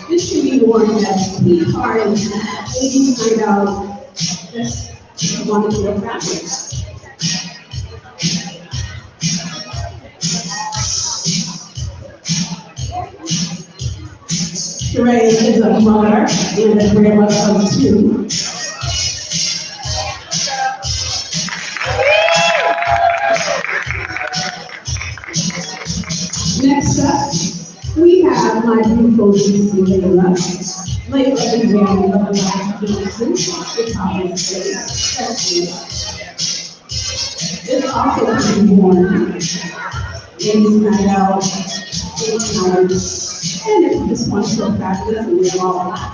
This should be worn as the card and ladies find out just wanted to wear fabrics. Sheree is a mother and a grandmother of two. Next up, we have my beautiful niece, Layla. Layla is wearing a black jumpsuit with high waist. This also can be worn ladies night out, date night, and if you just want to practice and wear all black.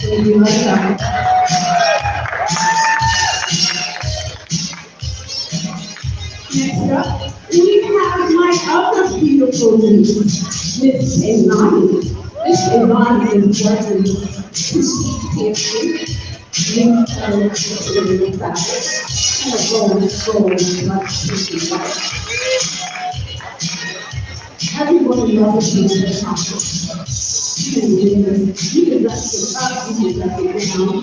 Thank you, Layla. Next up, we have my other beautiful niece, Miss Imani. Miss Imani is wearing two-piece pantry, new color fabric, and a gold, much pretty white. Everyone loves you in the house. You can dress it up, you can dress it down.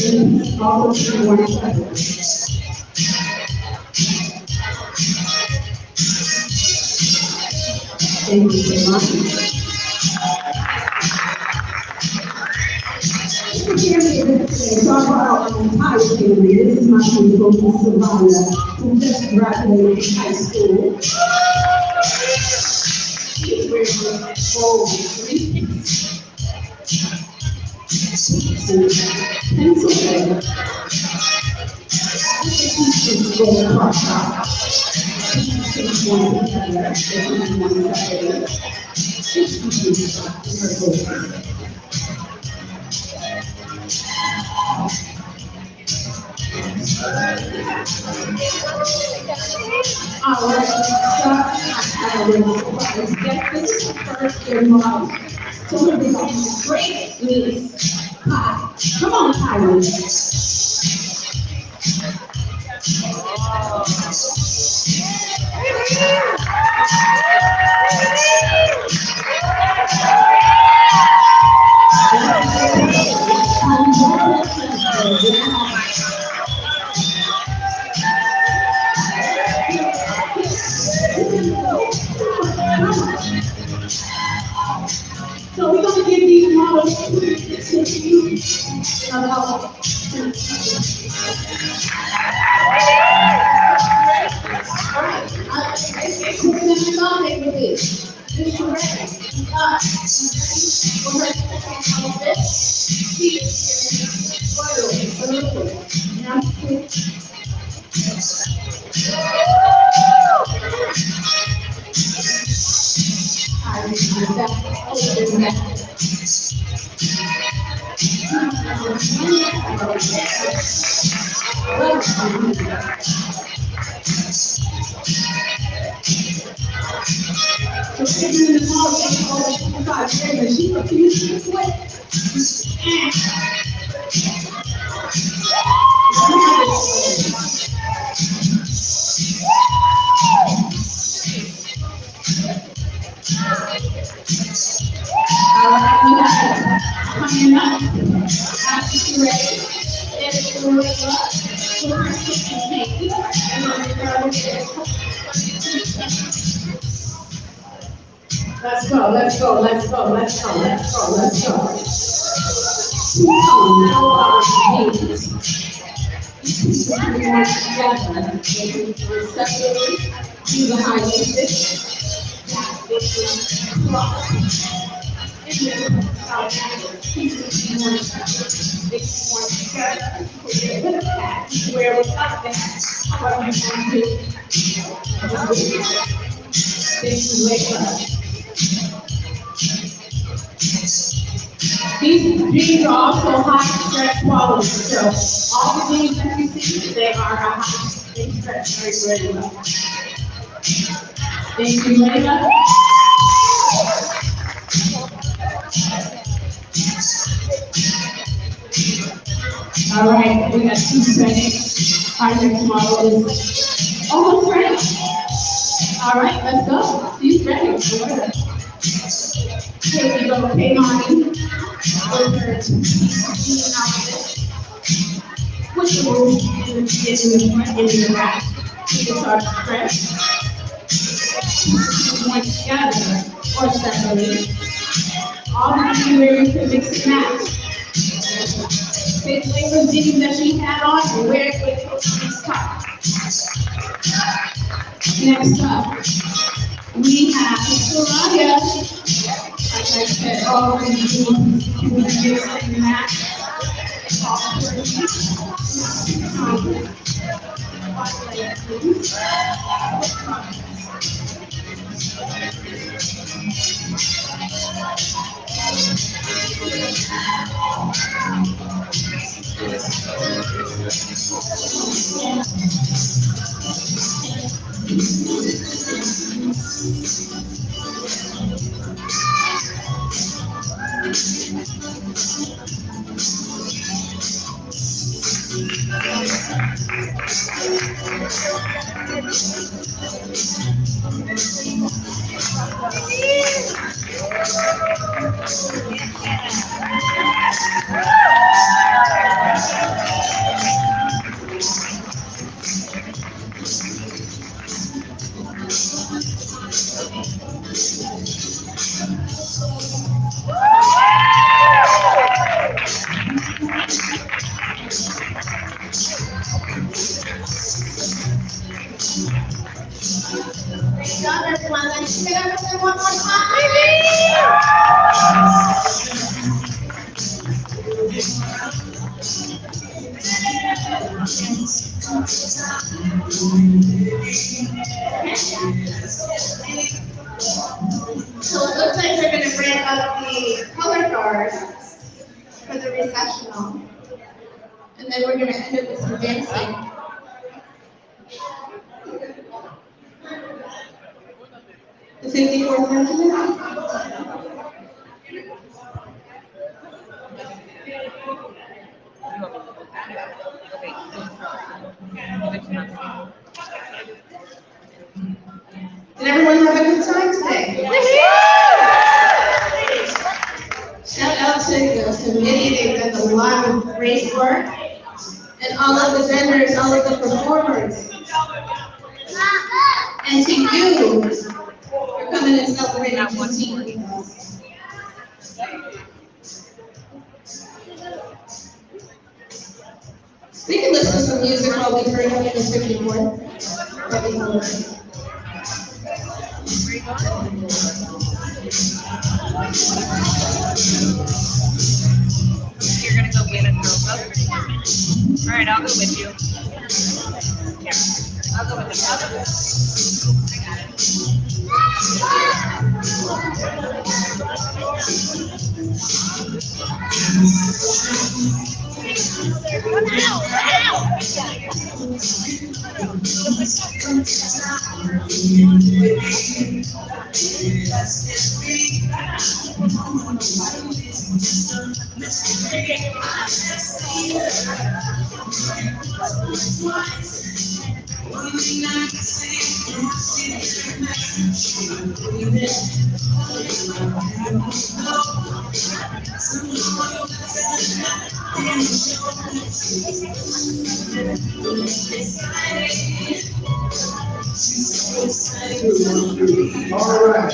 And all of you want to try it. Thank you very much. Talk about Hyde family. This is my beautiful Savannah, who just graduated high school. She's wearing gold Pennsylvania. This is gold cross top. All right, this is the first year model. So we're going to be great niece. Hi, come on, Kylie. So we're going to give these models to you. She refused to quit. Coming up, after you're ready, it's going up. Let's go, let's go, let's go, let's go, let's go, let's go. Snow, no our needs. People who work together, respectively, to the high-waisted, where without that, what you can do. These are also high stress qualities, so all the things that you see, they are a high stress very well. Thank you, Linda. All right, we got 2 seconds. Our next model is almost ready. All right, let's go. She's ready. Here we go. Hey, Marty. With her outfit. Push the moves in the front and in the back. You can start to stretch. One together or separately. All the things where you can mix and match. Take the jeans that she had on and wear it with this top. Next up, we have Soraya. Like I said, all of these jeans can be mixed and matched. Great job, everyone. Let's get up there one more time. So it looks like we're going to bring up the color guard for the recessional. And then we're going to end it with some dancing. The 54th Regiment. Did everyone have a good time today? Shout out to the committee, they've done a lot of great work. And all of the vendors, all of the performers. And to you, for coming and celebrating Juneteenth with us. We can listen to some music while we bring up the 54th. That'd be wonderful. You're gonna go get it. All right, I'll go with you. Here, I'll go with you. I got it. All right,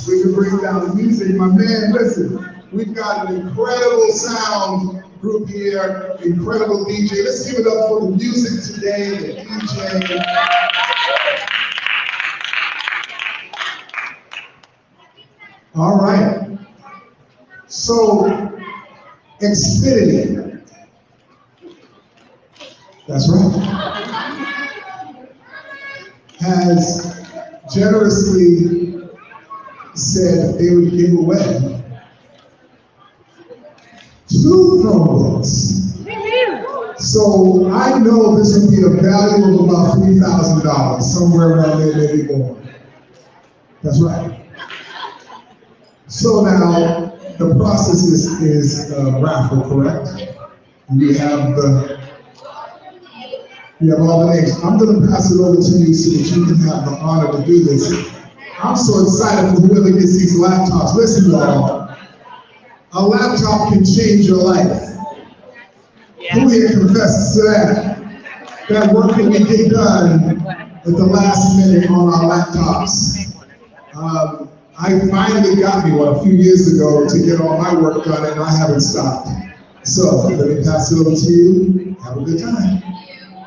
we can bring down the music, my man. Listen, We've got an incredible sound group here, incredible DJ. Let's give it up for the music today, the DJ. All right. So, Xfinity. That's right. Has generously said they would give away 2 Chromebooks. So I know this would be a value of about $3,000, somewhere around there, maybe more. That's right. So now the process is raffle, correct? You have all the names. I'm going to pass it over to you so that you can have the honor to do this. I'm so excited for whoever gets these laptops. Listen, y'all. A laptop can change your life. Who here confesses to that? That work that we get done at the last minute on our laptops. I finally got me one a few years ago to get all my work done, and I haven't stopped. So let me pass it over to you. Have a good time.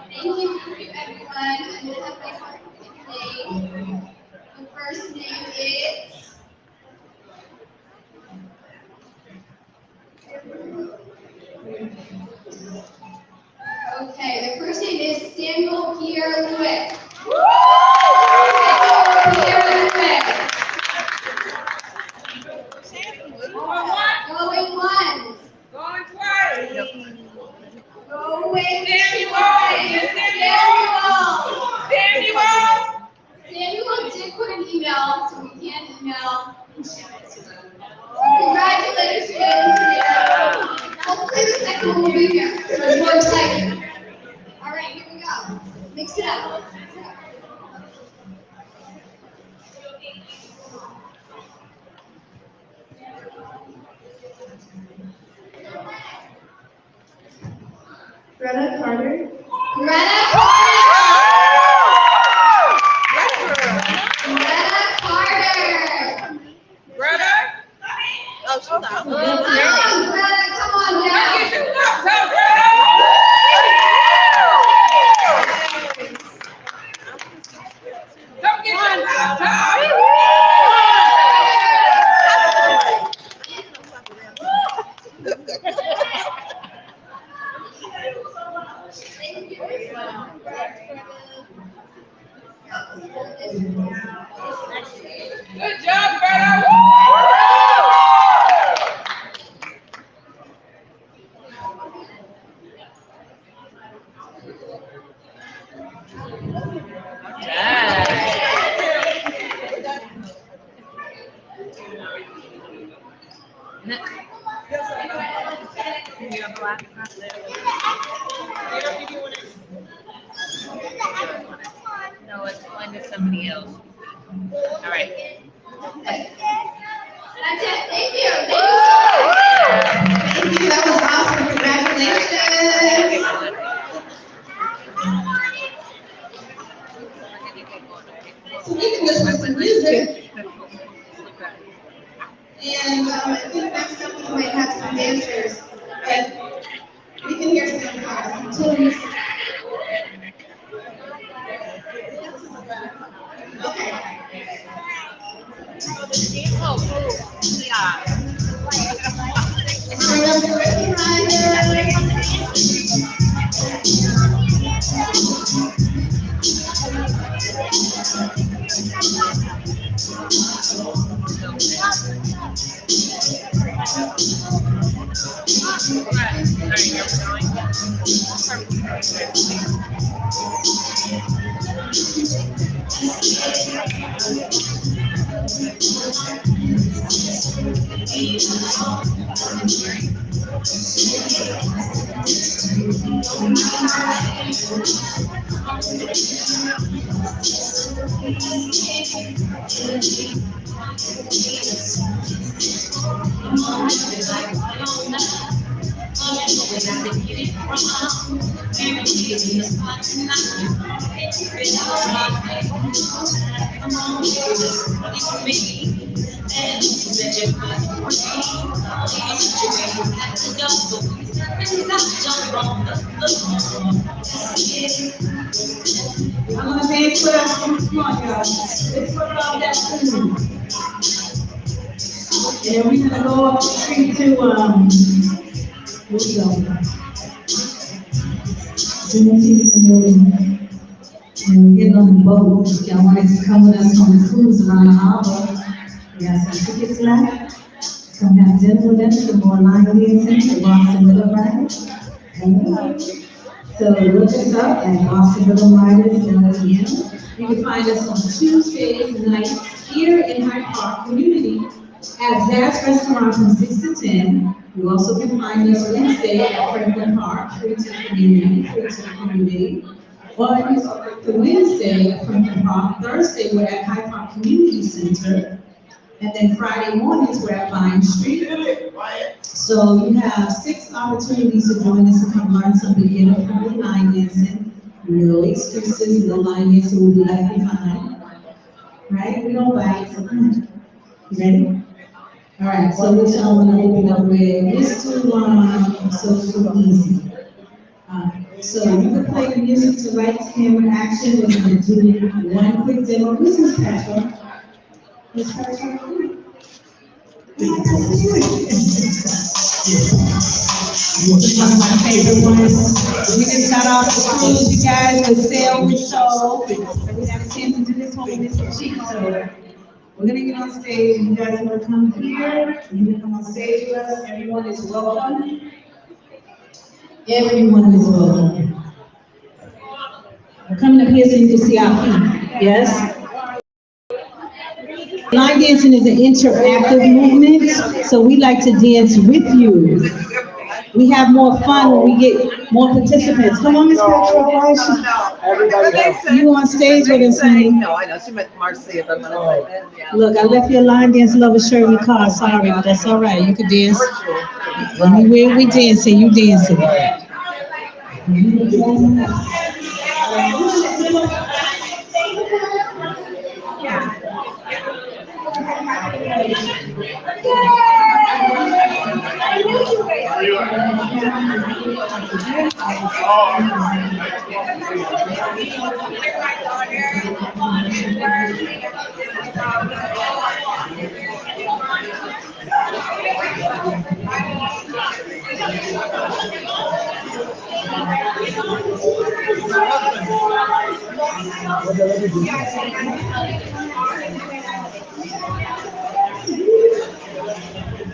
Thank you, everyone. I'm going to have my first name. The first name is... Okay, the first name is Samuel Pierre Louis. Samuel Pierre Louis. Going once. Going twice. Going Samuel. Samuel did put an email, so we can't email. Congratulations. Hopefully the second one will be here. I'm more excited. All right, here we go. Mix it up. Greta Carter. Greta Carter. Greta Carter. Greta. Oh, she's out. Come on, Greta, come on down. Get your laptop, Greta. Come get your laptop. Good job, Greta. No, it's going to somebody else. All right. That's it. Thank you. Thank you. That was awesome. Congratulations. So we can listen to some music. And I think next up we might have some dancers, but we can hear some tunes. Okay. I'm gonna dance with us. Come on, y'all. Let's put up that food. And then we're gonna go up the street to, where we go? Juneteenth Joy. And we're getting on the boat. If y'all wanted to come with us on the cruise around the harbor, we have some tickets left. Come have dinner with us, the more line dancing, the Boston Rhythm Riders. So look us up at Boston Rhythm Riders. You can find us on Tuesdays nights here in Hyde Park Community at Zazz Restaurant from 6 to 10. You also can find us Wednesday at Franklin Park, free to the community, On the Wednesday at Franklin Park, Thursday we're at Hyde Park Community Center, and then Friday mornings we're at Vine Street. So you have 6 opportunities to join us and come learn some beginner friendly line dancing. No excuses, no line dancing will be left behind. Right? We don't bite, so come on. You ready? All right, so we're going to open up with Mr. So Easy. So you can play the music to right camera action. We're going to do one quick demo. This is Patrick. Miss Patrick. This is one of my favorite ones. We just got off the cruise, you guys, with Sail with Soul. So we got a chance to do this one with Mr. Cheek. So we're gonna get on stage. You guys wanna come here? You can come on stage with us. Everyone is welcome. Everyone is welcome. We're coming up here so you can see our feet. Yes? Line dancing is an interactive movement, so we like to dance with you. We have more fun when we get more participants. Come on, Miss Patrick, why is she? You on stage with us, honey? No, I know, she meant Marcia, but I'm gonna play that, yeah. Look, I left your line dance lover shirt in the car, sorry, but that's all right, you can dance. Anywhere we dancing, you dancing.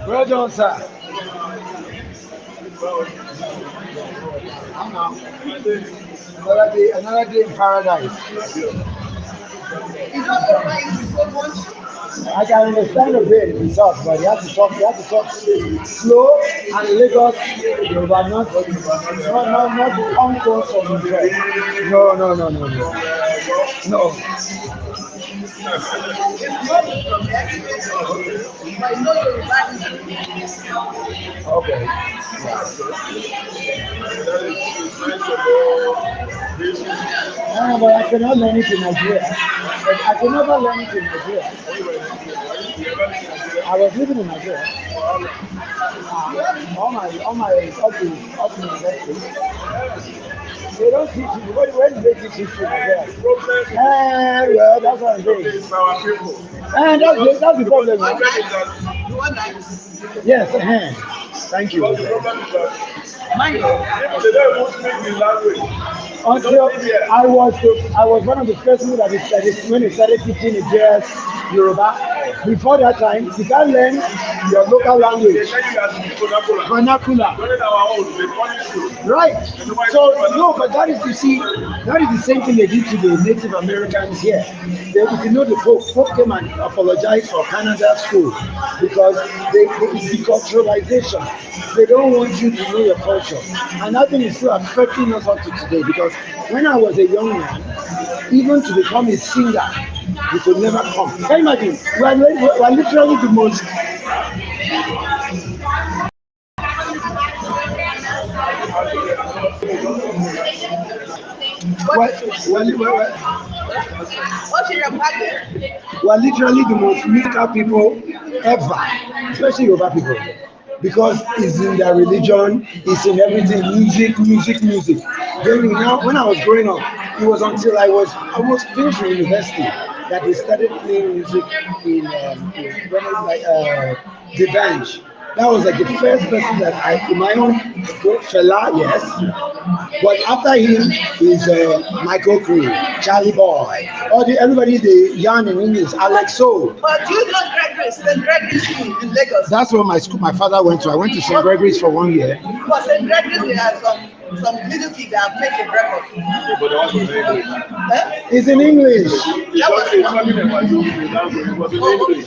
Well done, sir. Another day in paradise. I can understand a bit in South, but you have to talk slow and Lagos, you are not the concourse of the train. No. Okay. No, but I cannot learn it in Nigeria. I can never learn it in Nigeria. I was living in Nigeria. All my up to university. They don't teach you. When do they teach history in Nigeria? Well, that's what I'm saying. And that's the problem. Yes, thank you. Until I was one of the first people that when they started teaching the jazz Yoruba. Before that time, you can't learn your local language, vernacular. Right. So no, but that is the same thing they did to the Native Americans here. If you know the folk came and apologized for Canada school because it's deculturalization. They don't want you to know your culture, and that thing is still affecting us up to today. Because when I was a young man, even to become a singer, you could never come. Can you imagine? We are literally the most. We're literally the most musical people ever, especially Yoruba people, because it's in their religion, it's in everything, music. Then you know, when I was growing up, it was until I was almost finished university that they started playing music in when it's like the bench. That was like the first person that I, in my own Fela, yes. But after him is Michael Cree, Charlie Boy, everybody they yarn in English, Alex So. But do you know Gregory, St. Gregory's School in Lagos? That's where my school, my father went to. I went to St. Gregory's for 1 year. But St. Gregory's, there are some little kids that have taken record. But also in English. It's in English.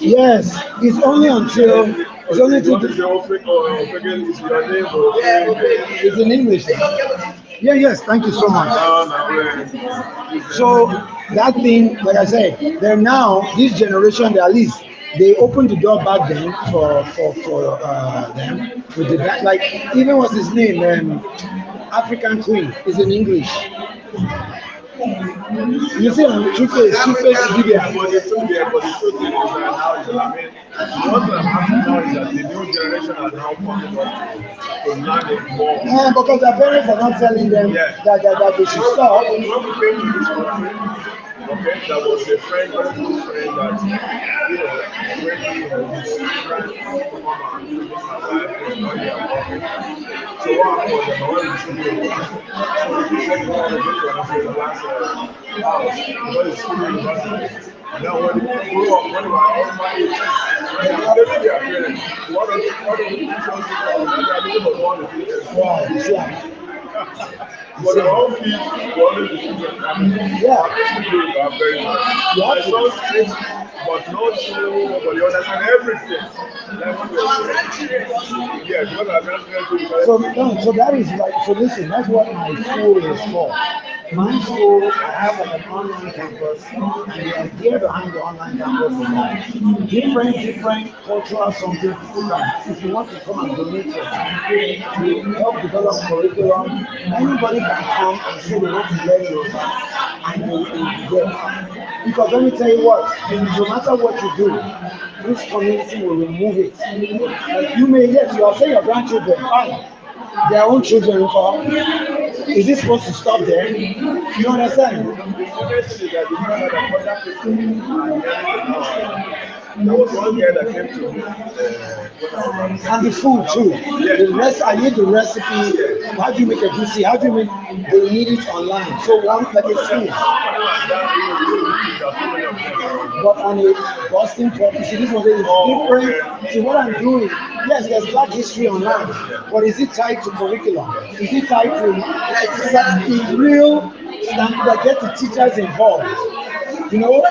Yes, it's only until it's in English. Yeah, yes, thank you so much. So that thing, like I said, they're now this generation, at least they opened the door back then for them with the like even what's his name, African Queen is in English. You see, Two-Face video. But the truth is that now what I'm happening now is that the new generation are now coming up to learn it more. Yeah, because their parents are not telling them that they should stop. When we came to this country, okay, there was a friend, very good friend that, when he was friend to come and visit my wife, was not here working. So what happened, the wife is still here. So he said, you want to go to an last house, because it's still university. And then when they grew up, when they were all my age, they didn't their parents. One of the teachers was one of the teachers. But the whole kids, one of the children, yeah, they are very much. My son speaks, but not so, but they understand everything. Yeah, because our grandparents. So that is like, so listen, that's what my school is for. My school, I have an online campus, and the idea behind the online campus is that different cultural something people can, if you want to come and donate your time to help develop curriculum, anybody can come and say they want to learn Yoruba, and they will be there. Because let me tell you what, no matter what you do, this community will remove it. Like you may, yes, you are saying your grandchildren, fine. Their own children, is it supposed to stop there? You understand? There was one guy that came to me. And the food too. The rest, I need the recipe. How do you make a juicy? How do you make? They need it online. So one like a food. But on a Boston property, this one is different. See what I'm doing. Yes, there's Black history online, but is it tied to curriculum? Is it tied to like real standard that get the teachers involved? You know,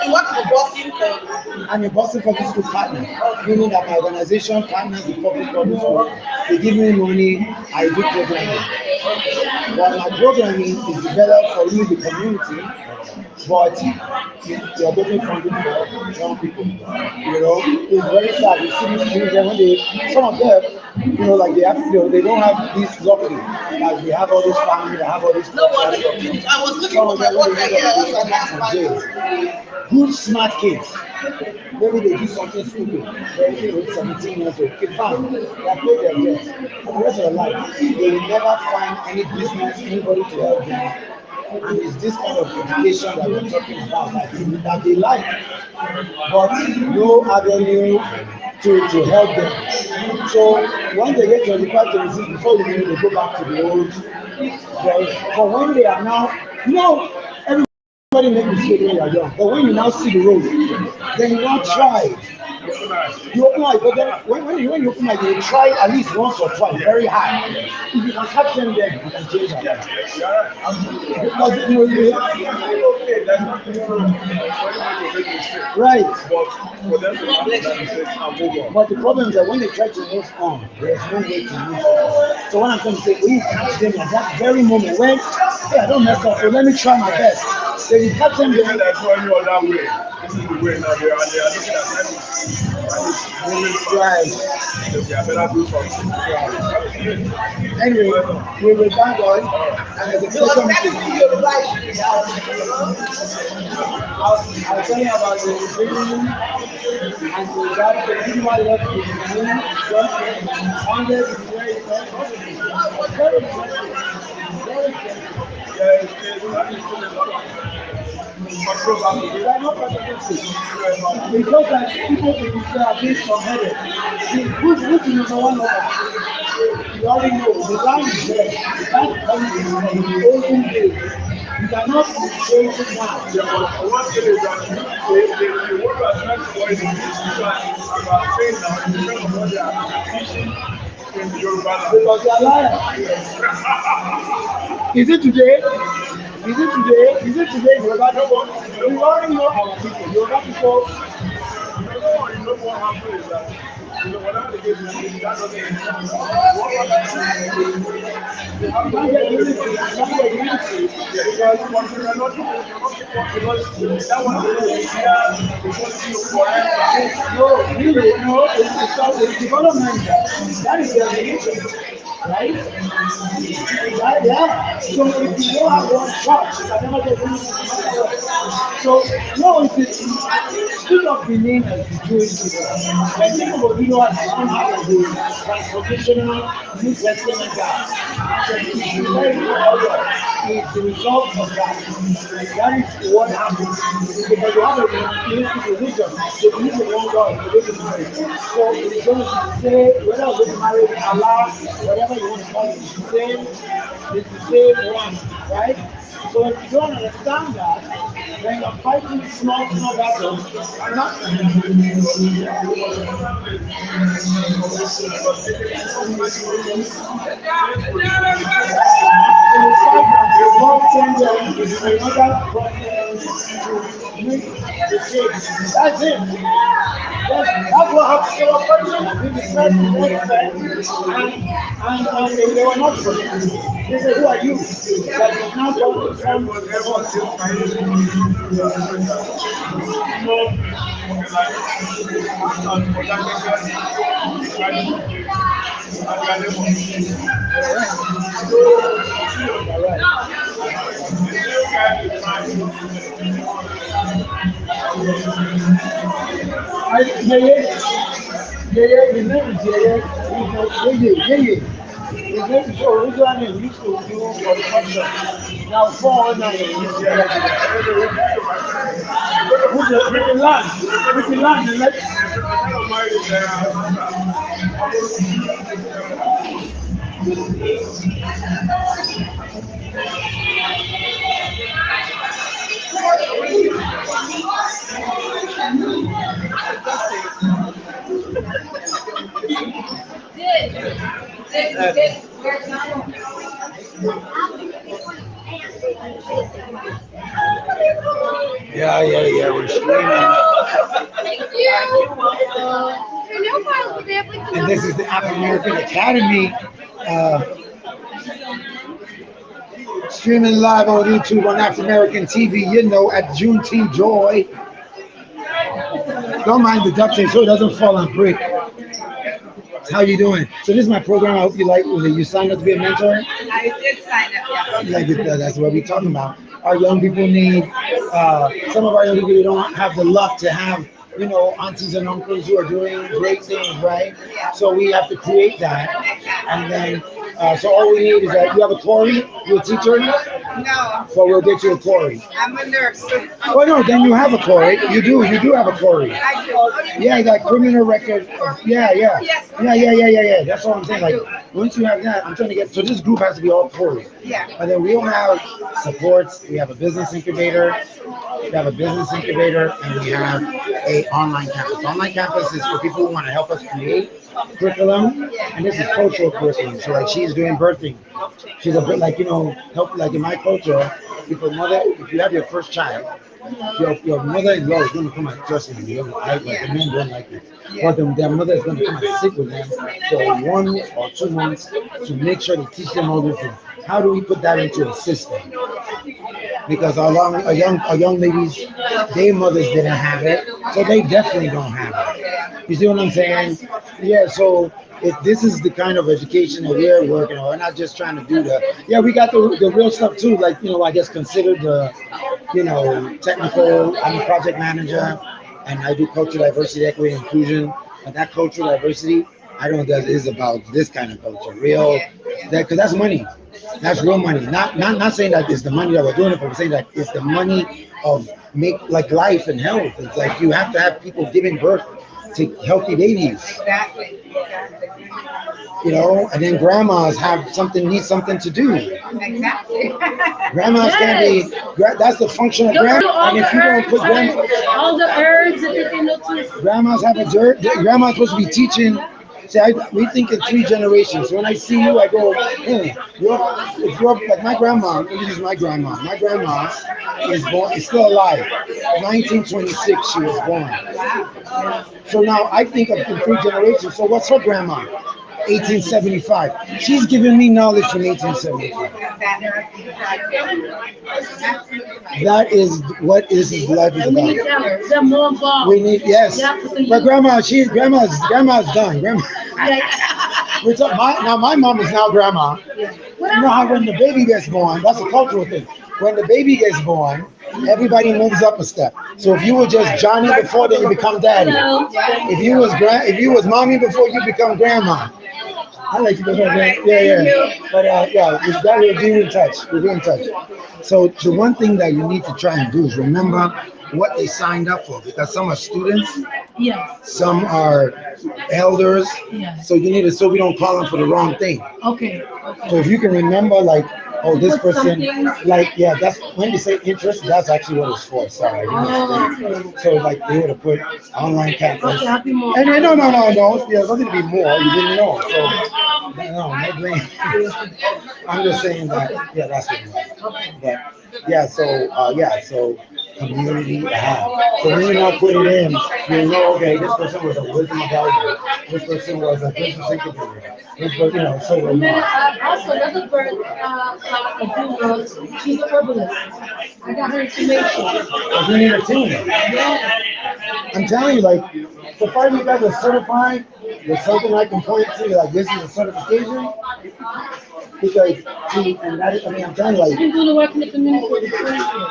I'm a Boston Public School partner, meaning that my organization partners with public school. They give me money, I do programming. But my programming is developed for you, the community, but you're getting funding for young people. You know, it's very sad. You see these children when some of them, you know, like they don't have this luxury. Like they have all this family, they have all this. No, I was looking for my water here. Good, smart kids. Maybe they do something stupid. They're 17 years old. Okay, fine. They have paid their debts. For the rest of their life, they will never find any business, anybody to help them. And it's this kind of education that we're talking about that they like, but no avenue to help them. So when they get 25, 26, before you know, they go back to the old. But when they are now, everybody make mistakes when you are young. But when you now see the road, then you now try. You open like, but then when you open like, you try at least once or twice, very hard. If you can catch them there, you can change that. Because right. But the problem is that when they try to move on, there's no way to move on. So when I'm trying to say, when you catch them at that very moment, when hey, I don't mess up, so let me try my best. Then you catch them there. That's why you are that way. This is the way now they are looking at that. Right. They better do something. Anyway, we will thank God. And as a second thing, I'll tell you about the dream and the God, the reason why left the dream, just wanted to be very thankful. Very thankful. Very thankful. Because that people will be against from heaven. See, who's number one of us? You already know the land is there. That comes from the olden days. You cannot change it now. One thing is that what you are trying to avoid is saying now, in terms of what they are teaching in Yoruba. Because they are liars. Is it today? Is it today? Is it today? Yoruba people? We already know our people. Yoruba people. You know what happens is that whatever they give you, that doesn't they have to get rid of it. Because that one is no, really, no, it's development. That is their religion, right? Yeah. So if you don't have one church, you can never get anything. So, no, it's speak of the name as the Jewish people. When think about you know as somehow the transformational New Testament God. It's the result of that. That is what happens. Because you have a unique religion, they believe in one God, they live in marriage. So it's going to say, whether you live married, Allah, whatever you want to call it, it's the same one, right? So if you don't understand that, then you're fighting small battles. I'm not. That's it. That's what happened to our person. We decided to make and they were not for it. They said, who are you? That is now going to come to his name is Yeye. His name is originally used to do for the function. Now 409 with the land, the next. Yeah, we're screaming. And this is the Afrimerican Academy. Streaming live on YouTube on Afrimerican TV, you know, at Juneteenth Joy. Don't mind the duct tape so it doesn't fall and break. How you doing? So this is my program. I hope you like it. You signed up to be a mentor? I did sign up, yeah. Like that's what we're talking about. Our young people need, some of our young people don't have the luck to have, you know, aunties and uncles who are doing great things, right? So we have to create that. And then, so all we need is that you have a Tory, you're a teacher? No. So we'll get you a Tory. I'm a nurse. Oh no, then you have a Tory. You do have a Tory. I do. Yeah, you got criminal record. Yeah. Yes. Yeah. That's what I'm saying. Like, once you have that, I'm trying to get, so this group has to be all Tory. Yeah. But then we don't have supports. We have a business incubator. And we have a online campus. Online campus is for people who want to help us create curriculum, and this is cultural curriculum. So like she's doing birthing. She's a bit like, you know, help, like in my culture, if you have your first child, your mother-in-law is going to come and dress them. You don't like the men don't like it. But their mother is going to come and sit with them for 1 or 2 months to make sure they teach them all these things. How do we put that into a system? Because our young ladies, their mothers didn't have it, so they definitely don't have it. You see what I'm saying? Yeah, so if this is the kind of education that we're working on, we're not just trying to do yeah, we got the real stuff too, like, I guess considered the, technical, I'm a project manager, and I do cultural diversity, equity, and inclusion, but that cultural diversity, I don't know that is about this kind of culture, because that's money. That's real money. Not saying that it's the money that we're doing it, but we're saying that it's the money of like life and health. It's like you have to have people giving birth to healthy babies. Exactly. And then grandmas need something to do. Exactly. Grandmas can be, that's the function of grandma. And if you don't put grandma, all the herbs that they know too. grandma's grandma's supposed to be teaching. See, we think in 3 generations. So when I see you, I go, if you're like my grandma, let me use my grandma. My grandma is still alive. 1926, she was born. So now I think of in 3 generations. So what's her grandma? 1875. She's giving me knowledge from 1875. That is what this life is about. They're more involved. We need, yes. But grandma's done. We're talking, now my mom is now grandma. You know how when the baby gets born, that's a cultural thing. When the baby gets born, everybody moves up a step. So if you were just Johnny before, then you become daddy. If you was mommy before, you become grandma. I like you, yeah. But we'll be in touch. We'll be in touch. So the one thing that you need to try and do is remember what they signed up for, because some are students, some are elders. So you need to, so we don't call them for the wrong thing. Okay. So if you can remember, like, oh, this person, like, that's when you say interest, that's actually what it's for. Sorry. So like they would have put online campus. And then, no. There's nothing to be more. You didn't know. So no blame. I'm just saying that. That's what it was. But so community. So when you now put it in, you know, okay, this person was a wisdom advisor. This person was a business incubator. This person, so also another bird, she's a herbalist. I got her information. You need a team. I'm telling you, like, so far you guys are certified, there's something I can point to, like, this is a certification. Because, and that is, I'm telling you, like, you've been doing the work in the community.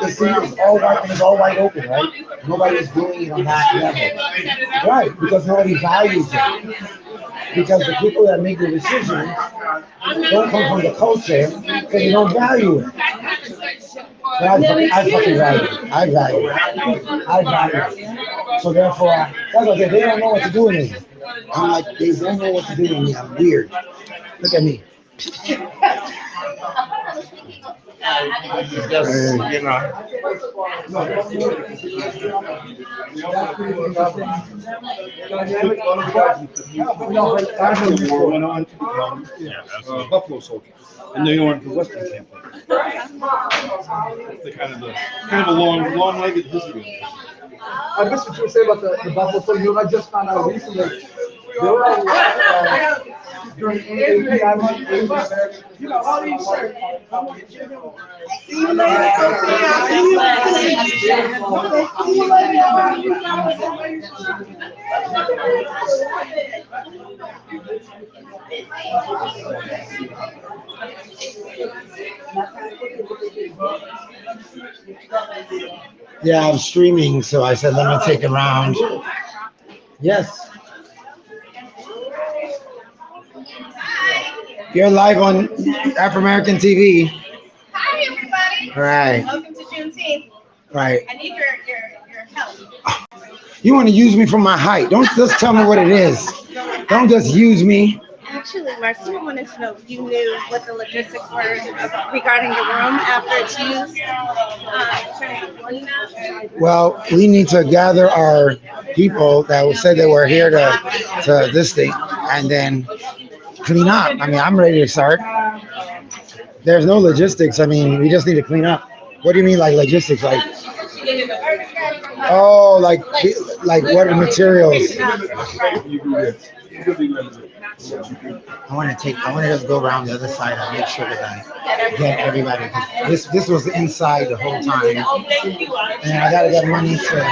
It's all wide open, right? Nobody's doing it on that level. Right, because nobody values it. Because the people that make the decision don't come from the culture, so they don't value it. But I fucking value it. I value it. So therefore, that's what they don't know what to do with me. I'm like, they don't know what to do with me. I'm weird. Look at me. Buffalo soldiers, and they were the Western campaign. The kind of a long-legged history. I guess what you were saying about the Buffalo soldiers, I just found out recently. They were during all these I'm streaming, so I said, let me take a round. Yes. You're live on Afrimerican TV. Hi, everybody. All right. Welcome to Juneteenth. Right. I need your help. You want to use me for my height. Don't just tell me what it is. Don't just use me. Actually, Marcia wanted to know if you knew what the logistics were regarding the room after it's used. Well, we need to gather our people that said they were here to this thing and then clean up. I mean, I'm ready to start. There's no logistics. I mean, we just need to clean up. What do you mean, like logistics? Like, oh, like what are the materials? I want to just go around the other side and make sure that I get everybody. This was inside the whole time, and I gotta get money to.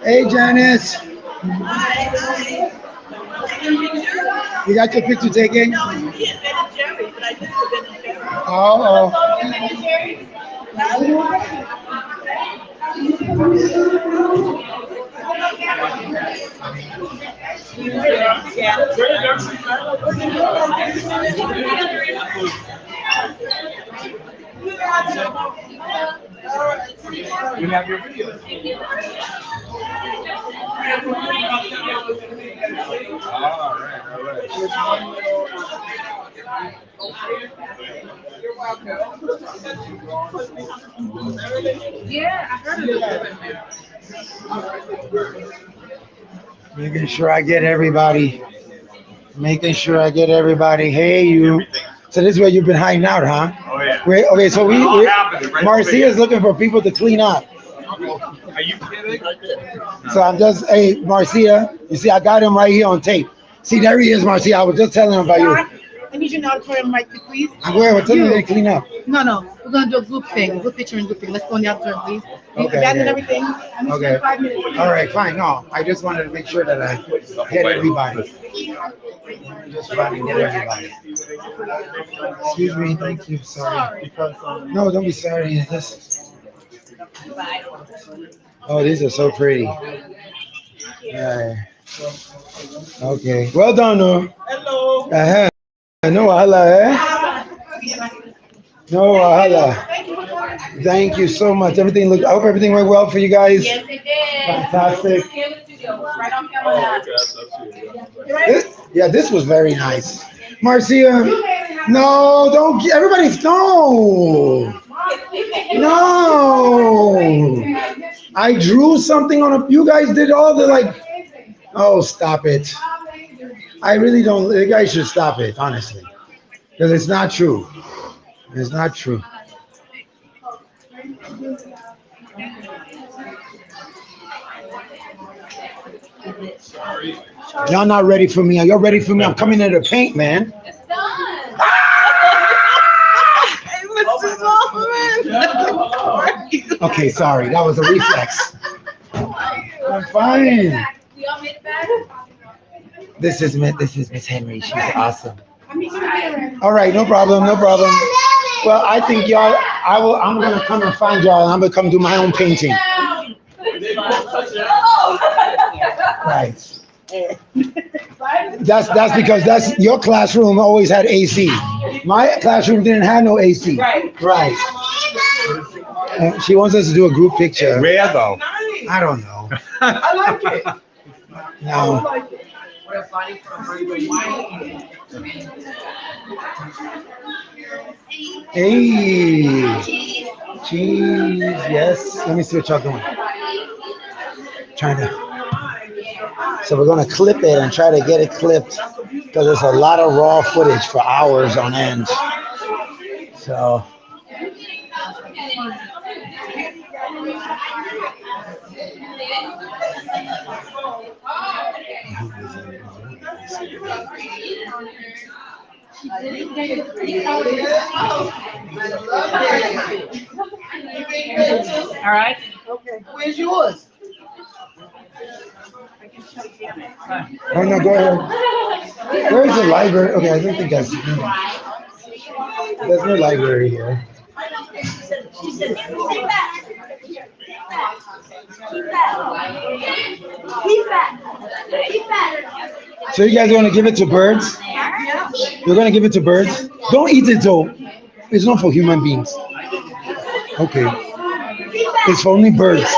Hey, Janice. You got your picture taken? Oh. You have your video. All right. You're welcome. Yeah, I heard of it. Making sure I get everybody. Hey, you. So this is where you've been hiding out, huh? Oh yeah. Wait, okay, so Marcia's looking for people to clean up. Are you kidding? So I'm just, hey, Marcia, you see, I got him right here on tape. See, there he is, Marcia. I was just telling him about you. I need you now for him, right, please. Where? Tell me to clean up. No. We're gonna do a group thing, group picture and group thing. Let's go in the auditorium, please. Okay. That and everything. I need Okay. 5 minutes. All right, fine. No, I just wanted to make sure that I get everybody. Just trying to get everybody. Excuse me. Thank you. Sorry. No, don't be sorry. Oh, these are so pretty. Yeah. Okay. Well done, no. Hello. No wahala, eh? No wahala. Thank you so much. I hope everything went well for you guys. Yes, it did. Fantastic. Right on camera. This was very nice. Marcia, no, don't, everybody's, no. I drew something on you guys did all the oh, stop it. I really don't, you guys should stop it, honestly. Because it's not true. It's not true. Y'all not ready for me. Are y'all ready for me? I'm coming in to paint, man. It's done. Okay, sorry. That was a reflex. I'm fine. This is Miss Henry. She's awesome. All right, no problem. Well, I think y'all, I'm gonna come and find y'all, and I'm gonna come do my own painting. Right. That's because your classroom always had AC. My classroom didn't have no AC. Right. She wants us to do a group picture. Where though? I don't know. I like it. No. Hey, cheese. Yes. Let me see what y'all doing. So we're gonna clip it and try to get it clipped because there's a lot of raw footage for hours on end. So. All right. Okay. Where's yours? Oh no, go ahead. Where's the library? Okay, I don't think there's no library here. So you guys want to give it to birds? You're going to give it to birds? Don't eat it though. It's not for human beings. Okay. It's for only birds.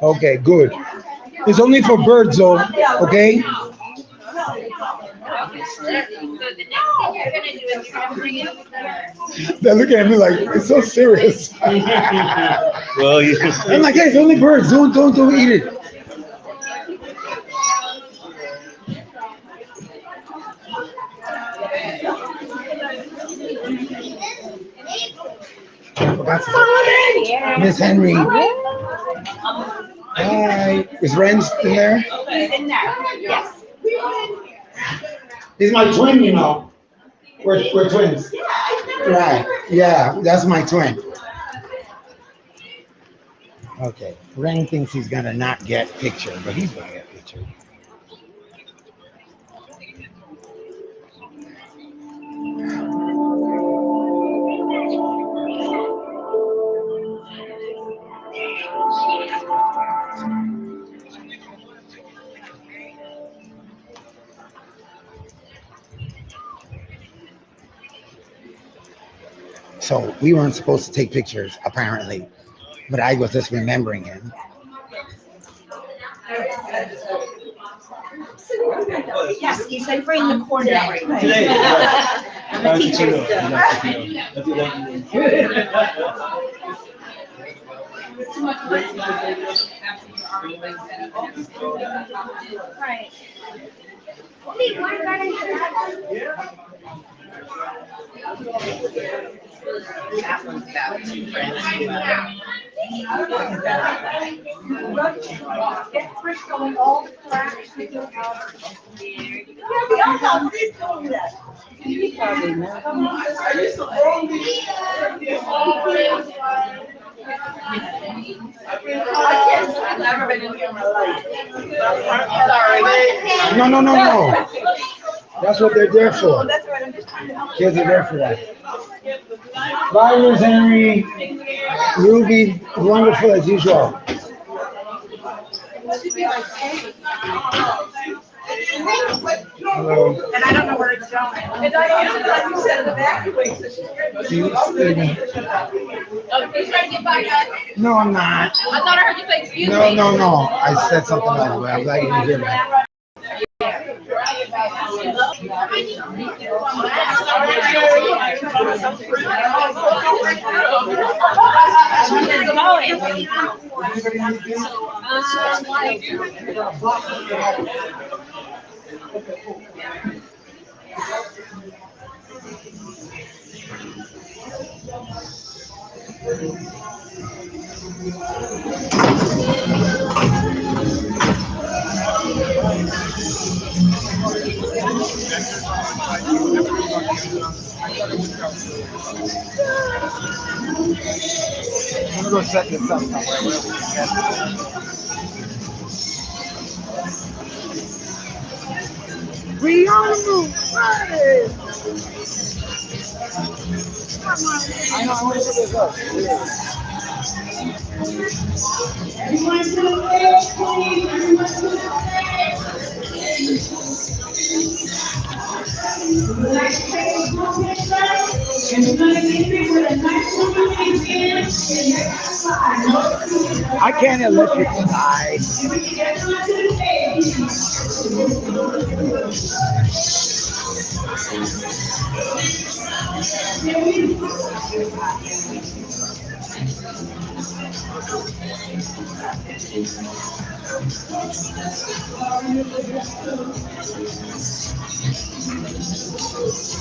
Okay, good. It's only for birds though, okay? They're looking at me like, it's so serious. Well, I'm like, hey, it's only birds. Don't eat it. Miss Henry. Hi. Is Ren in there? He's in there. Yes. He's my twin, you know. We're twins. Right. Yeah, that's my twin. Okay. Ren thinks he's gonna not get picture, but he's gonna get picture. So we weren't supposed to take pictures, apparently, but I was just remembering him. Yes, he's like right in the corner right now. Today, And the teacher's Right. That one's about two friends. I've never been in here in my life. No. That's what they're there for. Kids are there for that. Bye, Miss Henry. Ruby, wonderful as usual. Hello. And I don't know where it's going. And Diane, like you said, evacuate. So Oh, he's trying to get by, guys. No, I'm not. I thought I heard you say excuse me. No. I said something like that. I'm glad you didn't hear that. I'm gonna go set this up somewhere where we can get it. We on the move, Friday! I know, I want to set this up. Everyone to the stage, please. Everyone to the stage. We'd like to take a small picture, and we're gonna keep it with a nice little again, and next slide. I can't electrify. We can get to the stage.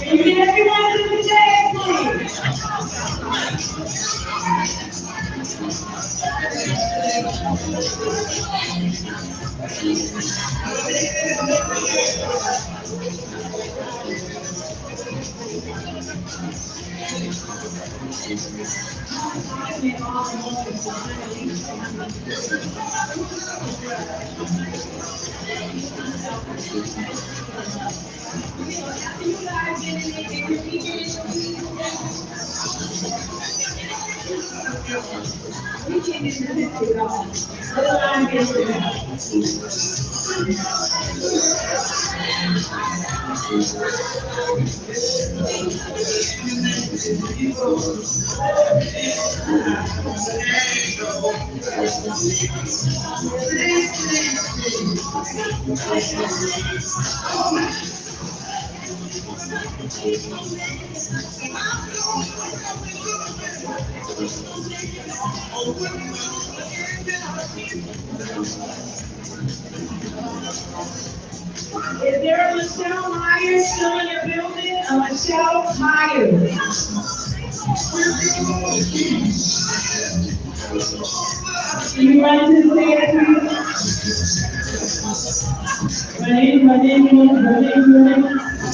Can you get everyone to the stage, please? Is there a Michelle Myers still in your building? A Michelle Myers. Can you run to the stage, please? My name.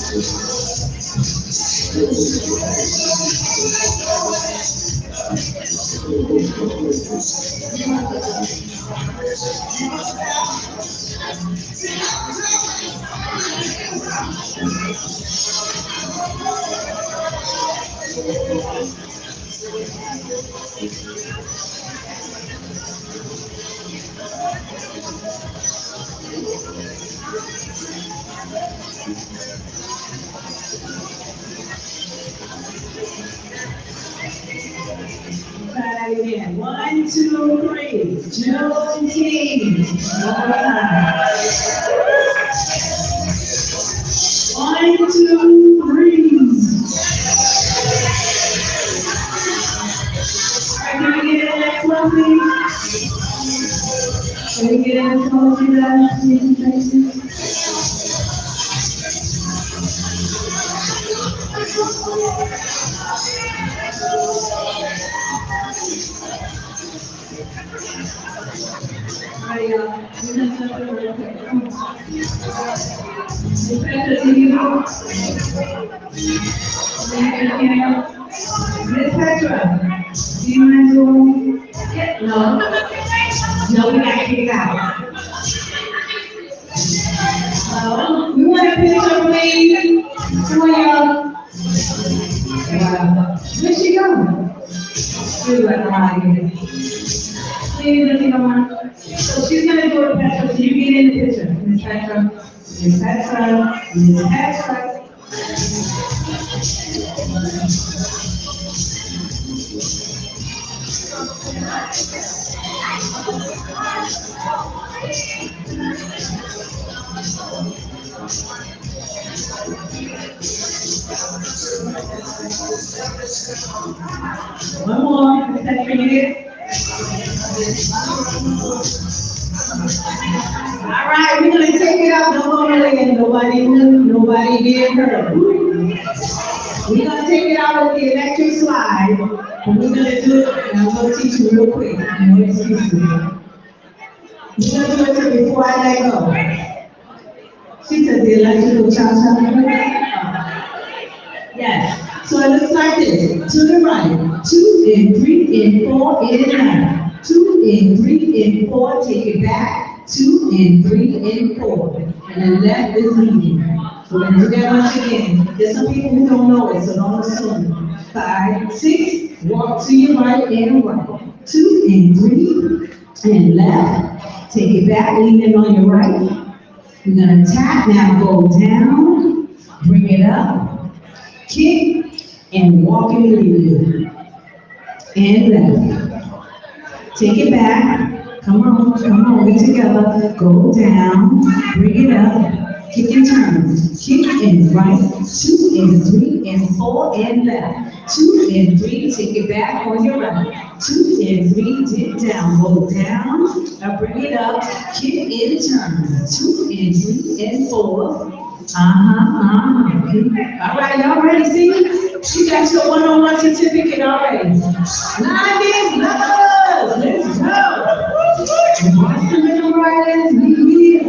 Try that again. 1, 2, 3. Juneteenth. One more time. 1, 2, 3. All right, can we get in the next one, please? Can we get in the poetry that? Miss Petra, do you mind doing? No? No, we gotta kick it out. We want a picture, please. Come on, y'all. Where's she going? She's like, right here. Please, let me go. So she's gonna do a picture, so you get in the picture. Miss Petra, Miss Petra, Miss Petra. One more, Miss Petra, you get? All right, we're gonna take it out. Don't go away. Nobody knew, nobody did her. We're gonna take it out with the electric slide. And we're gonna do it, and I'm gonna teach you real quick. No excuses. We're gonna do it till before I let go. She said the electrical cha-cha. Yes. So it looks like this. To the right. 2 and 3 and 4 in left. 2 and 3 and 4. Take it back. 2 and 3 and 4. And the left is leading. We're going to do that once again. There's some people who don't know it, so don't assume. 5, 6, walk to your right and right. 2 and 3 and left. Take it back, leaning on your right. We're going to tap, now go down, bring it up, kick, and walk in the lead. And left. Take it back. Come on, we together. Go down, bring it up, kick and turn. Kick and right, 2 and 3 and 4 and left. 2 and 3, take it back on your right. 2 and 3, dip down, go down, now bring it up, kick and turn. 2 and 3 and 4. All right, y'all ready? See? She got your one-on-one certificate already. 9 days, lovers, let's go. Watch the middle riders, we here.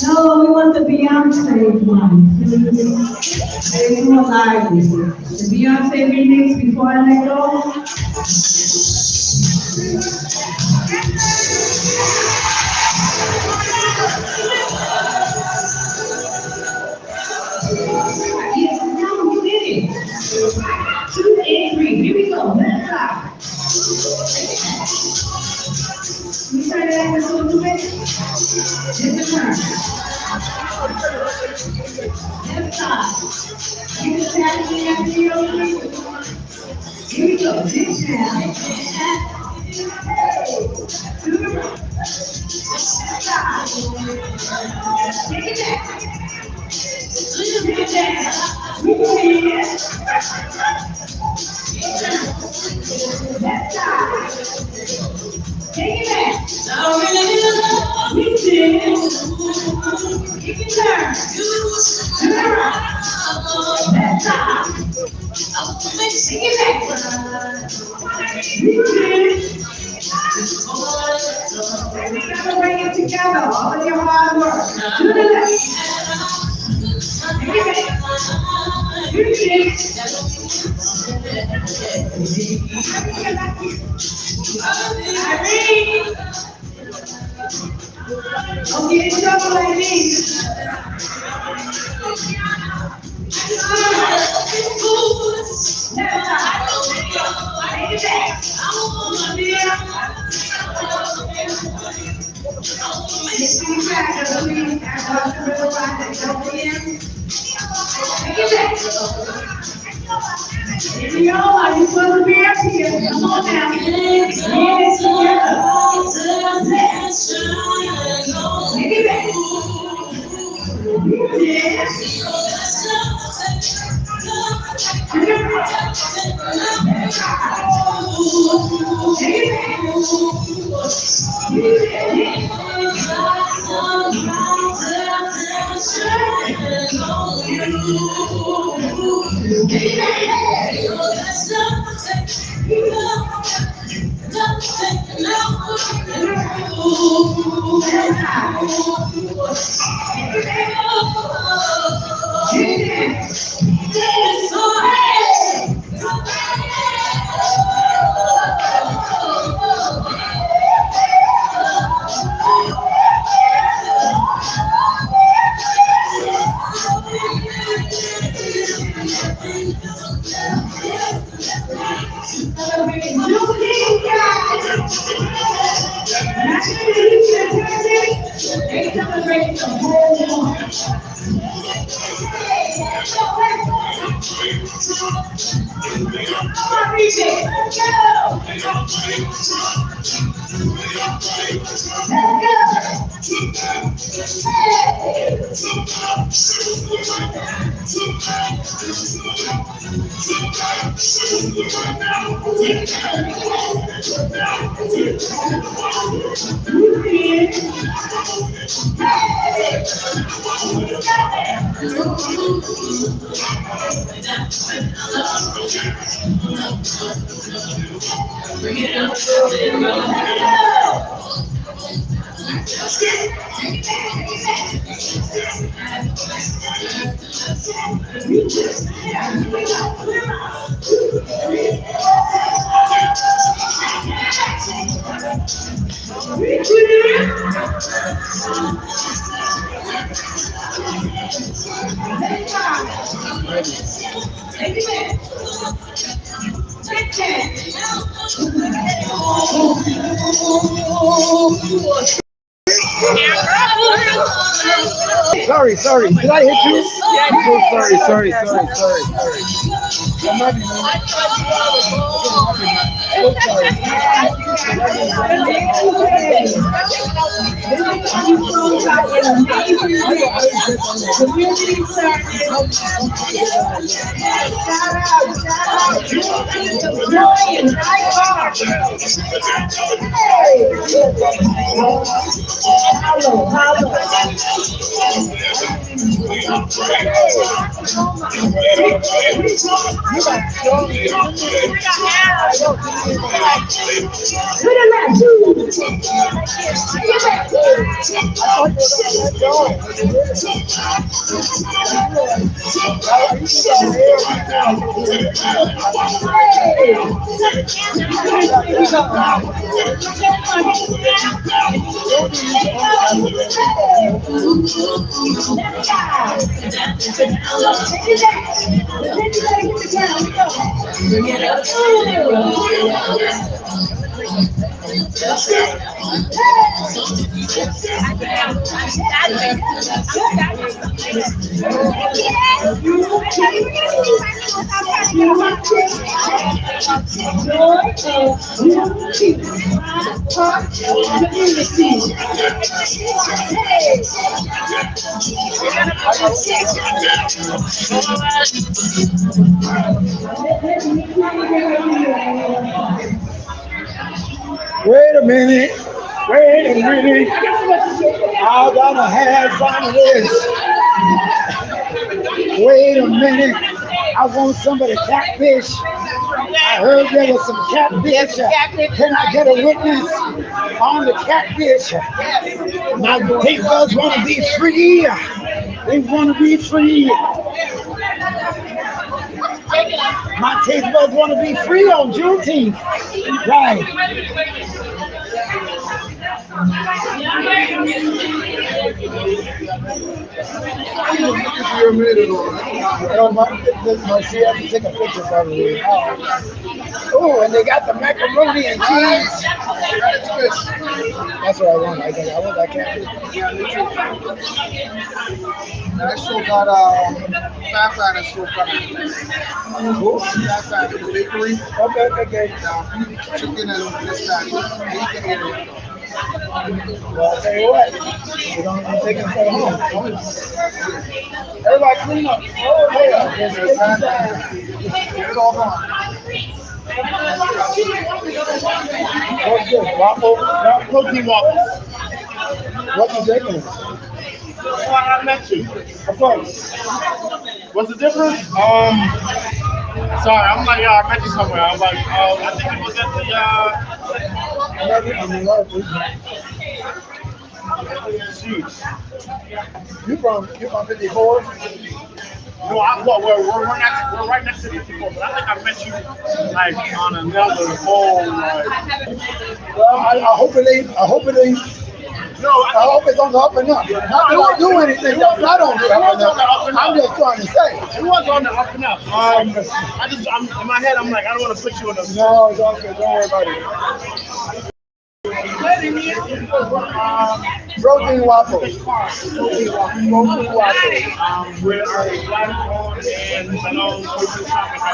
No, we want the Beyonce one. It's more lively. The Beyonce remix before I let go. Yes, now you did it. 2 and 3. Here we go. Left side. We try that with a little bit. Hit the turn. Left side. You just have to have the open. Here we go. Dip down. To the right. Left side. Take it back. Take it down. We can. Left side. Take it back. Now we're gonna do we did. You can turn. To the right. Left side. Take it back. We did. Celebrate it together, all of your hard work. To the left. Give it. You did. Irene. Don't get in trouble like this. Viola, you're supposed to be up here. Come on now. Get it together. Take it back. Yes. Sorry. Did I hit you? I'm so sorry. I'm not even. Community service. Shout out. Joy in Hyde Park. Hey. Hello. Wait a minute. I gotta have some of this. Wait a minute. I want some of the catfish. I heard there was some catfish. Can I get a witness on the catfish? My taste buds want to be free. They want to be free. My taste buds want to be free on Juneteenth. Right. Marcia had to take a picture probably. Oh, and they got the macaroni and cheese. That's what I want. I can't. I still got fat fat is still coming. Cool. Fat fat in the bakery. Okay. Chicken and this fat. Well, I'll tell you what. We're going to take it for home. Everybody clean up. Oh, yeah. It's all gone. What's this? Waffle? Protein waffles. What you drinking? I met you. Of course. What's the difference? Sorry, I'm like, I met you somewhere. I'm like, I think it was at the, You from 54? No, we're right next to these people, but I think I met you like on another whole like. Well, I hope it ain't. No, I hope it's on the up and up. Not that I do anything else. I don't do up and up. I'm just trying to say. It was on the up and up. I'm in my head. I'm like, I don't want to put you in a. No, don't worry about it. Protein waffles. Protein waffles. With our black corn and melon protein chocolate.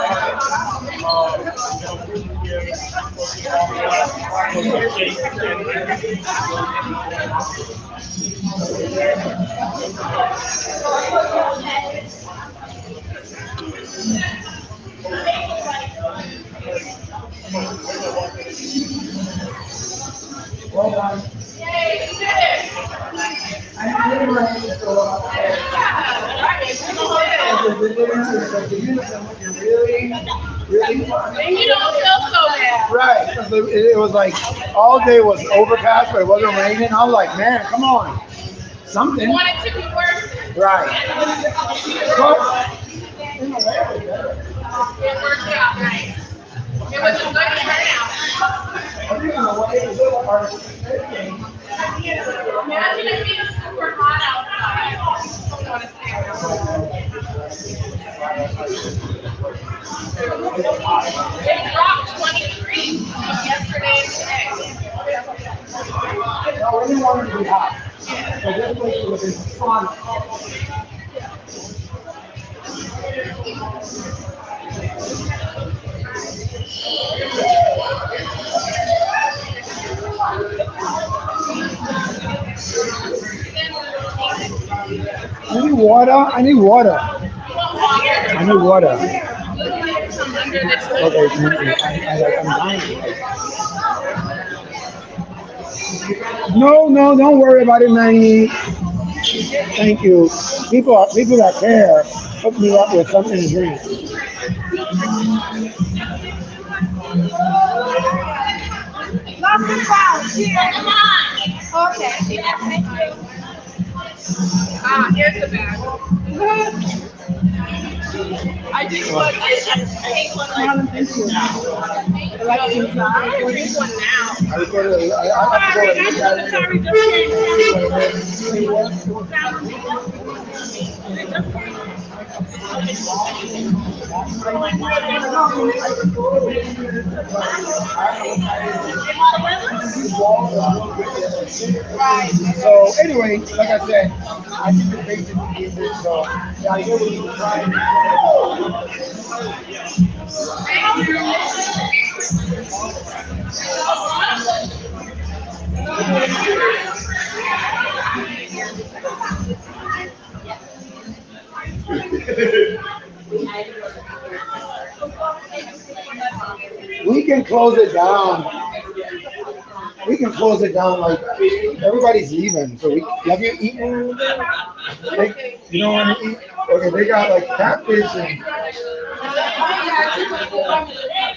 Right. It was like all day was overcast, but it wasn't raining. I was like, man, come on. Something. You want it to be worse? Right. It worked out right. It was a good turnout. Imagine it being super hot outside. It dropped 20 degrees yesterday and today. No, we didn't want it to be hot. So this place would have been fun. I need water. I need water. Okay, I'm dying. No, don't worry about it, Manny. Thank you. People that care hook me up with something to drink. Lots of crowds here. Okay. Here's the bag. I just want I take one like this. I drink one now. So anyway, like I said, I think the basic is it. So yeah, I hear what you're trying to We can close it down. Like everybody's leaving. So have you eaten? Like, you don't want to eat? Okay, they got like catfish and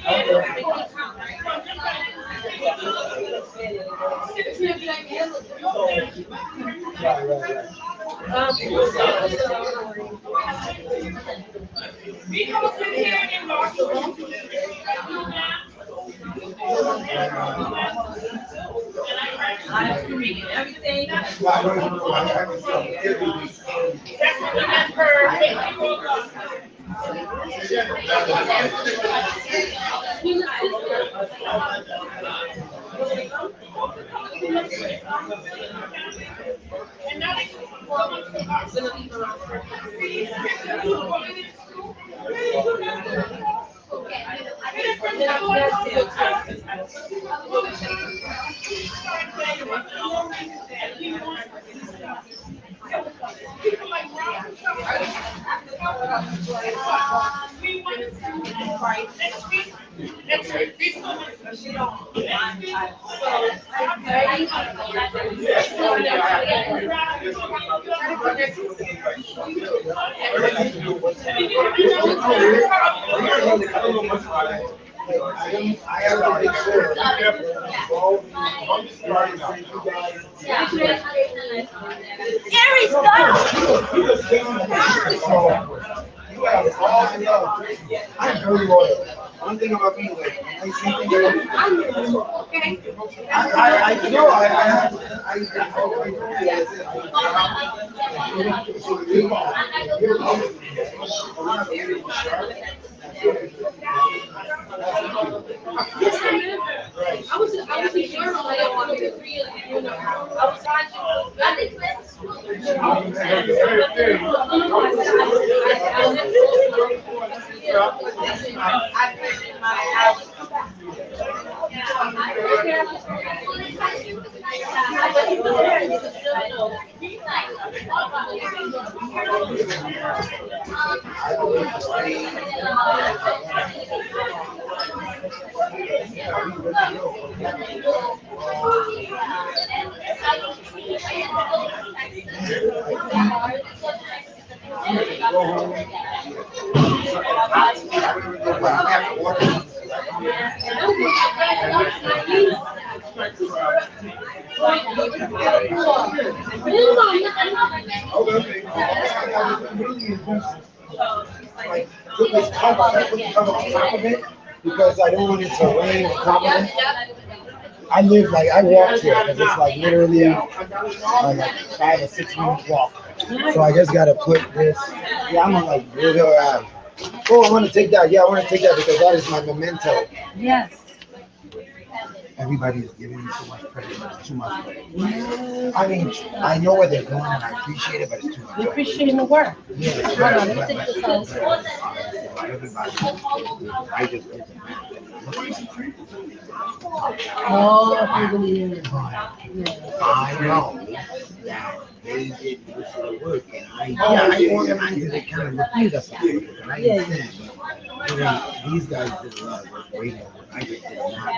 Gary, I'm very loyal. One thing about me, like, I see things. I know, I was a journal. I don't want to read, you know. I was trying put this cover on top of it because I don't want it to rain on top of it. I live like I walk here because it's like literally like 5 or 6 minutes walk. So I just gotta put this. Yeah, I'm on like Blue Hill Ave. Oh, I want to take that. Yeah, I want to take that because that is my memento. Yes. Everybody is giving me so much credit, but it's too much credit. I mean, I know what they're doing and I appreciate it, but it's too much. You appreciating the work. Yeah, Hold on, let me take this out. everybody, I just did Oh, really? I know that they did most of the work, and I organized it, they kind of repeated us, and I understand. But then these guys did a lot of work, way more work. I just did not.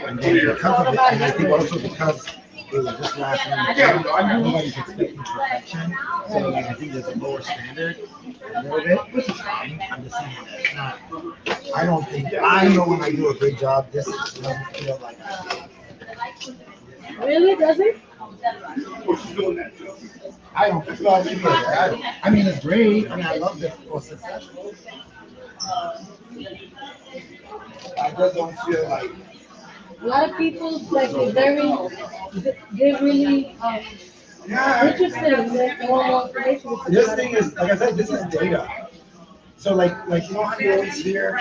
And then because of it, and I think also because it was just last minute, nobody's expecting perfection, so I think there's a lower standard a little bit, which is fine. I'm just saying that it's not. I don't think I know when I do a great job. This doesn't feel like. Really? Does it? I don't feel like it. I mean, it's great. I mean, I love this process. I just don't feel like. A lot of people like they're really interested in more information. This thing is, like I said, this is data. So like you know how you always hear,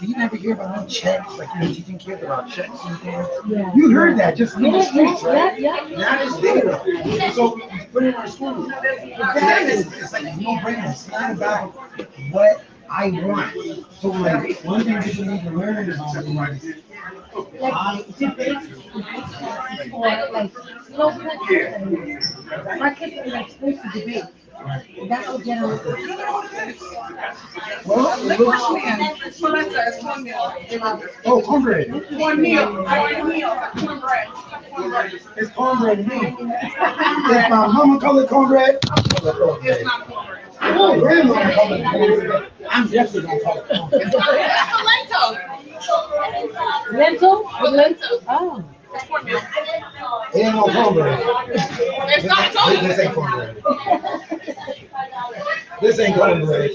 you never hear about no checks, like teaching kids about checks and things. Yeah. You heard that just in the streets, right? Yeah. That is data. So put it in our schools. It's like no brainer. It's not about what I want. So like one thing people need to learn about is Like debates or like my kids are like supposed to debate. That's what general. Oh, cornbread. One meal. I want a meal. Cornbread. It's cornbread. It's my mama colored cornbread. It's not cornbread. Oh, grandma colored cornbread. I'm definitely gonna call it cornbread. It's a lentil. Lentil? With lentil. Oh. It's cornmeal. It ain't no cornbread. It's not This ain't cornbread. This ain't cornbread.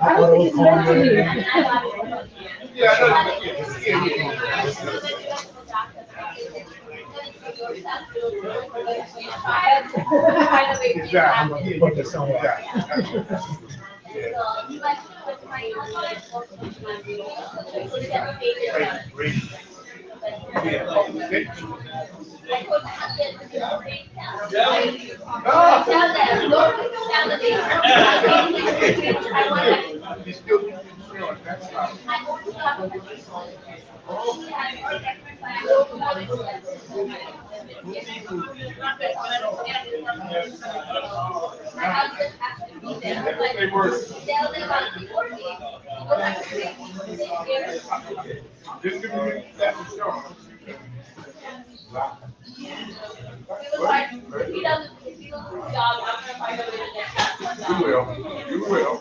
I thought it was cornbread. I'm gonna put this on that. You will. You will.